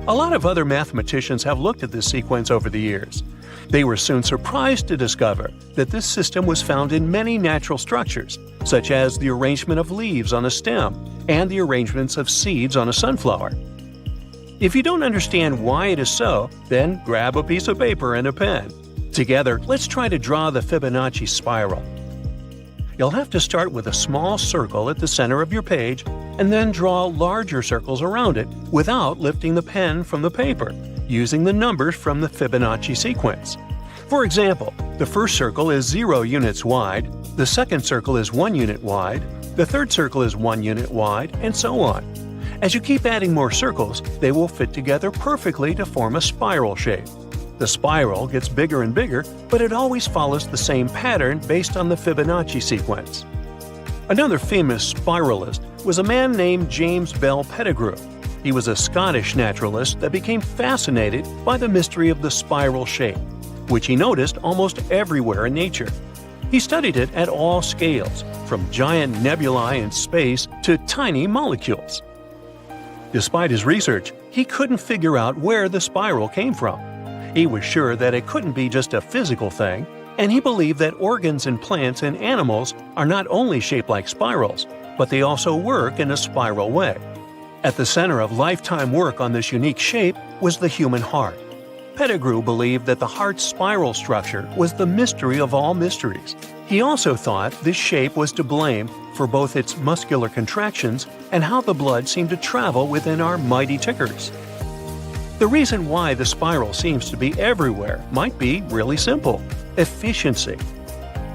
A lot of other mathematicians have looked at this sequence over the years. They were soon surprised to discover that this system was found in many natural structures, such as the arrangement of leaves on a stem and the arrangements of seeds on a sunflower. If you don't understand why it is so, then grab a piece of paper and a pen. Together, let's try to draw the Fibonacci spiral. You'll have to start with a small circle at the center of your page and then draw larger circles around it without lifting the pen from the paper, using the numbers from the Fibonacci sequence. For example, the first circle is 0 units wide, the second circle is 1 unit wide, the third circle is 1 unit wide, and so on. As you keep adding more circles, they will fit together perfectly to form a spiral shape. The spiral gets bigger and bigger, but it always follows the same pattern based on the Fibonacci sequence. Another famous spiralist was a man named James Bell Pettigrew. He was a Scottish naturalist that became fascinated by the mystery of the spiral shape, which he noticed almost everywhere in nature. He studied it at all scales, from giant nebulae in space to tiny molecules. Despite his research, he couldn't figure out where the spiral came from. He was sure that it couldn't be just a physical thing, and he believed that organs in plants and animals are not only shaped like spirals, but they also work in a spiral way. At the center of lifetime work on this unique shape was the human heart. Pettigrew believed that the heart's spiral structure was the mystery of all mysteries. He also thought this shape was to blame for both its muscular contractions and how the blood seemed to travel within our mighty tickers. The reason why the spiral seems to be everywhere might be really simple: efficiency.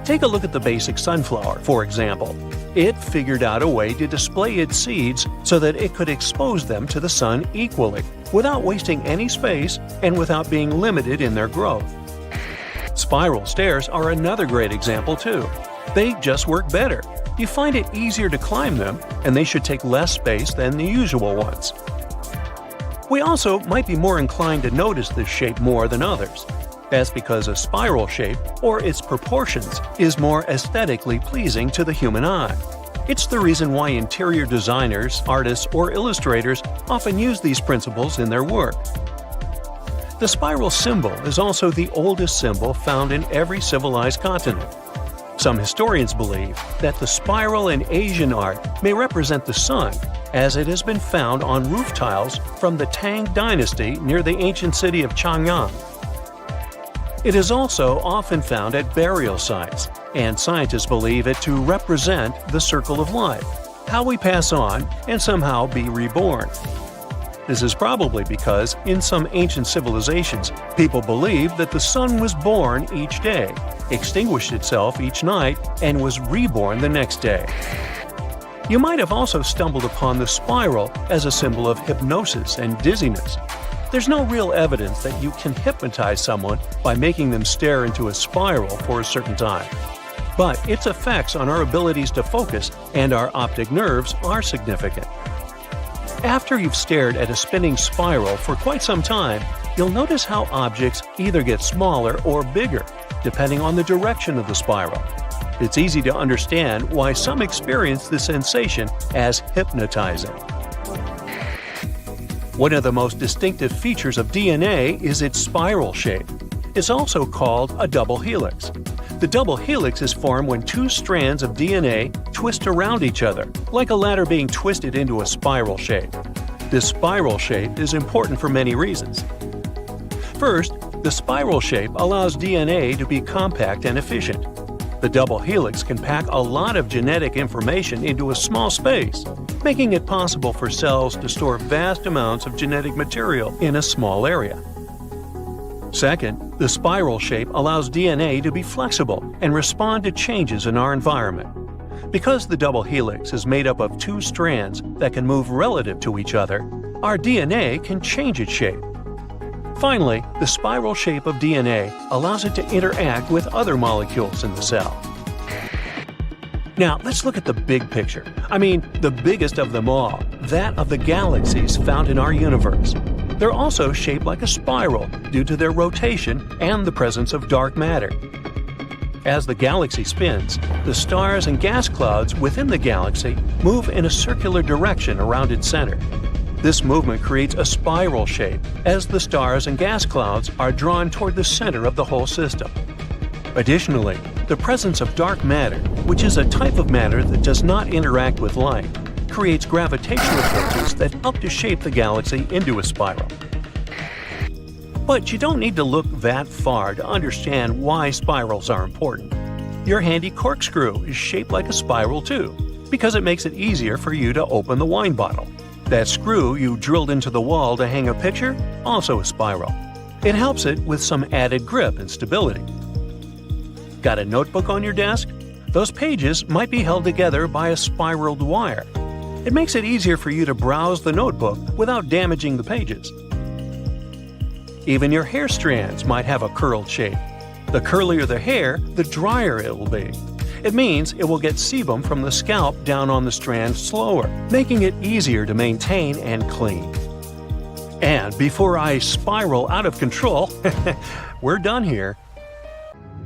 Take a look at the basic sunflower, for example. It figured out a way to display its seeds so that it could expose them to the sun equally, without wasting any space and without being limited in their growth. Spiral stairs are another great example too. They just work better. You find it easier to climb them, and they should take less space than the usual ones. We also might be more inclined to notice this shape more than others. That's because a spiral shape, or its proportions, is more aesthetically pleasing to the human eye. It's the reason why interior designers, artists, or illustrators often use these principles in their work. The spiral symbol is also the oldest symbol found in every civilized continent. Some historians believe that the spiral in Asian art may represent the sun, as it has been found on roof tiles from the Tang dynasty near the ancient city of Chang'an. It is also often found at burial sites, and scientists believe it to represent the circle of life, how we pass on and somehow be reborn. This is probably because, in some ancient civilizations, people believed that the sun was born each day, extinguished itself each night, and was reborn the next day. You might have also stumbled upon the spiral as a symbol of hypnosis and dizziness. There's no real evidence that you can hypnotize someone by making them stare into a spiral for a certain time. But its effects on our abilities to focus and our optic nerves are significant. After you've stared at a spinning spiral for quite some time, you'll notice how objects either get smaller or bigger, depending on the direction of the spiral. It's easy to understand why some experience the sensation as hypnotizing. One of the most distinctive features of DNA is its spiral shape. It's also called a double helix. The double helix is formed when two strands of DNA twist around each other, like a ladder being twisted into a spiral shape. This spiral shape is important for many reasons. First, the spiral shape allows DNA to be compact and efficient. The double helix can pack a lot of genetic information into a small space, making it possible for cells to store vast amounts of genetic material in a small area. Second, the spiral shape allows DNA to be flexible and respond to changes in our environment. Because the double helix is made up of two strands that can move relative to each other, our DNA can change its shape. Finally, the spiral shape of DNA allows it to interact with other molecules in the cell. Now, let's look at the big picture. The biggest of them all, that of the galaxies found in our universe. They're also shaped like a spiral due to their rotation and the presence of dark matter. As the galaxy spins, the stars and gas clouds within the galaxy move in a circular direction around its center. This movement creates a spiral shape as the stars and gas clouds are drawn toward the center of the whole system. Additionally, the presence of dark matter, which is a type of matter that does not interact with light, creates gravitational forces that help to shape the galaxy into a spiral. But you don't need to look that far to understand why spirals are important. Your handy corkscrew is shaped like a spiral too, because it makes it easier for you to open the wine bottle. That screw you drilled into the wall to hang a picture, also a spiral. It helps it with some added grip and stability. Got a notebook on your desk? Those pages might be held together by a spiraled wire. It makes it easier for you to browse the notebook without damaging the pages. Even your hair strands might have a curled shape. The curlier the hair, the drier it will be. It means it will get sebum from the scalp down on the strand slower, making it easier to maintain and clean. And before I spiral out of control, we're done here.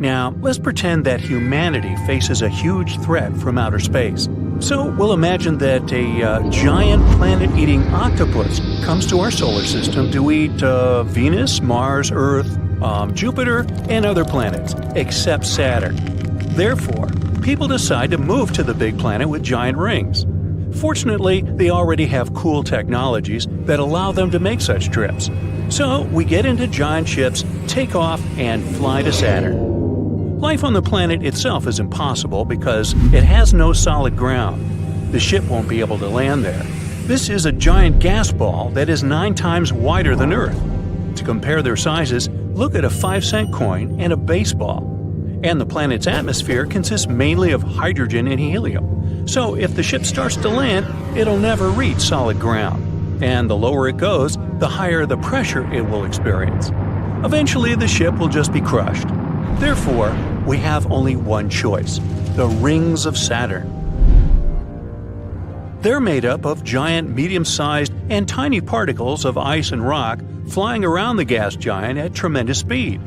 Now, let's pretend that humanity faces a huge threat from outer space. So we'll imagine that a giant planet-eating octopus comes to our solar system to eat Venus, Mars, Earth, Jupiter, and other planets, except Saturn. Therefore, people decide to move to the big planet with giant rings. Fortunately, they already have cool technologies that allow them to make such trips. So we get into giant ships, take off, and fly to Saturn. Life on the planet itself is impossible because it has no solid ground. The ship won't be able to land there. This is a giant gas ball that is 9 times wider than Earth. To compare their sizes, look at a 5-cent coin and a baseball. And the planet's atmosphere consists mainly of hydrogen and helium. So if the ship starts to land, it'll never reach solid ground. And the lower it goes, the higher the pressure it will experience. Eventually, the ship will just be crushed. Therefore, we have only one choice: the rings of Saturn. They're made up of giant, medium-sized, and tiny particles of ice and rock flying around the gas giant at tremendous speed.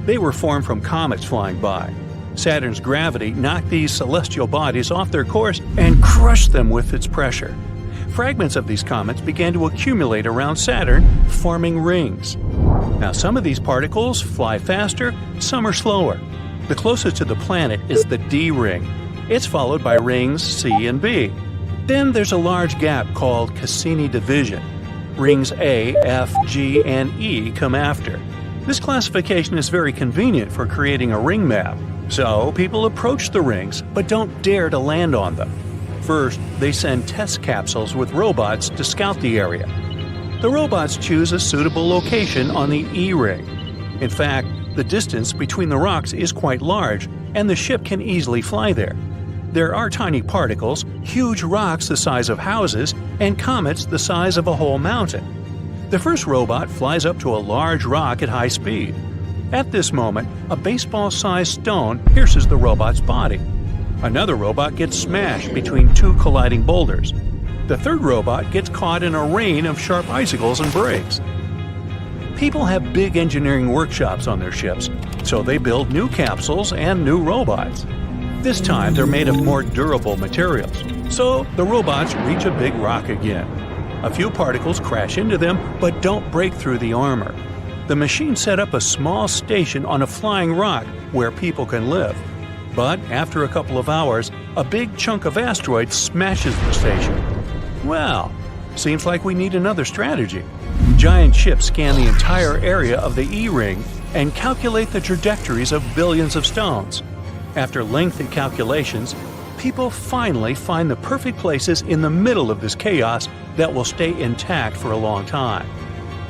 They were formed from comets flying by. Saturn's gravity knocked these celestial bodies off their course and crushed them with its pressure. Fragments of these comets began to accumulate around Saturn, forming rings. Now, some of these particles fly faster, some are slower. The closest to the planet is the D ring. It's followed by rings C and B. Then there's a large gap called Cassini division. Rings A, F, G, and E come after. This classification is very convenient for creating a ring map. So people approach the rings, but don't dare to land on them. First, they send test capsules with robots to scout the area. The robots choose a suitable location on the E ring. In fact, the distance between the rocks is quite large, and the ship can easily fly there. There are tiny particles, huge rocks the size of houses, and comets the size of a whole mountain. The first robot flies up to a large rock at high speed. At this moment, a baseball-sized stone pierces the robot's body. Another robot gets smashed between 2 colliding boulders. The third robot gets caught in a rain of sharp icicles and breaks. People have big engineering workshops on their ships, so they build new capsules and new robots. This time they're made of more durable materials, so the robots reach a big rock again. A few particles crash into them but don't break through the armor. The machine set up a small station on a flying rock where people can live. But after a couple of hours, a big chunk of asteroid smashes the station. Well, seems like we need another strategy. Giant ships scan the entire area of the E-ring and calculate the trajectories of billions of stones. After lengthy calculations, people finally find the perfect places in the middle of this chaos that will stay intact for a long time.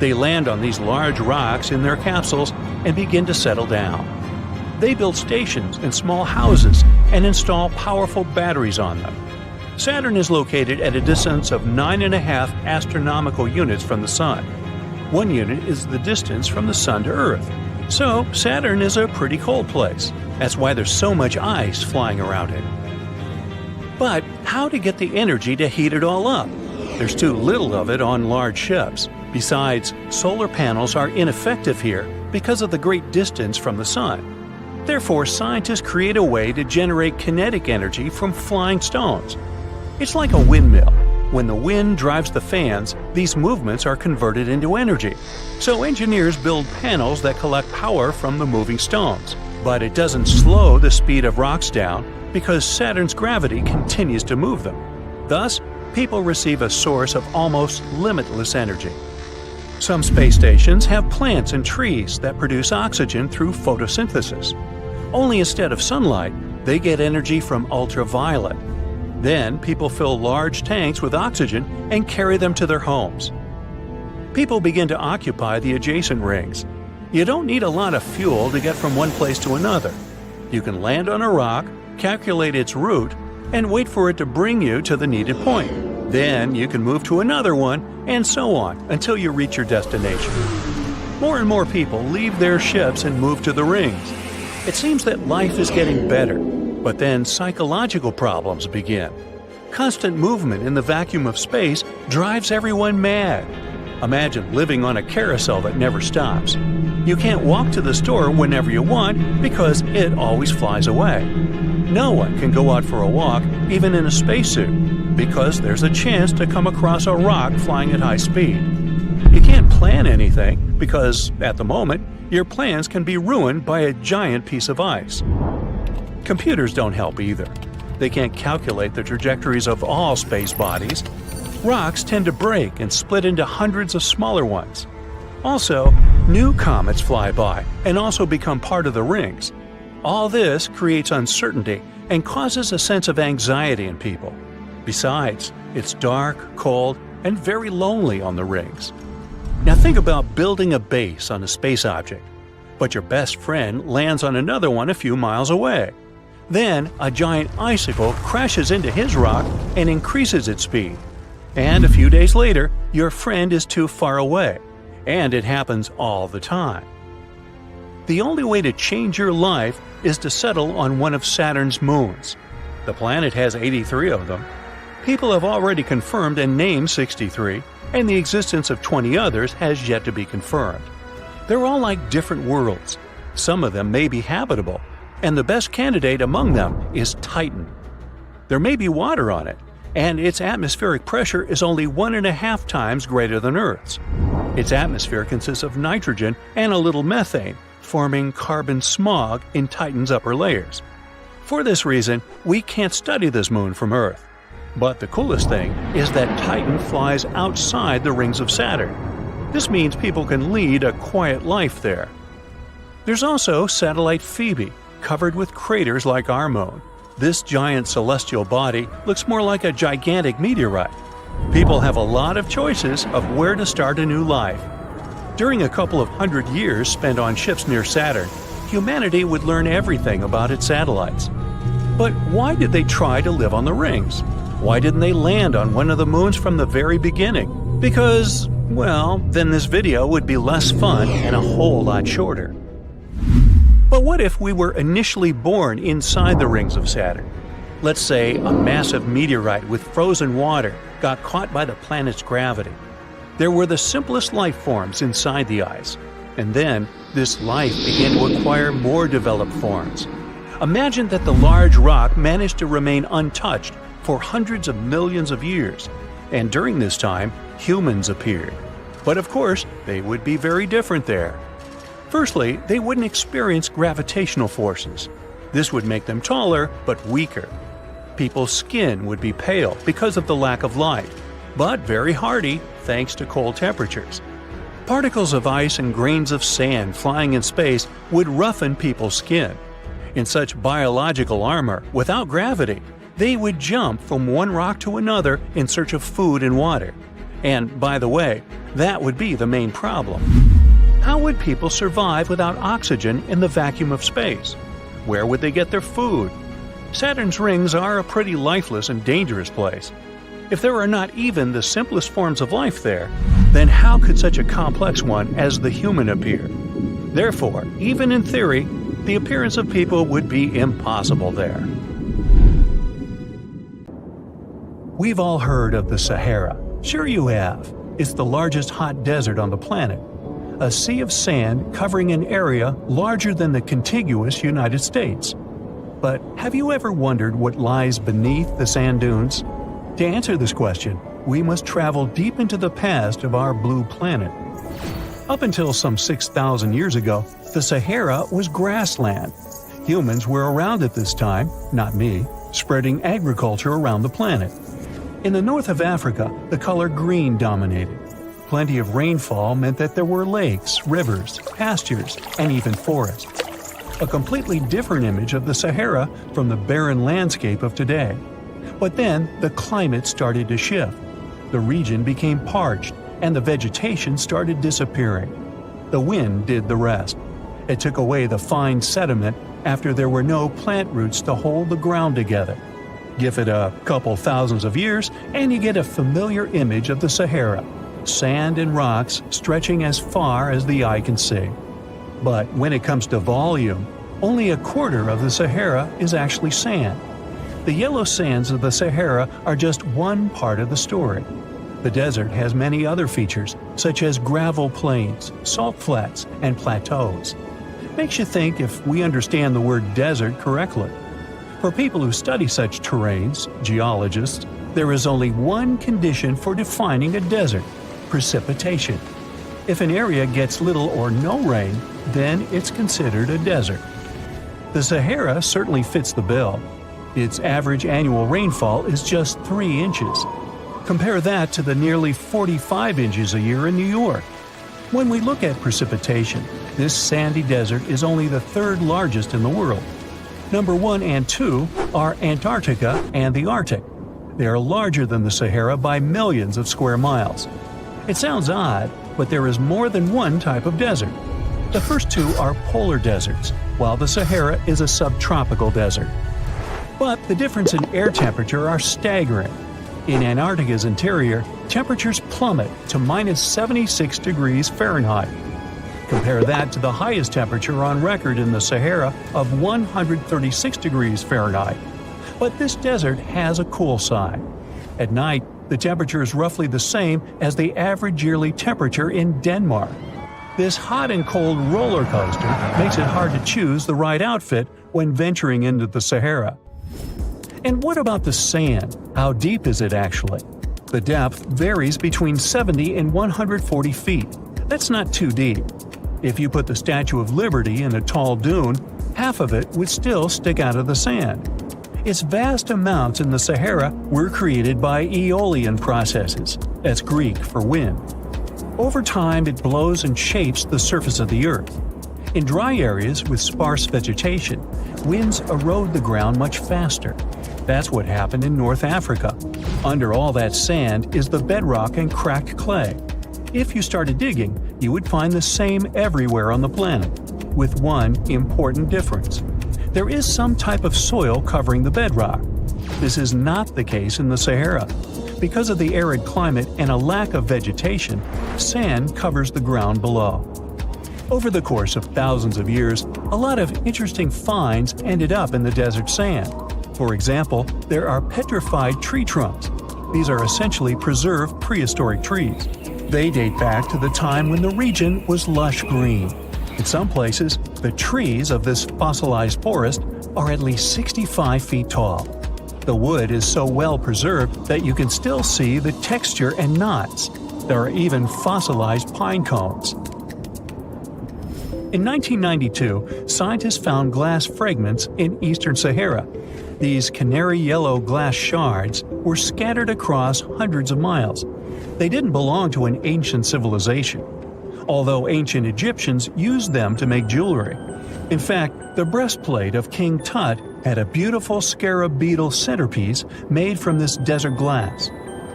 They land on these large rocks in their capsules and begin to settle down. They build stations and small houses and install powerful batteries on them. Saturn is located at a distance of 9.5 astronomical units from the Sun. 1 unit is the distance from the Sun to Earth. So, Saturn is a pretty cold place. That's why there's so much ice flying around it. But how to get the energy to heat it all up? There's too little of it on large ships. Besides, solar panels are ineffective here because of the great distance from the Sun. Therefore, scientists create a way to generate kinetic energy from flying stones. It's like a windmill. When the wind drives the fans, these movements are converted into energy. So engineers build panels that collect power from the moving stones. But it doesn't slow the speed of rocks down because Saturn's gravity continues to move them. Thus, people receive a source of almost limitless energy. Some space stations have plants and trees that produce oxygen through photosynthesis. Only instead of sunlight, they get energy from ultraviolet. Then, people fill large tanks with oxygen and carry them to their homes. People begin to occupy the adjacent rings. You don't need a lot of fuel to get from one place to another. You can land on a rock, calculate its route, and wait for it to bring you to the needed point. Then you can move to another one, and so on until you reach your destination. More and more people leave their ships and move to the rings. It seems that life is getting better, but then psychological problems begin. Constant movement in the vacuum of space drives everyone mad. Imagine living on a carousel that never stops. You can't walk to the store whenever you want because it always flies away. No one can go out for a walk, even in a spacesuit, because there's a chance to come across a rock flying at high speed. You can't plan anything because, at the moment, your plans can be ruined by a giant piece of ice. Computers don't help either. They can't calculate the trajectories of all space bodies. Rocks tend to break and split into hundreds of smaller ones. Also, new comets fly by and also become part of the rings. All this creates uncertainty and causes a sense of anxiety in people. Besides, it's dark, cold, and very lonely on the rings. Now think about building a base on a space object, but your best friend lands on another one a few miles away. Then, a giant icicle crashes into his rock and increases its speed. And a few days later, your friend is too far away. And it happens all the time. The only way to change your life is to settle on one of Saturn's moons. The planet has 83 of them. People have already confirmed and named 63, and the existence of 20 others has yet to be confirmed. They're all like different worlds. Some of them may be habitable, and the best candidate among them is Titan. There may be water on it, and its atmospheric pressure is only 1.5 times greater than Earth's. Its atmosphere consists of nitrogen and a little methane, forming carbon smog in Titan's upper layers. For this reason, we can't study this moon from Earth. But the coolest thing is that Titan flies outside the rings of Saturn. This means people can lead a quiet life there. There's also satellite Phoebe, covered with craters like our moon. This giant celestial body looks more like a gigantic meteorite. People have a lot of choices of where to start a new life. During a couple of hundred years spent on ships near Saturn, humanity would learn everything about its satellites. But why did they try to live on the rings? Why didn't they land on one of the moons from the very beginning? Because, well, then this video would be less fun and a whole lot shorter. But what if we were initially born inside the rings of Saturn? Let's say a massive meteorite with frozen water got caught by the planet's gravity. There were the simplest life forms inside the ice, and then this life began to acquire more developed forms. Imagine that the large rock managed to remain untouched for hundreds of millions of years, and during this time, humans appeared. But of course, they would be very different there. Firstly, they wouldn't experience gravitational forces. This would make them taller, but weaker. People's skin would be pale because of the lack of light, but very hardy thanks to cold temperatures. Particles of ice and grains of sand flying in space would roughen people's skin. In such biological armor, without gravity, they would jump from one rock to another in search of food and water. And, by the way, that would be the main problem. How would people survive without oxygen in the vacuum of space? Where would they get their food? Saturn's rings are a pretty lifeless and dangerous place. If there are not even the simplest forms of life there, then how could such a complex one as the human appear? Therefore, even in theory, the appearance of people would be impossible there. We've all heard of the Sahara. Sure you have. It's the largest hot desert on the planet. A sea of sand covering an area larger than the contiguous United States. But have you ever wondered what lies beneath the sand dunes? To answer this question, we must travel deep into the past of our blue planet. Up until some 6,000 years ago, the Sahara was grassland. Humans were around at this time, not me, spreading agriculture around the planet. In the north of Africa, the color green dominated. Plenty of rainfall meant that there were lakes, rivers, pastures, and even forests. A completely different image of the Sahara from the barren landscape of today. But then the climate started to shift. The region became parched, and the vegetation started disappearing. The wind did the rest. It took away the fine sediment after there were no plant roots to hold the ground together. Give it a couple thousands of years, and you get a familiar image of the Sahara. Sand and rocks stretching as far as the eye can see. But when it comes to volume, only a quarter of the Sahara is actually sand. The yellow sands of the Sahara are just one part of the story. The desert has many other features, such as gravel plains, salt flats, and plateaus. Makes you think if we understand the word desert correctly. For people who study such terrains, geologists, there is only one condition for defining a desert: precipitation. If an area gets little or no rain, then it's considered a desert. The Sahara certainly fits the bill. Its average annual rainfall is just 3 inches. Compare that to the nearly 45 inches a year in New York. When we look at precipitation, this sandy desert is only the third largest in the world. Number 1 and 2 are Antarctica and the Arctic. They are larger than the Sahara by millions of square miles. It sounds odd, but there is more than one type of desert. The first two are polar deserts, while the Sahara is a subtropical desert. But the difference in air temperature are staggering. In Antarctica's interior, temperatures plummet to minus 76 degrees Fahrenheit. Compare that to the highest temperature on record in the Sahara of 136 degrees Fahrenheit. But this desert has a cool side. At night, the temperature is roughly the same as the average yearly temperature in Denmark. This hot and cold roller coaster makes it hard to choose the right outfit when venturing into the Sahara. And what about the sand? How deep is it actually? The depth varies between 70 and 140 feet. That's not too deep. If you put the Statue of Liberty in a tall dune, half of it would still stick out of the sand. Its vast amounts in the Sahara were created by aeolian processes. That's Greek for wind. Over time, it blows and shapes the surface of the earth. In dry areas with sparse vegetation, winds erode the ground much faster. That's what happened in North Africa. Under all that sand is the bedrock and cracked clay. If you started digging, you would find the same everywhere on the planet, with one important difference. There is some type of soil covering the bedrock. This is not the case in the Sahara. Because of the arid climate and a lack of vegetation, sand covers the ground below. Over the course of thousands of years, a lot of interesting finds ended up in the desert sand. For example, there are petrified tree trunks. These are essentially preserved prehistoric trees. They date back to the time when the region was lush green. In some places, the trees of this fossilized forest are at least 65 feet tall. The wood is so well preserved that you can still see the texture and knots. There are even fossilized pine cones. In 1992, scientists found glass fragments in eastern Sahara. These canary yellow glass shards were scattered across hundreds of miles. They didn't belong to an ancient civilization, although ancient Egyptians used them to make jewelry. In fact, the breastplate of King Tut had a beautiful scarab beetle centerpiece made from this desert glass.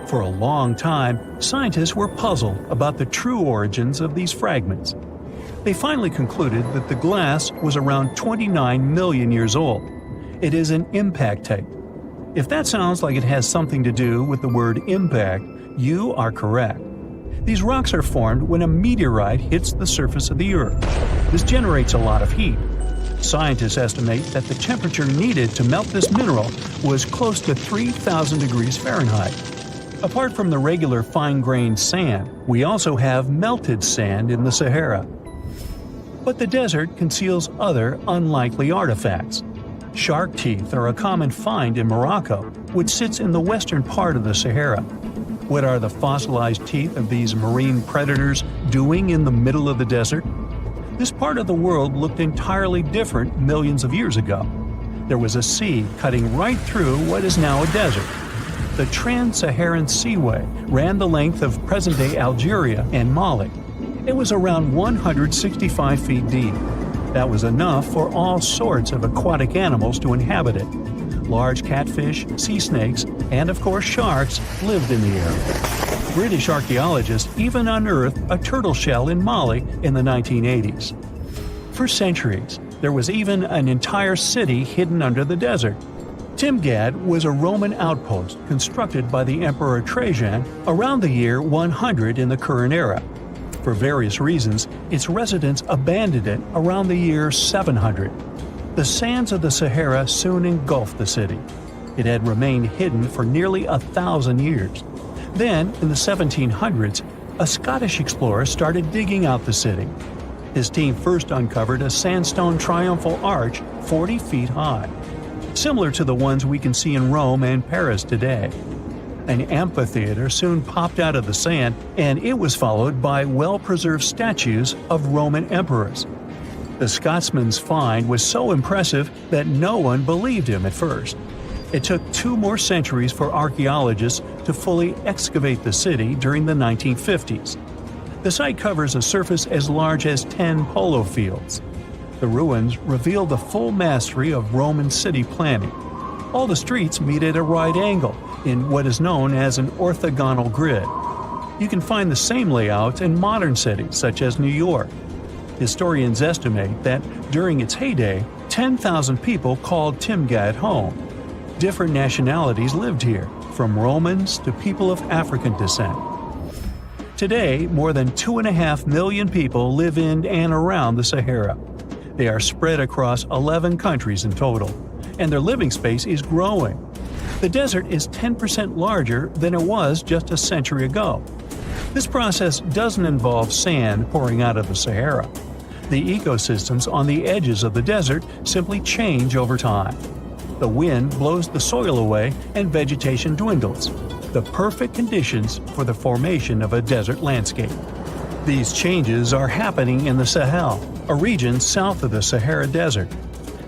For a long time, scientists were puzzled about the true origins of these fragments. They finally concluded that the glass was around 29 million years old. It is an impact tape. If that sounds like it has something to do with the word impact, you are correct. These rocks are formed when a meteorite hits the surface of the Earth. This generates a lot of heat. Scientists estimate that the temperature needed to melt this mineral was close to 3,000 degrees Fahrenheit. Apart from the regular fine-grained sand, we also have melted sand in the Sahara. But the desert conceals other unlikely artifacts. Shark teeth are a common find in Morocco, which sits in the western part of the Sahara. What are the fossilized teeth of these marine predators doing in the middle of the desert? This part of the world looked entirely different millions of years ago. There was a sea cutting right through what is now a desert. The Trans-Saharan Seaway ran the length of present-day Algeria and Mali. It was around 165 feet deep. That was enough for all sorts of aquatic animals to inhabit it. Large catfish, sea snakes, and of course sharks lived in the area. British archaeologists even unearthed a turtle shell in Mali in the 1980s. For centuries, there was even an entire city hidden under the desert. Timgad was a Roman outpost constructed by the Emperor Trajan around the year 100 in the current era. For various reasons, its residents abandoned it around the year 700. The sands of the Sahara soon engulfed the city. It had remained hidden for nearly 1,000 years. Then, in the 1700s, a Scottish explorer started digging out the city. His team first uncovered a sandstone triumphal arch 40 feet high, similar to the ones we can see in Rome and Paris today. An amphitheater soon popped out of the sand, and it was followed by well-preserved statues of Roman emperors. The Scotsman's find was so impressive that no one believed him at first. It took 2 more centuries for archaeologists to fully excavate the city during the 1950s. The site covers a surface as large as 10 polo fields. The ruins reveal the full mastery of Roman city planning. All the streets meet at a right angle in what is known as an orthogonal grid. You can find the same layout in modern cities such as New York. Historians estimate that during its heyday, 10,000 people called Timgad home. Different nationalities lived here, from Romans to people of African descent. Today, more than 2.5 million people live in and around the Sahara. They are spread across 11 countries in total, and their living space is growing. The desert is 10% larger than it was just a century ago. This process doesn't involve sand pouring out of the Sahara. The ecosystems on the edges of the desert simply change over time. The wind blows the soil away and vegetation dwindles. The perfect conditions for the formation of a desert landscape. These changes are happening in the Sahel, a region south of the Sahara Desert.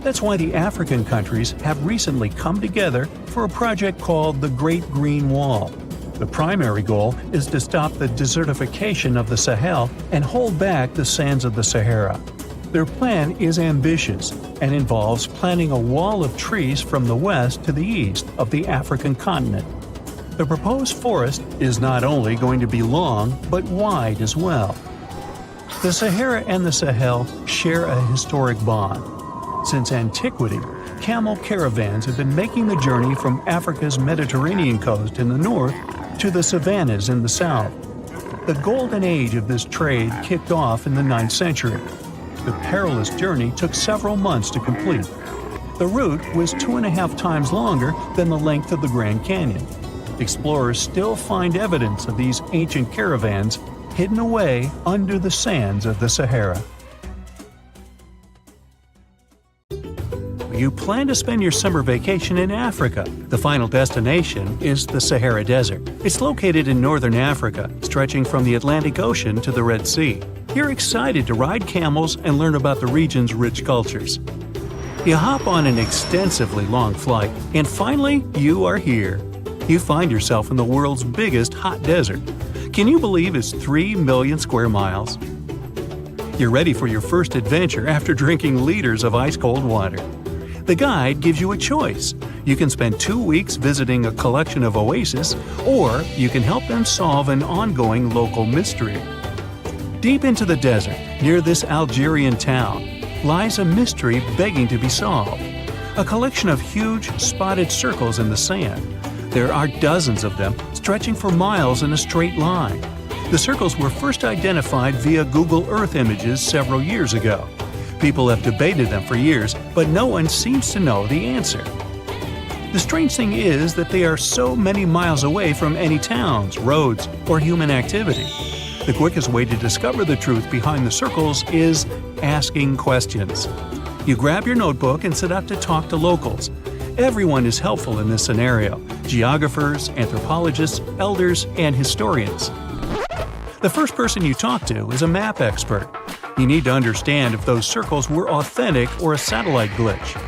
That's why the African countries have recently come together for a project called the Great Green Wall. The primary goal is to stop the desertification of the Sahel and hold back the sands of the Sahara. Their plan is ambitious and involves planting a wall of trees from the west to the east of the African continent. The proposed forest is not only going to be long, but wide as well. The Sahara and the Sahel share a historic bond. Since antiquity, camel caravans have been making the journey from Africa's Mediterranean coast in the north to the savannas in the south. The golden age of this trade kicked off in the 9th century. The perilous journey took several months to complete. The route was 2.5 times longer than the length of the Grand Canyon. Explorers still find evidence of these ancient caravans hidden away under the sands of the Sahara. You plan to spend your summer vacation in Africa. The final destination is the Sahara Desert. It's located in northern Africa, stretching from the Atlantic Ocean to the Red Sea. You're excited to ride camels and learn about the region's rich cultures. You hop on an extensively long flight, and finally, you are here. You find yourself in the world's biggest hot desert. Can you believe it's 3 million square miles? You're ready for your first adventure after drinking liters of ice-cold water. The guide gives you a choice. You can spend 2 weeks visiting a collection of oases, or you can help them solve an ongoing local mystery. Deep into the desert, near this Algerian town, lies a mystery begging to be solved. A collection of huge, spotted circles in the sand. There are dozens of them, stretching for miles in a straight line. The circles were first identified via Google Earth images several years ago. People have debated them for years, but no one seems to know the answer. The strange thing is that they are so many miles away from any towns, roads, or human activity. The quickest way to discover the truth behind the circles is asking questions. You grab your notebook and set out to talk to locals. Everyone is helpful in this scenario: geographers, anthropologists, elders, and historians. The first person you talk to is a map expert. You need to understand if those circles were authentic or a satellite glitch.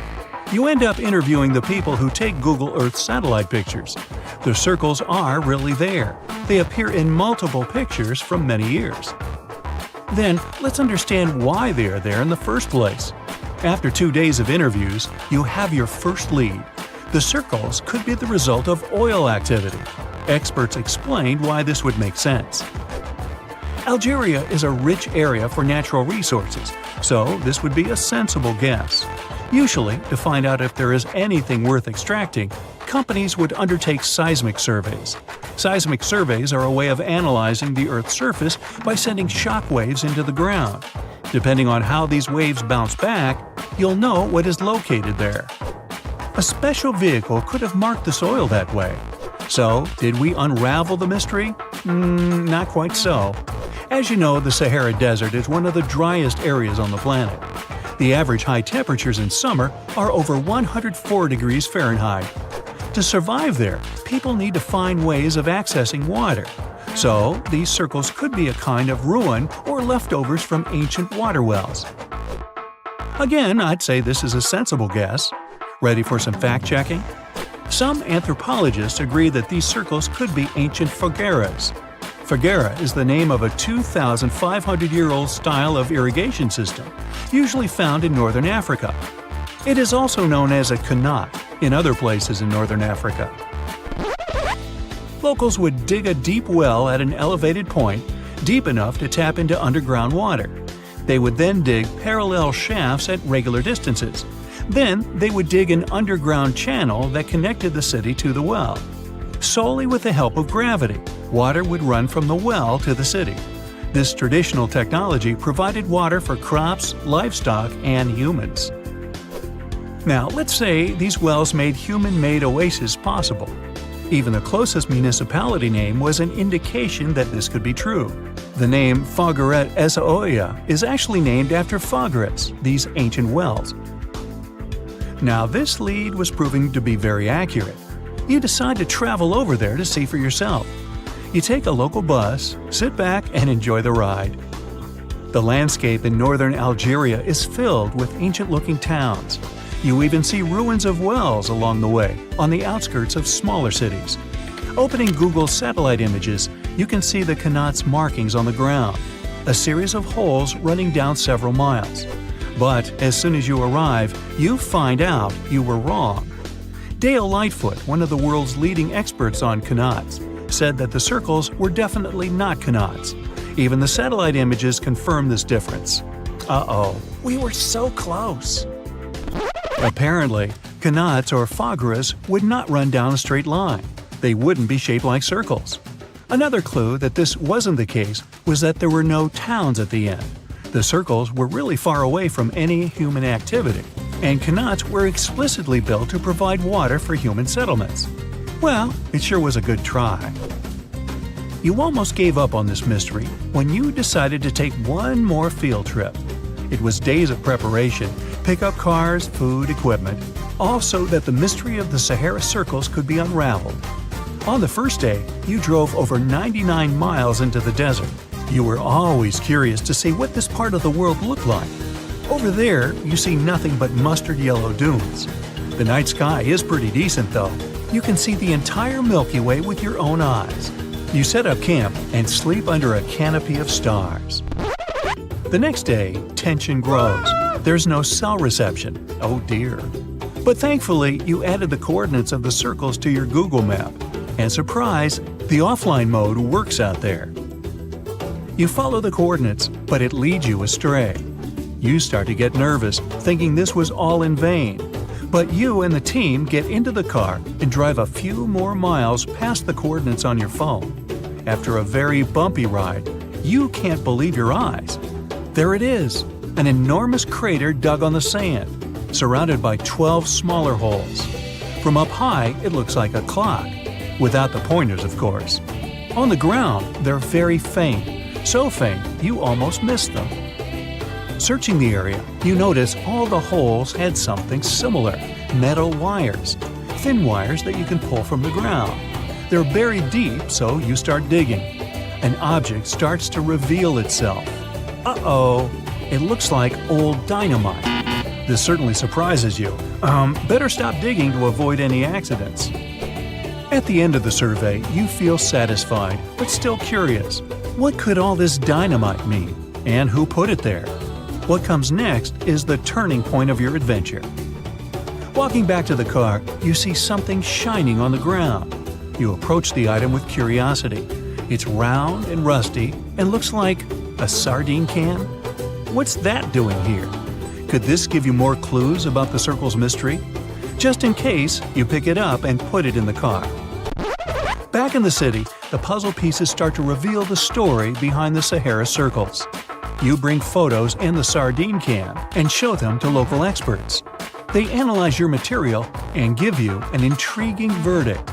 You end up interviewing the people who take Google Earth satellite pictures. The circles are really there. They appear in multiple pictures from many years. Then, let's understand why they are there in the first place. After 2 days of interviews, you have your first lead. The circles could be the result of oil activity. Experts explained why this would make sense. Algeria is a rich area for natural resources, so this would be a sensible guess. Usually, to find out if there is anything worth extracting, companies would undertake seismic surveys. Seismic surveys are a way of analyzing the Earth's surface by sending shock waves into the ground. Depending on how these waves bounce back, you'll know what is located there. A special vehicle could have marked the soil that way. So, did we unravel the mystery? Not quite so. As you know, the Sahara Desert is one of the driest areas on the planet. The average high temperatures in summer are over 104 degrees Fahrenheit. To survive there, people need to find ways of accessing water. So, these circles could be a kind of ruin or leftovers from ancient water wells. Again, I'd say this is a sensible guess. Ready for some fact-checking? Some anthropologists agree that these circles could be ancient fogueras. Foguera is the name of a 2,500-year-old style of irrigation system, usually found in northern Africa. It is also known as a qanat in other places in northern Africa. Locals would dig a deep well at an elevated point, deep enough to tap into underground water. They would then dig parallel shafts at regular distances. Then they would dig an underground channel that connected the city to the well. Solely with the help of gravity, water would run from the well to the city. This traditional technology provided water for crops, livestock, and humans. Now, let's say these wells made human-made oases possible. Even the closest municipality name was an indication that this could be true. The name Fogueret Essaouira is actually named after Foguerets, these ancient wells. Now, this lead was proving to be very accurate. You decide to travel over there to see for yourself. You take a local bus, sit back, and enjoy the ride. The landscape in northern Algeria is filled with ancient-looking towns. You even see ruins of wells along the way, on the outskirts of smaller cities. Opening Google's satellite images, you can see the qanat's markings on the ground, a series of holes running down several miles. But as soon as you arrive, you find out you were wrong. Dale Lightfoot, one of the world's leading experts on qanats, said that the circles were definitely not qanats. Even the satellite images confirm this difference. Uh-oh, we were so close. Apparently, qanats or fogueras would not run down a straight line. They wouldn't be shaped like circles. Another clue that this wasn't the case was that there were no towns at the end. The circles were really far away from any human activity, and qanats were explicitly built to provide water for human settlements. Well, it sure was a good try. You almost gave up on this mystery when you decided to take one more field trip. It was days of preparation, pick up cars, food, equipment, all so that the mystery of the Sahara Circles could be unraveled. On the first day, you drove over 99 miles into the desert. You were always curious to see what this part of the world looked like. Over there, you see nothing but mustard yellow dunes. The night sky is pretty decent though. You can see the entire Milky Way with your own eyes. You set up camp and sleep under a canopy of stars. The next day, tension grows. There's no cell reception. Oh dear. But thankfully, you added the coordinates of the circles to your Google map. And surprise, the offline mode works out there. You follow the coordinates, but it leads you astray. You start to get nervous, thinking this was all in vain. But you and the team get into the car and drive a few more miles past the coordinates on your phone. After a very bumpy ride, you can't believe your eyes. There it is, an enormous crater dug on the sand, surrounded by 12 smaller holes. From up high, it looks like a clock, without the pointers, of course. On the ground, they're very faint, so faint you almost miss them. Searching the area, you notice all the holes had something similar, metal wires, thin wires that you can pull from the ground. They're buried deep, so you start digging. An object starts to reveal itself. Uh-oh, it looks like old dynamite. This certainly surprises you. Better stop digging to avoid any accidents. At the end of the survey, you feel satisfied, but still curious. What could all this dynamite mean? And who put it there? What comes next is the turning point of your adventure. Walking back to the car, you see something shining on the ground. You approach the item with curiosity. It's round and rusty and looks like a sardine can. What's that doing here? Could this give you more clues about the circle's mystery? Just in case, you pick it up and put it in the car. Back in the city, the puzzle pieces start to reveal the story behind the Sahara Circles. You bring photos and the sardine can and show them to local experts. They analyze your material and give you an intriguing verdict.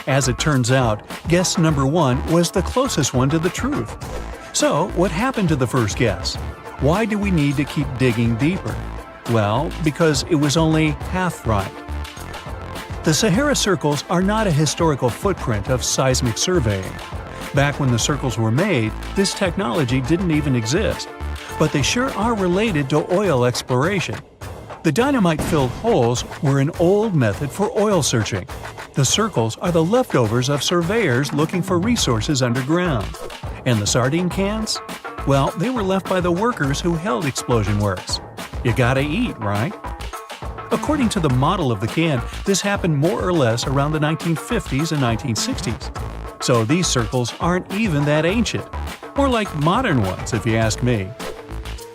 As it turns out, guess number 1 was the closest one to the truth. So, what happened to the first guess? Why do we need to keep digging deeper? Well, because it was only half right. The Sahara Circles are not a historical footprint of seismic surveying. Back when the circles were made, this technology didn't even exist. But they sure are related to oil exploration. The dynamite-filled holes were an old method for oil searching. The circles are the leftovers of surveyors looking for resources underground. And the sardine cans? Well, they were left by the workers who held explosion works. You gotta eat, right? According to the model of the can, this happened more or less around the 1950s and 1960s. So these circles aren't even that ancient. More like modern ones, if you ask me.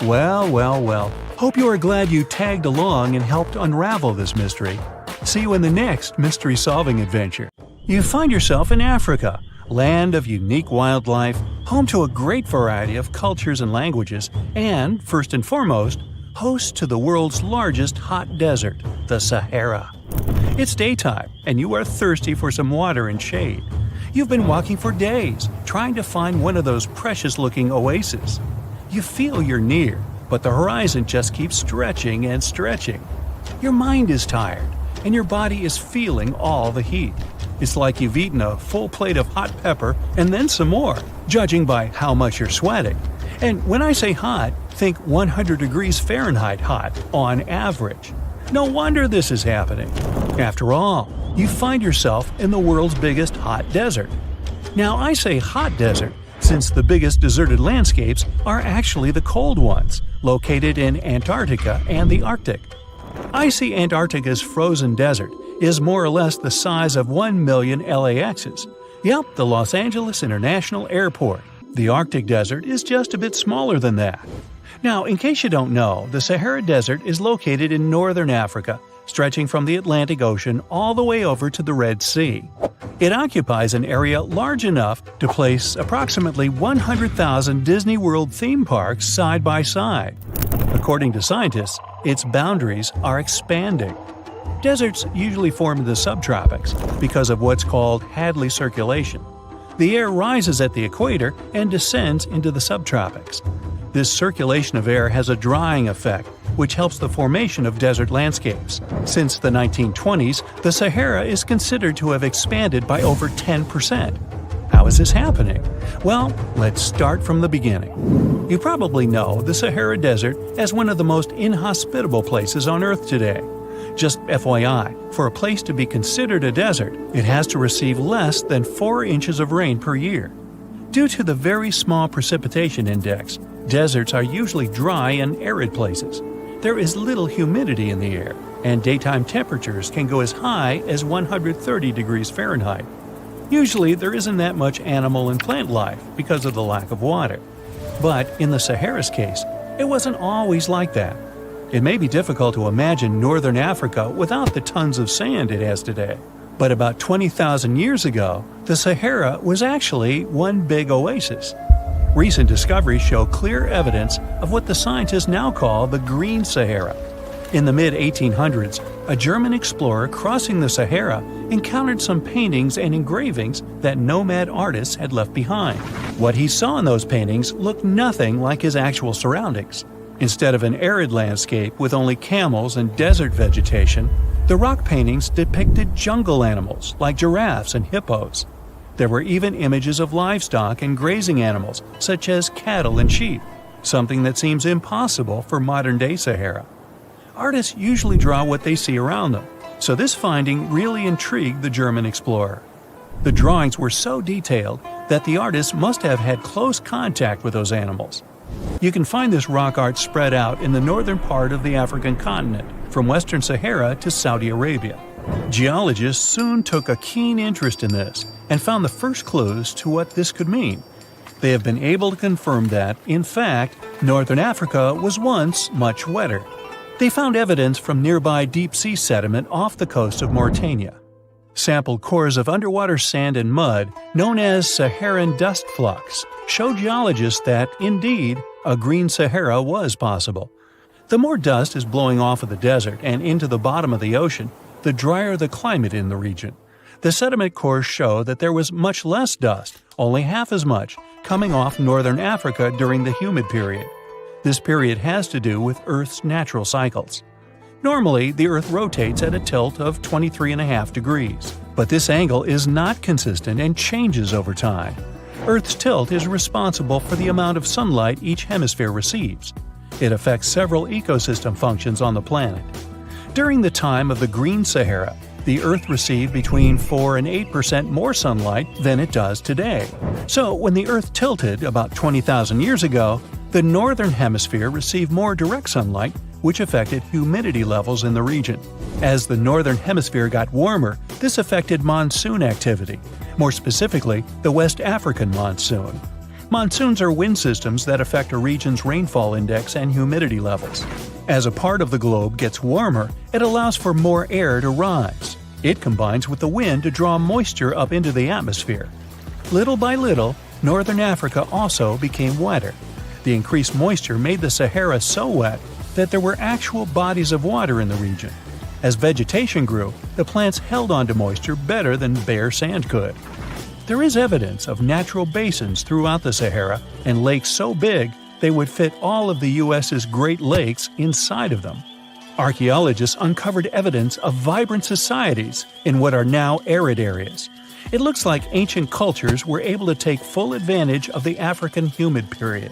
Well. Hope you are glad you tagged along and helped unravel this mystery. See you in the next mystery-solving adventure. You find yourself in Africa, land of unique wildlife, home to a great variety of cultures and languages, and, first and foremost, host to the world's largest hot desert, the Sahara. It's daytime, and you are thirsty for some water and shade. You've been walking for days, trying to find one of those precious-looking oases. You feel you're near, but the horizon just keeps stretching and stretching. Your mind is tired, and your body is feeling all the heat. It's like you've eaten a full plate of hot pepper and then some more, judging by how much you're sweating. And when I say hot, think 100 degrees Fahrenheit hot, on average. No wonder this is happening. After all, you find yourself in the world's biggest hot desert. Now, I say hot desert since the biggest deserted landscapes are actually the cold ones, located in Antarctica and the Arctic. Icy Antarctica's frozen desert is more or less the size of 1 million LAXs. Yep, the Los Angeles International Airport. The Arctic desert is just a bit smaller than that. Now, in case you don't know, the Sahara Desert is located in northern Africa, stretching from the Atlantic Ocean all the way over to the Red Sea. It occupies an area large enough to place approximately 100,000 Disney World theme parks side by side. According to scientists, its boundaries are expanding. Deserts usually form in the subtropics because of what's called Hadley circulation. The air rises at the equator and descends into the subtropics. This circulation of air has a drying effect, which helps the formation of desert landscapes. Since the 1920s, the Sahara is considered to have expanded by over 10%. How is this happening? Well, let's start from the beginning. You probably know the Sahara Desert as one of the most inhospitable places on Earth today. Just FYI, for a place to be considered a desert, it has to receive less than 4 inches of rain per year. Due to the very small precipitation index, deserts are usually dry and arid places. There is little humidity in the air, and daytime temperatures can go as high as 130 degrees Fahrenheit. Usually, there isn't that much animal and plant life because of the lack of water. But in the Sahara's case, it wasn't always like that. It may be difficult to imagine northern Africa without the tons of sand it has today. But about 20,000 years ago, the Sahara was actually one big oasis. Recent discoveries show clear evidence of what the scientists now call the Green Sahara. In the mid-1800s, a German explorer crossing the Sahara encountered some paintings and engravings that nomad artists had left behind. What he saw in those paintings looked nothing like his actual surroundings. Instead of an arid landscape with only camels and desert vegetation, the rock paintings depicted jungle animals like giraffes and hippos. There were even images of livestock and grazing animals such as cattle and sheep, something that seems impossible for modern-day Sahara. Artists usually draw what they see around them, so this finding really intrigued the German explorer. The drawings were so detailed that the artists must have had close contact with those animals. You can find this rock art spread out in the northern part of the African continent, from western Sahara to Saudi Arabia. Geologists soon took a keen interest in this and found the first clues to what this could mean. They have been able to confirm that, in fact, northern Africa was once much wetter. They found evidence from nearby deep-sea sediment off the coast of Mauritania. Sampled cores of underwater sand and mud, known as Saharan dust flux, show geologists that, indeed, a green Sahara was possible. The more dust is blowing off of the desert and into the bottom of the ocean, the drier the climate in the region. The sediment cores show that there was much less dust, only half as much, coming off northern Africa during the humid period. This period has to do with Earth's natural cycles. Normally, the Earth rotates at a tilt of 23.5 degrees, but this angle is not consistent and changes over time. Earth's tilt is responsible for the amount of sunlight each hemisphere receives. It affects several ecosystem functions on the planet. During the time of the Green Sahara, the Earth received between 4 and 8% more sunlight than it does today. So when the Earth tilted about 20,000 years ago, the northern hemisphere received more direct sunlight, which affected humidity levels in the region. As the northern hemisphere got warmer, this affected monsoon activity, more specifically the West African monsoon. Monsoons are wind systems that affect a region's rainfall index and humidity levels. As a part of the globe gets warmer, it allows for more air to rise. It combines with the wind to draw moisture up into the atmosphere. Little by little, northern Africa also became wetter. The increased moisture made the Sahara so wet that there were actual bodies of water in the region. As vegetation grew, the plants held onto moisture better than bare sand could. There is evidence of natural basins throughout the Sahara and lakes so big they would fit all of the U.S.'s Great Lakes inside of them. Archaeologists uncovered evidence of vibrant societies in what are now arid areas. It looks like ancient cultures were able to take full advantage of the African humid period.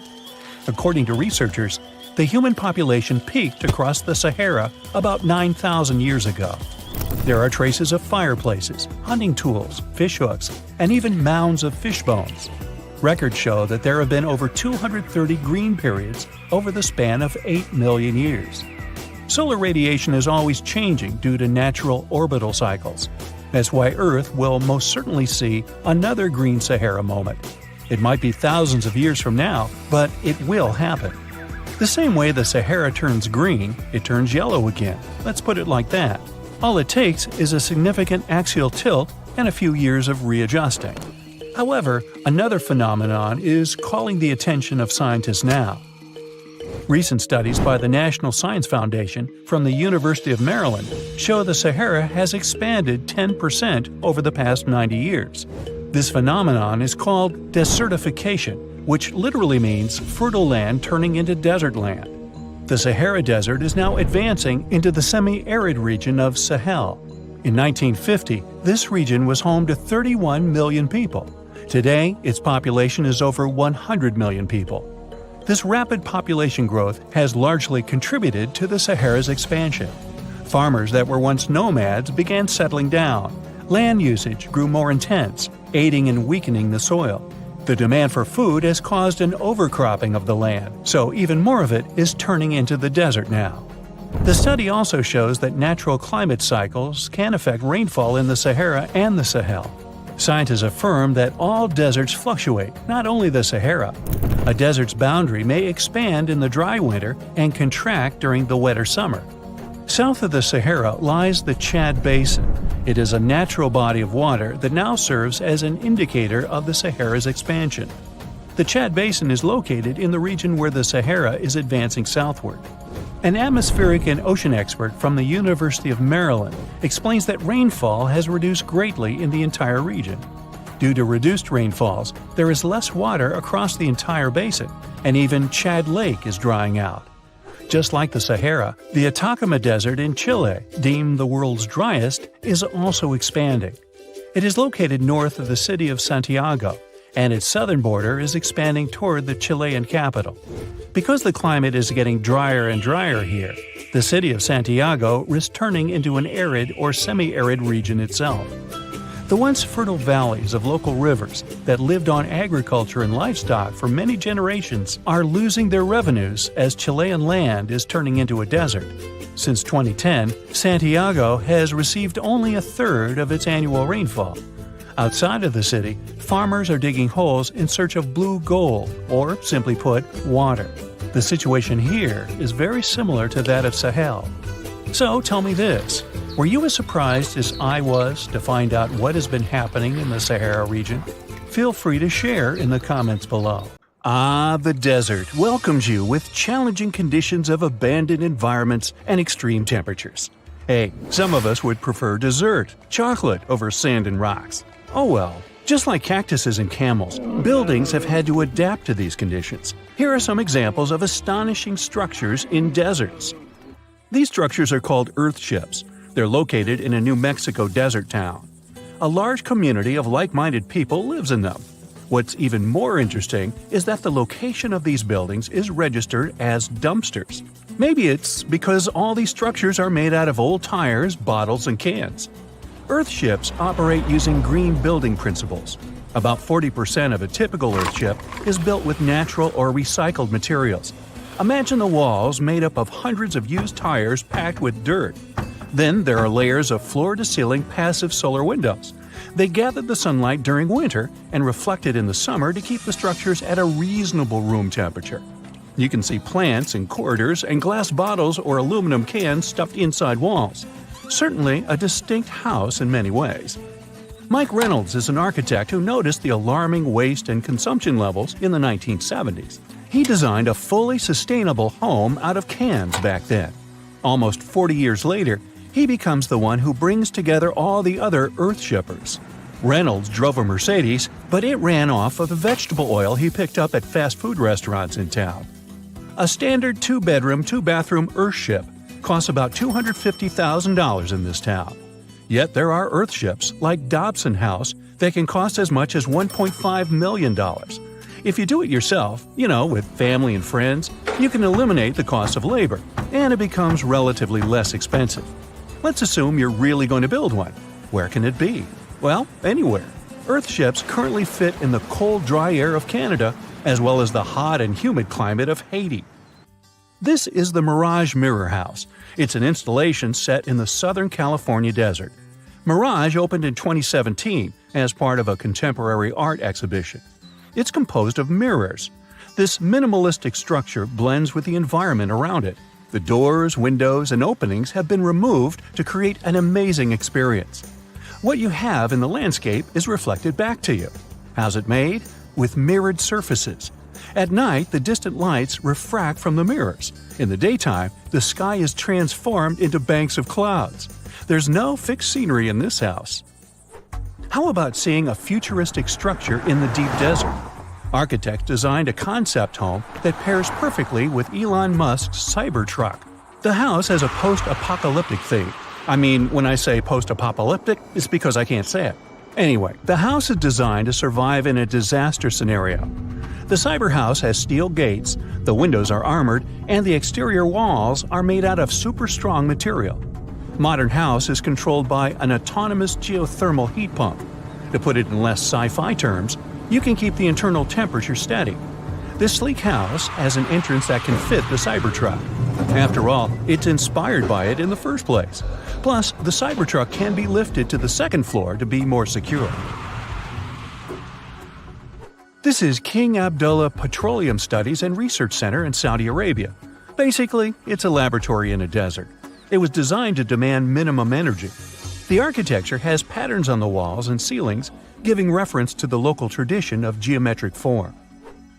According to researchers, the human population peaked across the Sahara about 9,000 years ago. There are traces of fireplaces, hunting tools, fishhooks, and even mounds of fish bones. Records show that there have been over 230 green periods over the span of 8 million years. Solar radiation is always changing due to natural orbital cycles. That's why Earth will most certainly see another green Sahara moment. It might be thousands of years from now, but it will happen. The same way the Sahara turns green, it turns yellow again. Let's put it like that. All it takes is a significant axial tilt and a few years of readjusting. However, another phenomenon is calling the attention of scientists now. Recent studies by the National Science Foundation from the University of Maryland show the Sahara has expanded 10% over the past 90 years. This phenomenon is called desertification, which literally means fertile land turning into desert land. The Sahara Desert is now advancing into the semi-arid region of Sahel. In 1950, this region was home to 31 million people. Today, its population is over 100 million people. This rapid population growth has largely contributed to the Sahara's expansion. Farmers that were once nomads began settling down. Land usage grew more intense, aiding in weakening the soil. The demand for food has caused an overcropping of the land, so even more of it is turning into the desert now. The study also shows that natural climate cycles can affect rainfall in the Sahara and the Sahel. Scientists affirm that all deserts fluctuate, not only the Sahara. A desert's boundary may expand in the dry winter and contract during the wetter summer. South of the Sahara lies the Chad Basin. It is a natural body of water that now serves as an indicator of the Sahara's expansion. The Chad Basin is located in the region where the Sahara is advancing southward. An atmospheric and ocean expert from the University of Maryland explains that rainfall has reduced greatly in the entire region. Due to reduced rainfalls, there is less water across the entire basin, and even Chad Lake is drying out. Just like the Sahara, the Atacama Desert in Chile, deemed the world's driest, is also expanding. It is located north of the city of Santiago, and its southern border is expanding toward the Chilean capital. Because the climate is getting drier and drier here, the city of Santiago risks turning into an arid or semi-arid region itself. The once fertile valleys of local rivers that lived on agriculture and livestock for many generations are losing their revenues as Chilean land is turning into a desert. Since 2010, Santiago has received only a third of its annual rainfall. Outside of the city, farmers are digging holes in search of blue gold, or simply put, water. The situation here is very similar to that of Sahel. So tell me this. Were you as surprised as I was to find out what has been happening in the Sahara region? Feel free to share in the comments below. The desert welcomes you with challenging conditions of abandoned environments and extreme temperatures. Hey, some of us would prefer dessert, chocolate over sand and rocks. Oh well. Just like cactuses and camels, buildings have had to adapt to these conditions. Here are some examples of astonishing structures in deserts. These structures are called earthships. They're located in a New Mexico desert town. A large community of like-minded people lives in them. What's even more interesting is that the location of these buildings is registered as dumpsters. Maybe it's because all these structures are made out of old tires, bottles, and cans. Earthships operate using green building principles. About 40% of a typical earthship is built with natural or recycled materials. Imagine the walls made up of hundreds of used tires packed with dirt. Then there are layers of floor-to-ceiling passive solar windows. They gather the sunlight during winter and reflect it in the summer to keep the structures at a reasonable room temperature. You can see plants in corridors and glass bottles or aluminum cans stuffed inside walls. Certainly a distinct house in many ways. Mike Reynolds is an architect who noticed the alarming waste and consumption levels in the 1970s. He designed a fully sustainable home out of cans back then. Almost 40 years later, he becomes the one who brings together all the other earthshippers. Reynolds drove a Mercedes, but it ran off of the vegetable oil he picked up at fast food restaurants in town. A standard 2-bedroom, 2-bathroom earthship costs about $250,000 in this town. Yet there are earthships like Dobson House that can cost as much as $1.5 million. If you do it yourself, with family and friends, you can eliminate the cost of labor, and it becomes relatively less expensive. Let's assume you're really going to build one. Where can it be? Well, anywhere. Earthships currently fit in the cold, dry air of Canada, as well as the hot and humid climate of Haiti. This is the Mirage Mirror House. It's an installation set in the Southern California desert. Mirage opened in 2017 as part of a contemporary art exhibition. It's composed of mirrors. This minimalistic structure blends with the environment around it. The doors, windows, and openings have been removed to create an amazing experience. What you have in the landscape is reflected back to you. How's it made? With mirrored surfaces. At night, the distant lights refract from the mirrors. In the daytime, the sky is transformed into banks of clouds. There's no fixed scenery in this house. How about seeing a futuristic structure in the deep desert? Architects designed a concept home that pairs perfectly with Elon Musk's Cybertruck. The house has a post-apocalyptic theme. I mean, when I say post-apocalyptic, it's because I can't say it. Anyway, the house is designed to survive in a disaster scenario. The cyber house has steel gates, the windows are armored, and the exterior walls are made out of super strong material. Modern house is controlled by an autonomous geothermal heat pump. To put it in less sci-fi terms, you can keep the internal temperature steady. This sleek house has an entrance that can fit the Cybertruck. After all, it's inspired by it in the first place. Plus, the Cybertruck can be lifted to the second floor to be more secure. This is King Abdullah Petroleum Studies and Research Center in Saudi Arabia. Basically, it's a laboratory in a desert. It was designed to demand minimum energy. The architecture has patterns on the walls and ceilings, giving reference to the local tradition of geometric form.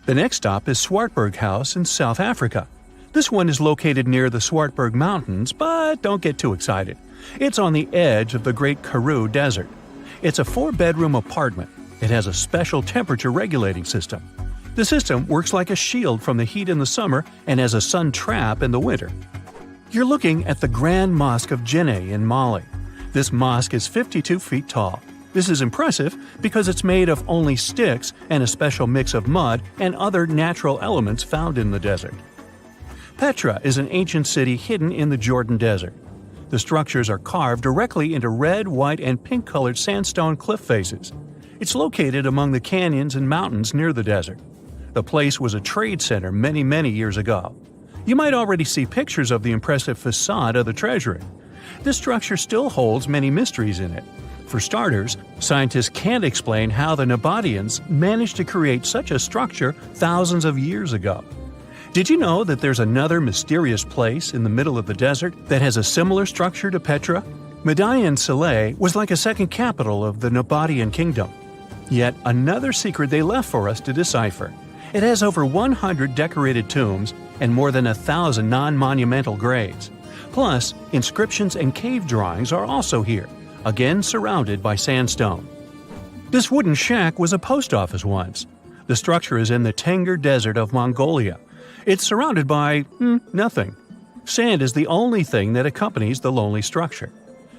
The next stop is Swartberg House in South Africa. This one is located near the Swartberg Mountains, but don't get too excited. It's on the edge of the Great Karoo Desert. It's a 4-bedroom apartment. It has a special temperature regulating system. The system works like a shield from the heat in the summer and as a sun trap in the winter. You're looking at the Grand Mosque of Djenné in Mali. This mosque is 52 feet tall. This is impressive because it's made of only sticks and a special mix of mud and other natural elements found in the desert. Petra is an ancient city hidden in the Jordan Desert. The structures are carved directly into red, white, and pink-colored sandstone cliff faces. It's located among the canyons and mountains near the desert. The place was a trade center many years ago. You might already see pictures of the impressive facade of the treasury. This structure still holds many mysteries in it. For starters, scientists can't explain how the Nabateans managed to create such a structure thousands of years ago. Did you know that there's another mysterious place in the middle of the desert that has a similar structure to Petra? Median Saleh was like a second capital of the Nabatean kingdom. Yet another secret they left for us to decipher. It has over 100 decorated tombs and more than 1,000 non-monumental graves. Plus, inscriptions and cave drawings are also here, again surrounded by sandstone. This wooden shack was a post office once. The structure is in the Tengger Desert of Mongolia. It's surrounded by nothing. Sand is the only thing that accompanies the lonely structure.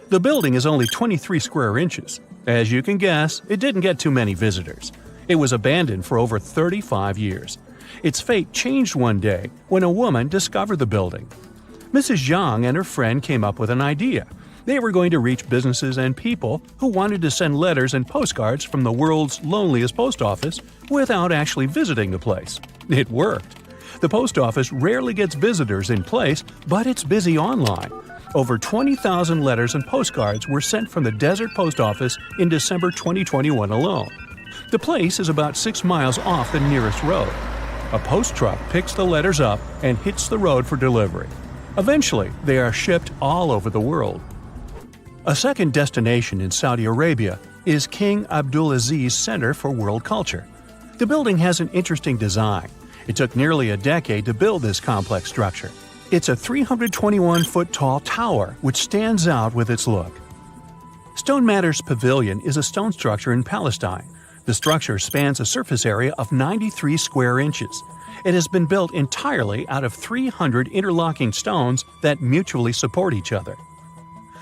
The building is only 23 square inches. As you can guess, it didn't get too many visitors. It was abandoned for over 35 years. Its fate changed one day when a woman discovered the building. Mrs. Zhang and her friend came up with an idea. They were going to reach businesses and people who wanted to send letters and postcards from the world's loneliest post office without actually visiting the place. It worked. The post office rarely gets visitors in place, but it's busy online. Over 20,000 letters and postcards were sent from the Desert Post Office in December 2021 alone. The place is about 6 miles off the nearest road. A post truck picks the letters up and hits the road for delivery. Eventually, they are shipped all over the world. A second destination in Saudi Arabia is King Abdulaziz Center for World Culture. The building has an interesting design. It took nearly a decade to build this complex structure. It's a 321-foot-tall tower which stands out with its look. Stone Matters Pavilion is a stone structure in Palestine. The structure spans a surface area of 93 square inches. It has been built entirely out of 300 interlocking stones that mutually support each other.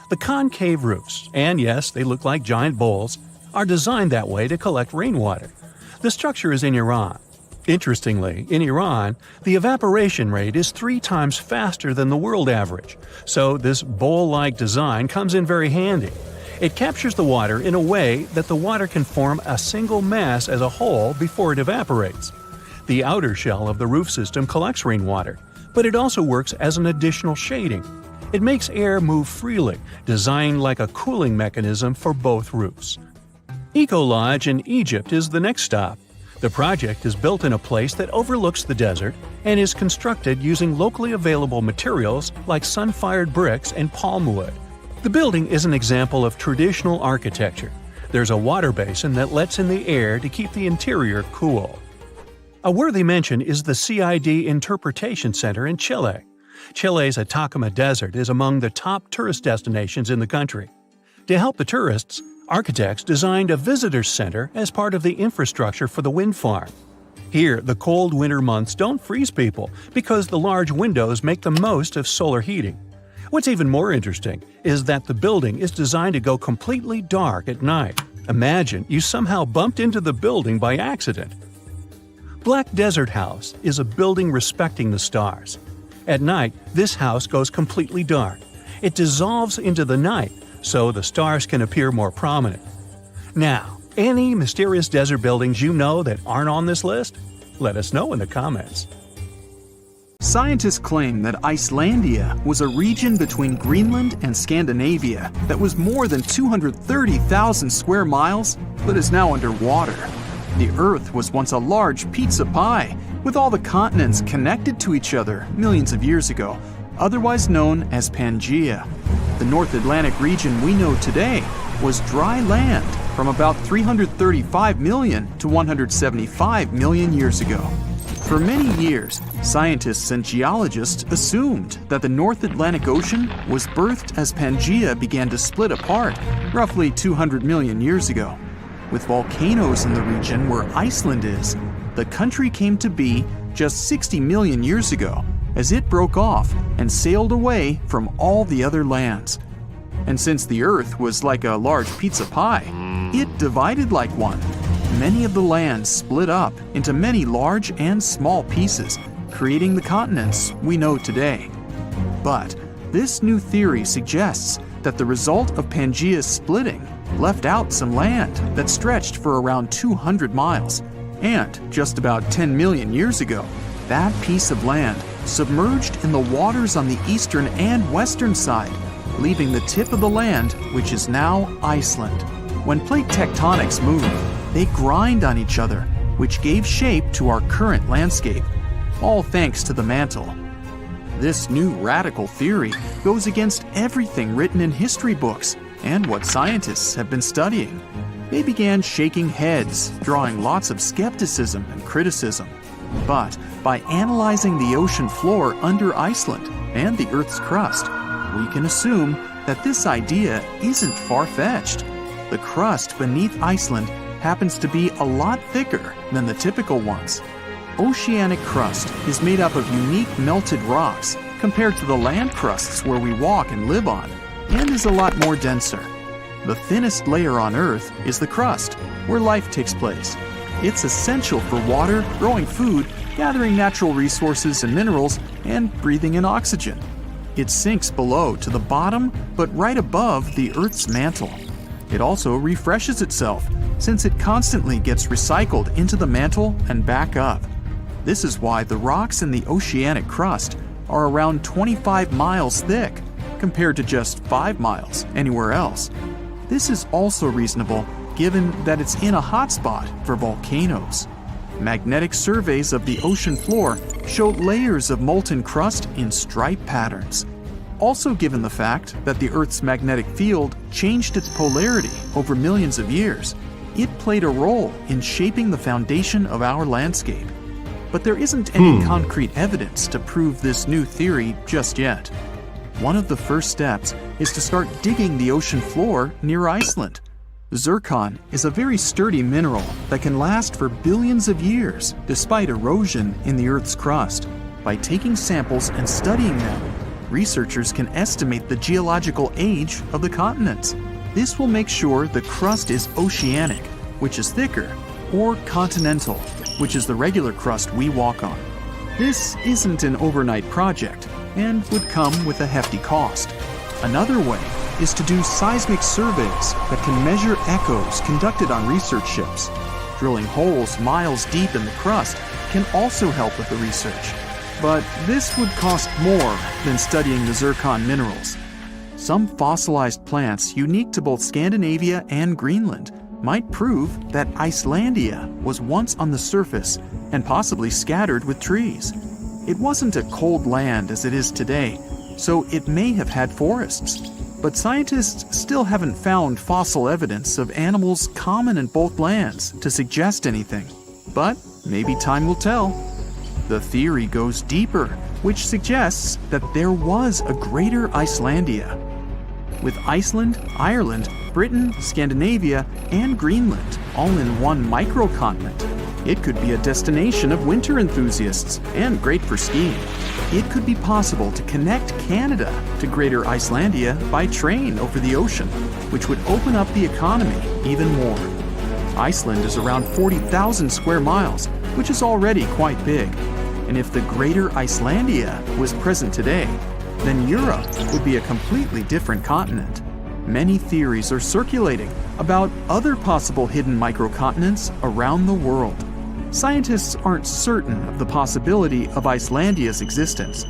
The concave roofs, and yes, they look like giant bowls, are designed that way to collect rainwater. The structure is in Iran. Interestingly, in Iran, the evaporation rate is 3 times faster than the world average, so this bowl-like design comes in very handy. It captures the water in a way that the water can form a single mass as a whole before it evaporates. The outer shell of the roof system collects rainwater, but it also works as an additional shading. It makes air move freely, designed like a cooling mechanism for both roofs. Eco Lodge in Egypt is the next stop. The project is built in a place that overlooks the desert and is constructed using locally available materials like sun-fired bricks and palm wood. The building is an example of traditional architecture. There's a water basin that lets in the air to keep the interior cool. A worthy mention is the CID Interpretation Center in Chile. Chile's Atacama Desert is among the top tourist destinations in the country. To help the tourists, Architects designed a visitor center as part of the infrastructure for the wind farm. Here, the cold winter months don't freeze people because the large windows make the most of solar heating. What's even more interesting is that the building is designed to go completely dark at night. Imagine you somehow bumped into the building by accident. Black Desert House is a building respecting the stars. At night, this house goes completely dark. It dissolves into the night, so the stars can appear more prominent. Now, any mysterious desert buildings you know that aren't on this list? Let us know in the comments. Scientists claim that Icelandia was a region between Greenland and Scandinavia that was more than 230,000 square miles, but is now underwater. The Earth was once a large pizza pie, with all the continents connected to each other millions of years ago, otherwise known as Pangaea. The North Atlantic region we know today was dry land from about 335 million to 175 million years ago. For many years, scientists and geologists assumed that the North Atlantic Ocean was birthed as Pangaea began to split apart roughly 200 million years ago. With volcanoes in the region where Iceland is, the country came to be just 60 million years ago as it broke off and sailed away from all the other lands. And since the Earth was like a large pizza pie, it divided like one. Many of the lands split up into many large and small pieces, creating the continents we know today. But this new theory suggests that the result of Pangaea's splitting left out some land that stretched for around 200 miles. And just about 10 million years ago, that piece of land submerged in the waters on the eastern and western side, leaving the tip of the land, which is now Iceland. When plate tectonics move, they grind on each other, which gave shape to our current landscape, all thanks to the mantle. This new radical theory goes against everything written in history books and what scientists have been studying. They began shaking heads, drawing lots of skepticism and criticism. But by analyzing the ocean floor under Iceland and the Earth's crust, we can assume that this idea isn't far-fetched. The crust beneath Iceland happens to be a lot thicker than the typical ones. Oceanic crust is made up of unique melted rocks compared to the land crusts where we walk and live on, and is a lot more denser. The thinnest layer on Earth is the crust, where life takes place. It's essential for water, growing food, gathering natural resources and minerals, and breathing in oxygen. It sinks below to the bottom, but right above the Earth's mantle. It also refreshes itself, since it constantly gets recycled into the mantle and back up. This is why the rocks in the oceanic crust are around 25 miles thick, compared to just 5 miles anywhere else. This is also reasonable given that it's in a hotspot for volcanoes. Magnetic surveys of the ocean floor show layers of molten crust in stripe patterns. Also, given the fact that the Earth's magnetic field changed its polarity over millions of years, it played a role in shaping the foundation of our landscape. But there isn't any concrete evidence to prove this new theory just yet. One of the first steps is to start digging the ocean floor near Iceland. Zircon is a very sturdy mineral that can last for billions of years despite erosion in the Earth's crust. By taking samples and studying them, researchers can estimate the geological age of the continents. This will make sure the crust is oceanic, which is thicker, or continental, which is the regular crust we walk on. This isn't an overnight project and would come with a hefty cost. Another way is to do seismic surveys that can measure echoes conducted on research ships. Drilling holes miles deep in the crust can also help with the research, but this would cost more than studying the zircon minerals. Some fossilized plants unique to both Scandinavia and Greenland might prove that Icelandia was once on the surface and possibly scattered with trees. It wasn't a cold land as it is today, so it may have had forests. But scientists still haven't found fossil evidence of animals common in both lands to suggest anything. But maybe time will tell. The theory goes deeper, which suggests that there was a greater Icelandia. with Iceland, Ireland, Britain, Scandinavia, and Greenland all in one microcontinent. It could be a destination of winter enthusiasts and great for skiing. It could be possible to connect Canada to Greater Icelandia by train over the ocean, which would open up the economy even more. Iceland is around 40,000 square miles, which is already quite big. And if the Greater Icelandia was present today, then Europe would be a completely different continent. Many theories are circulating about other possible hidden microcontinents around the world. Scientists aren't certain of the possibility of Icelandia's existence,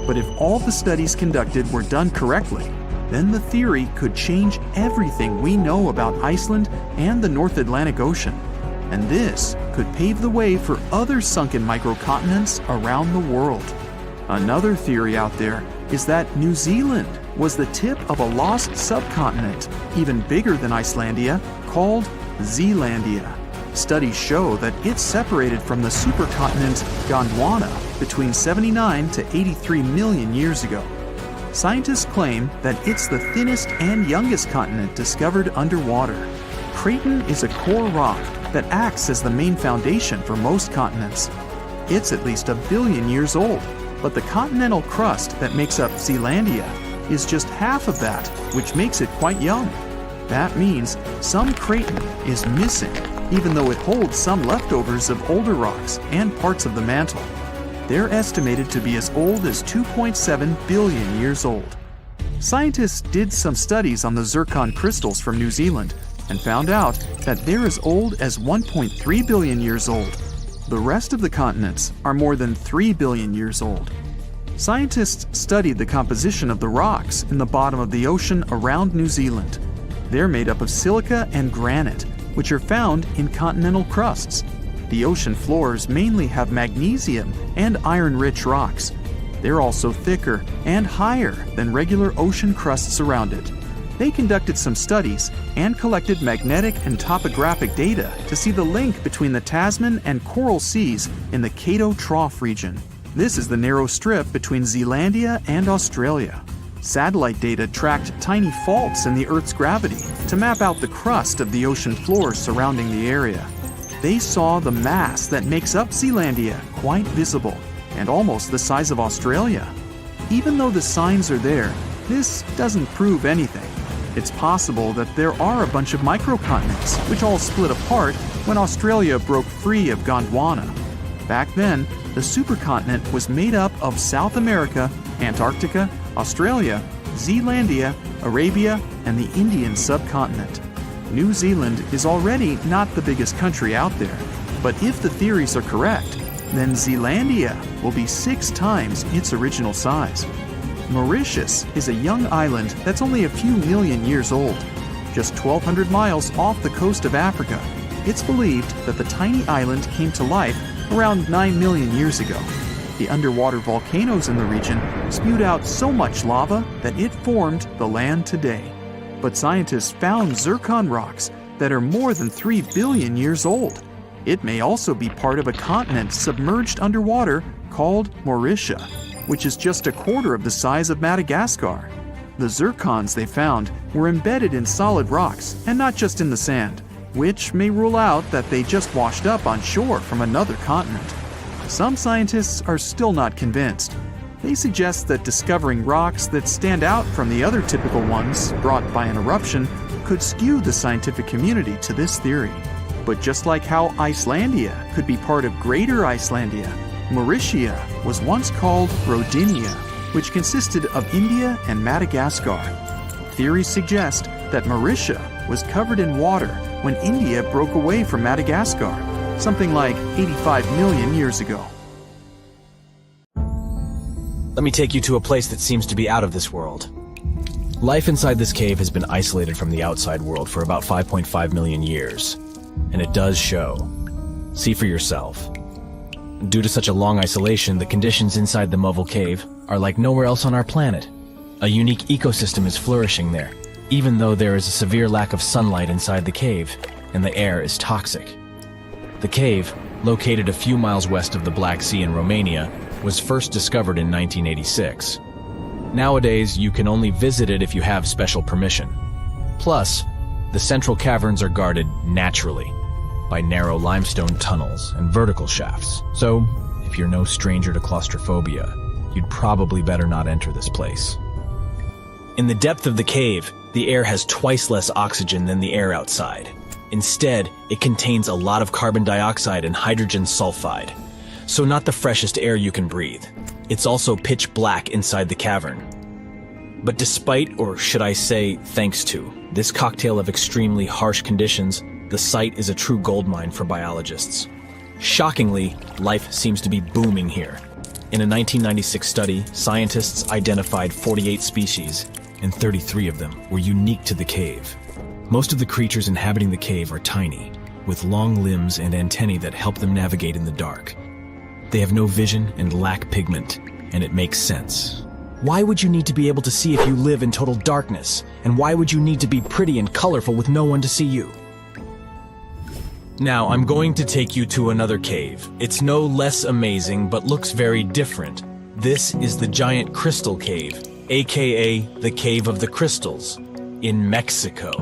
but if all the studies conducted were done correctly, then the theory could change everything we know about Iceland and the North Atlantic Ocean. And this could pave the way for other sunken microcontinents around the world. Another theory out there is that New Zealand was the tip of a lost subcontinent, even bigger than Icelandia, called Zealandia. Studies show that it's separated from the supercontinent Gondwana between 79 to 83 million years ago. Scientists claim that it's the thinnest and youngest continent discovered underwater. Craton is a core rock that acts as the main foundation for most continents. It's at least 1 billion years old, but the continental crust that makes up Zealandia is just half of that, which makes it quite young. That means some Craton is missing, even though it holds some leftovers of older rocks and parts of the mantle. They're estimated to be as old as 2.7 billion years old. Scientists did some studies on the zircon crystals from New Zealand and found out that they're as old as 1.3 billion years old. The rest of the continents are more than 3 billion years old. Scientists studied the composition of the rocks in the bottom of the ocean around New Zealand. They're made up of silica and granite, which are found in continental crusts. The ocean floors mainly have magnesium and iron-rich rocks. They're also thicker and higher than regular ocean crusts around it. They conducted some studies and collected magnetic and topographic data to see the link between the Tasman and Coral Seas in the Cato Trough region. This is the narrow strip between Zealandia and Australia. Satellite data tracked tiny faults in the Earth's gravity to map out the crust of the ocean floor surrounding the area. They saw the mass that makes up Zealandia quite visible and almost the size of Australia. Even though the signs are there, this doesn't prove anything. It's possible that there are a bunch of microcontinents which all split apart when Australia broke free of Gondwana. Back then, the supercontinent was made up of South America, Antarctica, Australia, Zealandia, Arabia, and the Indian subcontinent. New Zealand is already not the biggest country out there, but if the theories are correct, then Zealandia will be 6 times its original size. Mauritius is a young island that's only a few million years old. Just 1,200 miles off the coast of Africa, it's believed that the tiny island came to life around 9 million years ago. The underwater volcanoes in the region spewed out so much lava that it formed the land today. But scientists found zircon rocks that are more than 3 billion years old. It may also be part of a continent submerged underwater called Mauritia, which is just a quarter of the size of Madagascar. The zircons they found were embedded in solid rocks and not just in the sand, which may rule out that they just washed up on shore from another continent. Some scientists are still not convinced. They suggest that discovering rocks that stand out from the other typical ones brought by an eruption could skew the scientific community to this theory. But just like how Icelandia could be part of Greater Icelandia, Mauritia was once called Rodinia, which consisted of India and Madagascar. Theories suggest that Mauritia was covered in water when India broke away from Madagascar, something like 85 million years ago. Let me take you to a place that seems to be out of this world. Life inside this cave has been isolated from the outside world for about 5.5 million years, and it does show. See for yourself. Due to such a long isolation, the conditions inside the Moval Cave are like nowhere else on our planet. A unique ecosystem is flourishing there, even though there is a severe lack of sunlight inside the cave, and the air is toxic. The cave, located a few miles west of the Black Sea in Romania, was first discovered in 1986. Nowadays, you can only visit it if you have special permission. Plus, the central caverns are guarded naturally by narrow limestone tunnels and vertical shafts. So, if you're no stranger to claustrophobia, you'd probably better not enter this place. In the depth of the cave, the air has twice less oxygen than the air outside. Instead, it contains a lot of carbon dioxide and hydrogen sulfide, so not the freshest air you can breathe. It's also pitch black inside the cavern. But despite, or should I say thanks to, this cocktail of extremely harsh conditions, the site is a true goldmine for biologists. Shockingly, life seems to be booming here. In a 1996 study, scientists identified 48 species, and 33 of them were unique to the cave. Most of the creatures inhabiting the cave are tiny, with long limbs and antennae that help them navigate in the dark. They have no vision and lack pigment, and it makes sense. Why would you need to be able to see if you live in total darkness? And why would you need to be pretty and colorful with no one to see you? Now, I'm going to take you to another cave. It's no less amazing, but looks very different. This is the Giant Crystal Cave, aka the Cave of the Crystals, in Mexico.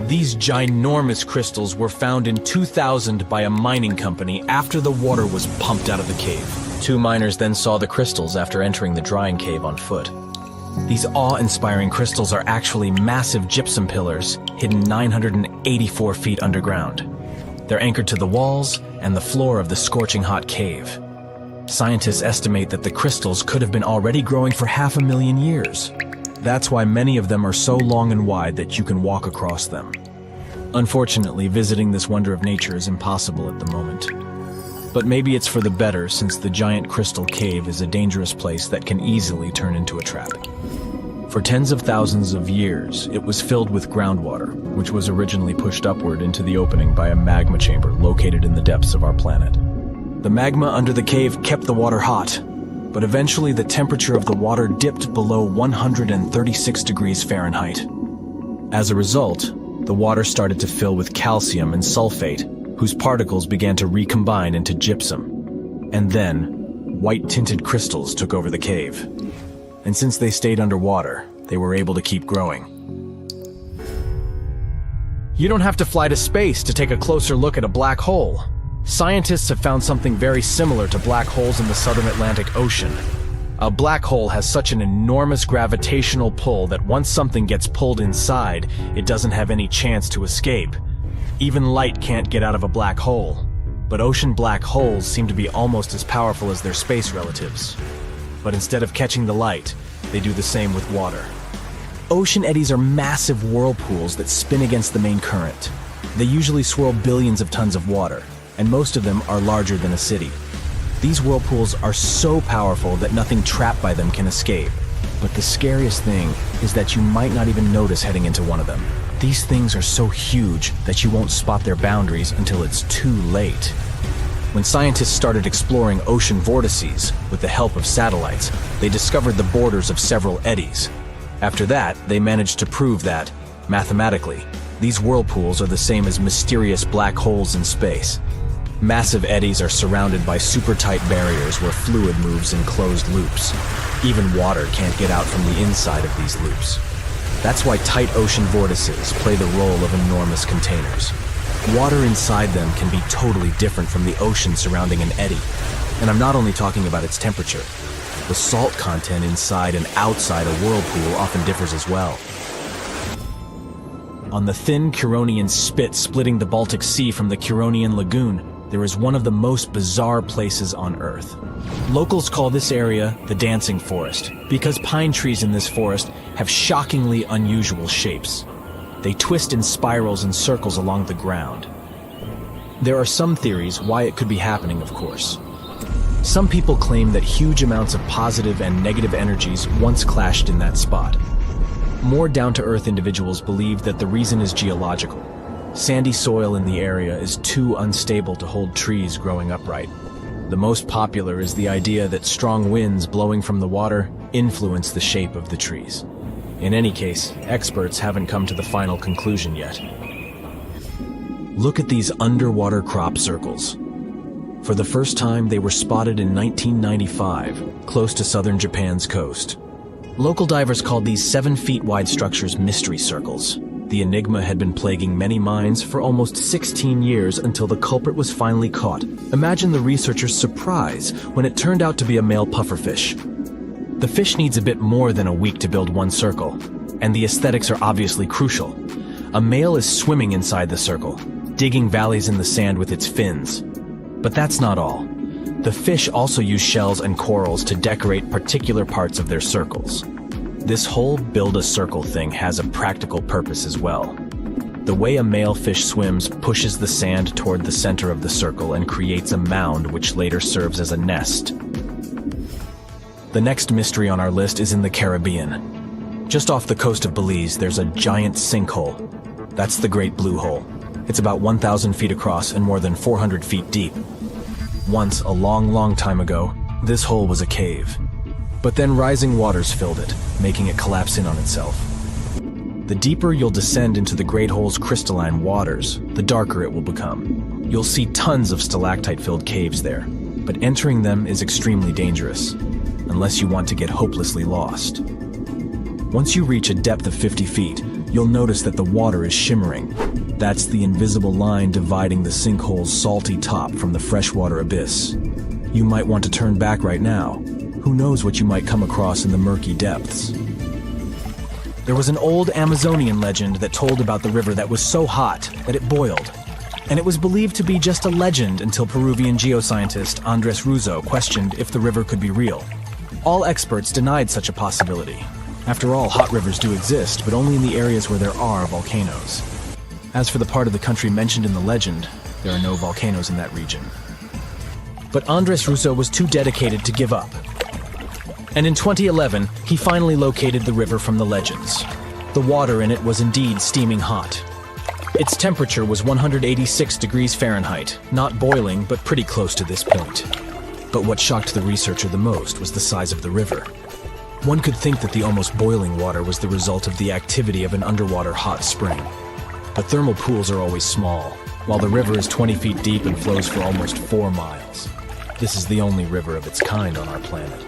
These ginormous crystals were found in 2000 by a mining company after the water was pumped out of the cave. 2 miners then saw the crystals after entering the drying cave on foot. These awe-inspiring crystals are actually massive gypsum pillars hidden 984 feet underground. They're anchored to the walls and the floor of the scorching hot cave. Scientists estimate that the crystals could have been already growing for 500,000 years. That's why many of them are so long and wide that you can walk across them. Unfortunately, visiting this wonder of nature is impossible at the moment. But maybe it's for the better, since the Giant Crystal Cave is a dangerous place that can easily turn into a trap. For tens of thousands of years, it was filled with groundwater, which was originally pushed upward into the opening by a magma chamber located in the depths of our planet. The magma under the cave kept the water hot, but eventually the temperature of the water dipped below 136 degrees Fahrenheit. As a result, the water started to fill with calcium and sulfate, whose particles began to recombine into gypsum. And then, white-tinted crystals took over the cave. And since they stayed underwater, they were able to keep growing. You don't have to fly to space to take a closer look at a black hole. Scientists have found something very similar to black holes in the southern Atlantic Ocean. A black hole has such an enormous gravitational pull that once something gets pulled inside, it doesn't have any chance to escape. Even light can't get out of a black hole. But ocean black holes seem to be almost as powerful as their space relatives. But instead of catching the light, they do the same with water. Ocean eddies are massive whirlpools that spin against the main current. They usually swirl billions of tons of water, and most of them are larger than a city. These whirlpools are so powerful that nothing trapped by them can escape. But the scariest thing is that you might not even notice heading into one of them. These things are so huge that you won't spot their boundaries until it's too late. When scientists started exploring ocean vortices with the help of satellites, they discovered the borders of several eddies. After that, they managed to prove that, mathematically, these whirlpools are the same as mysterious black holes in space. Massive eddies are surrounded by super-tight barriers where fluid moves in closed loops. Even water can't get out from the inside of these loops. That's why tight ocean vortices play the role of enormous containers. Water inside them can be totally different from the ocean surrounding an eddy. And I'm not only talking about its temperature. The salt content inside and outside a whirlpool often differs as well. On the thin Curonian spit splitting the Baltic Sea from the Curonian Lagoon, there is one of the most bizarre places on Earth. Locals call this area the Dancing Forest because pine trees in this forest have shockingly unusual shapes. They twist in spirals and circles along the ground. There are some theories why it could be happening, of course. Some people claim that huge amounts of positive and negative energies once clashed in that spot. More down-to-earth individuals believe that the reason is geological. Sandy soil in the area is too unstable to hold trees growing upright. The most popular is the idea that strong winds blowing from the water influence the shape of the trees. In any case, experts haven't come to the final conclusion yet. Look at these underwater crop circles. For the first time, they were spotted in 1995, close to southern Japan's coast. Local divers called these 7-feet-wide structures mystery circles. The enigma had been plaguing many minds for almost 16 years until the culprit was finally caught. Imagine the researchers' surprise when it turned out to be a male pufferfish. The fish needs a bit more than a week to build one circle, and the aesthetics are obviously crucial. A male is swimming inside the circle, digging valleys in the sand with its fins. But that's not all. The fish also use shells and corals to decorate particular parts of their circles. This whole build-a-circle thing has a practical purpose as well. The way a male fish swims pushes the sand toward the center of the circle and creates a mound which later serves as a nest. The next mystery on our list is in the Caribbean. Just off the coast of Belize, there's a giant sinkhole. That's the Great Blue Hole. It's about 1,000 feet across and more than 400 feet deep. Once, a long, long time ago, this hole was a cave. But then rising waters filled it, making it collapse in on itself. The deeper you'll descend into the Great Hole's crystalline waters, the darker it will become. You'll see tons of stalactite-filled caves there, but entering them is extremely dangerous, unless you want to get hopelessly lost. Once you reach a depth of 50 feet, you'll notice that the water is shimmering. That's the invisible line dividing the sinkhole's salty top from the freshwater abyss. You might want to turn back right now. Who knows what you might come across in the murky depths. There was an old Amazonian legend that told about the river that was so hot that it boiled. And it was believed to be just a legend until Peruvian geoscientist Andres Russo questioned if the river could be real. All experts denied such a possibility. After all, hot rivers do exist, but only in the areas where there are volcanoes. As for the part of the country mentioned in the legend, there are no volcanoes in that region. But Andres Russo was too dedicated to give up. And in 2011, he finally located the river from the legends. The water in it was indeed steaming hot. Its temperature was 186 degrees Fahrenheit, not boiling, but pretty close to this point. But what shocked the researcher the most was the size of the river. One could think that the almost boiling water was the result of the activity of an underwater hot spring. But thermal pools are always small, while the river is 20 feet deep and flows for almost 4 miles. This is the only river of its kind on our planet.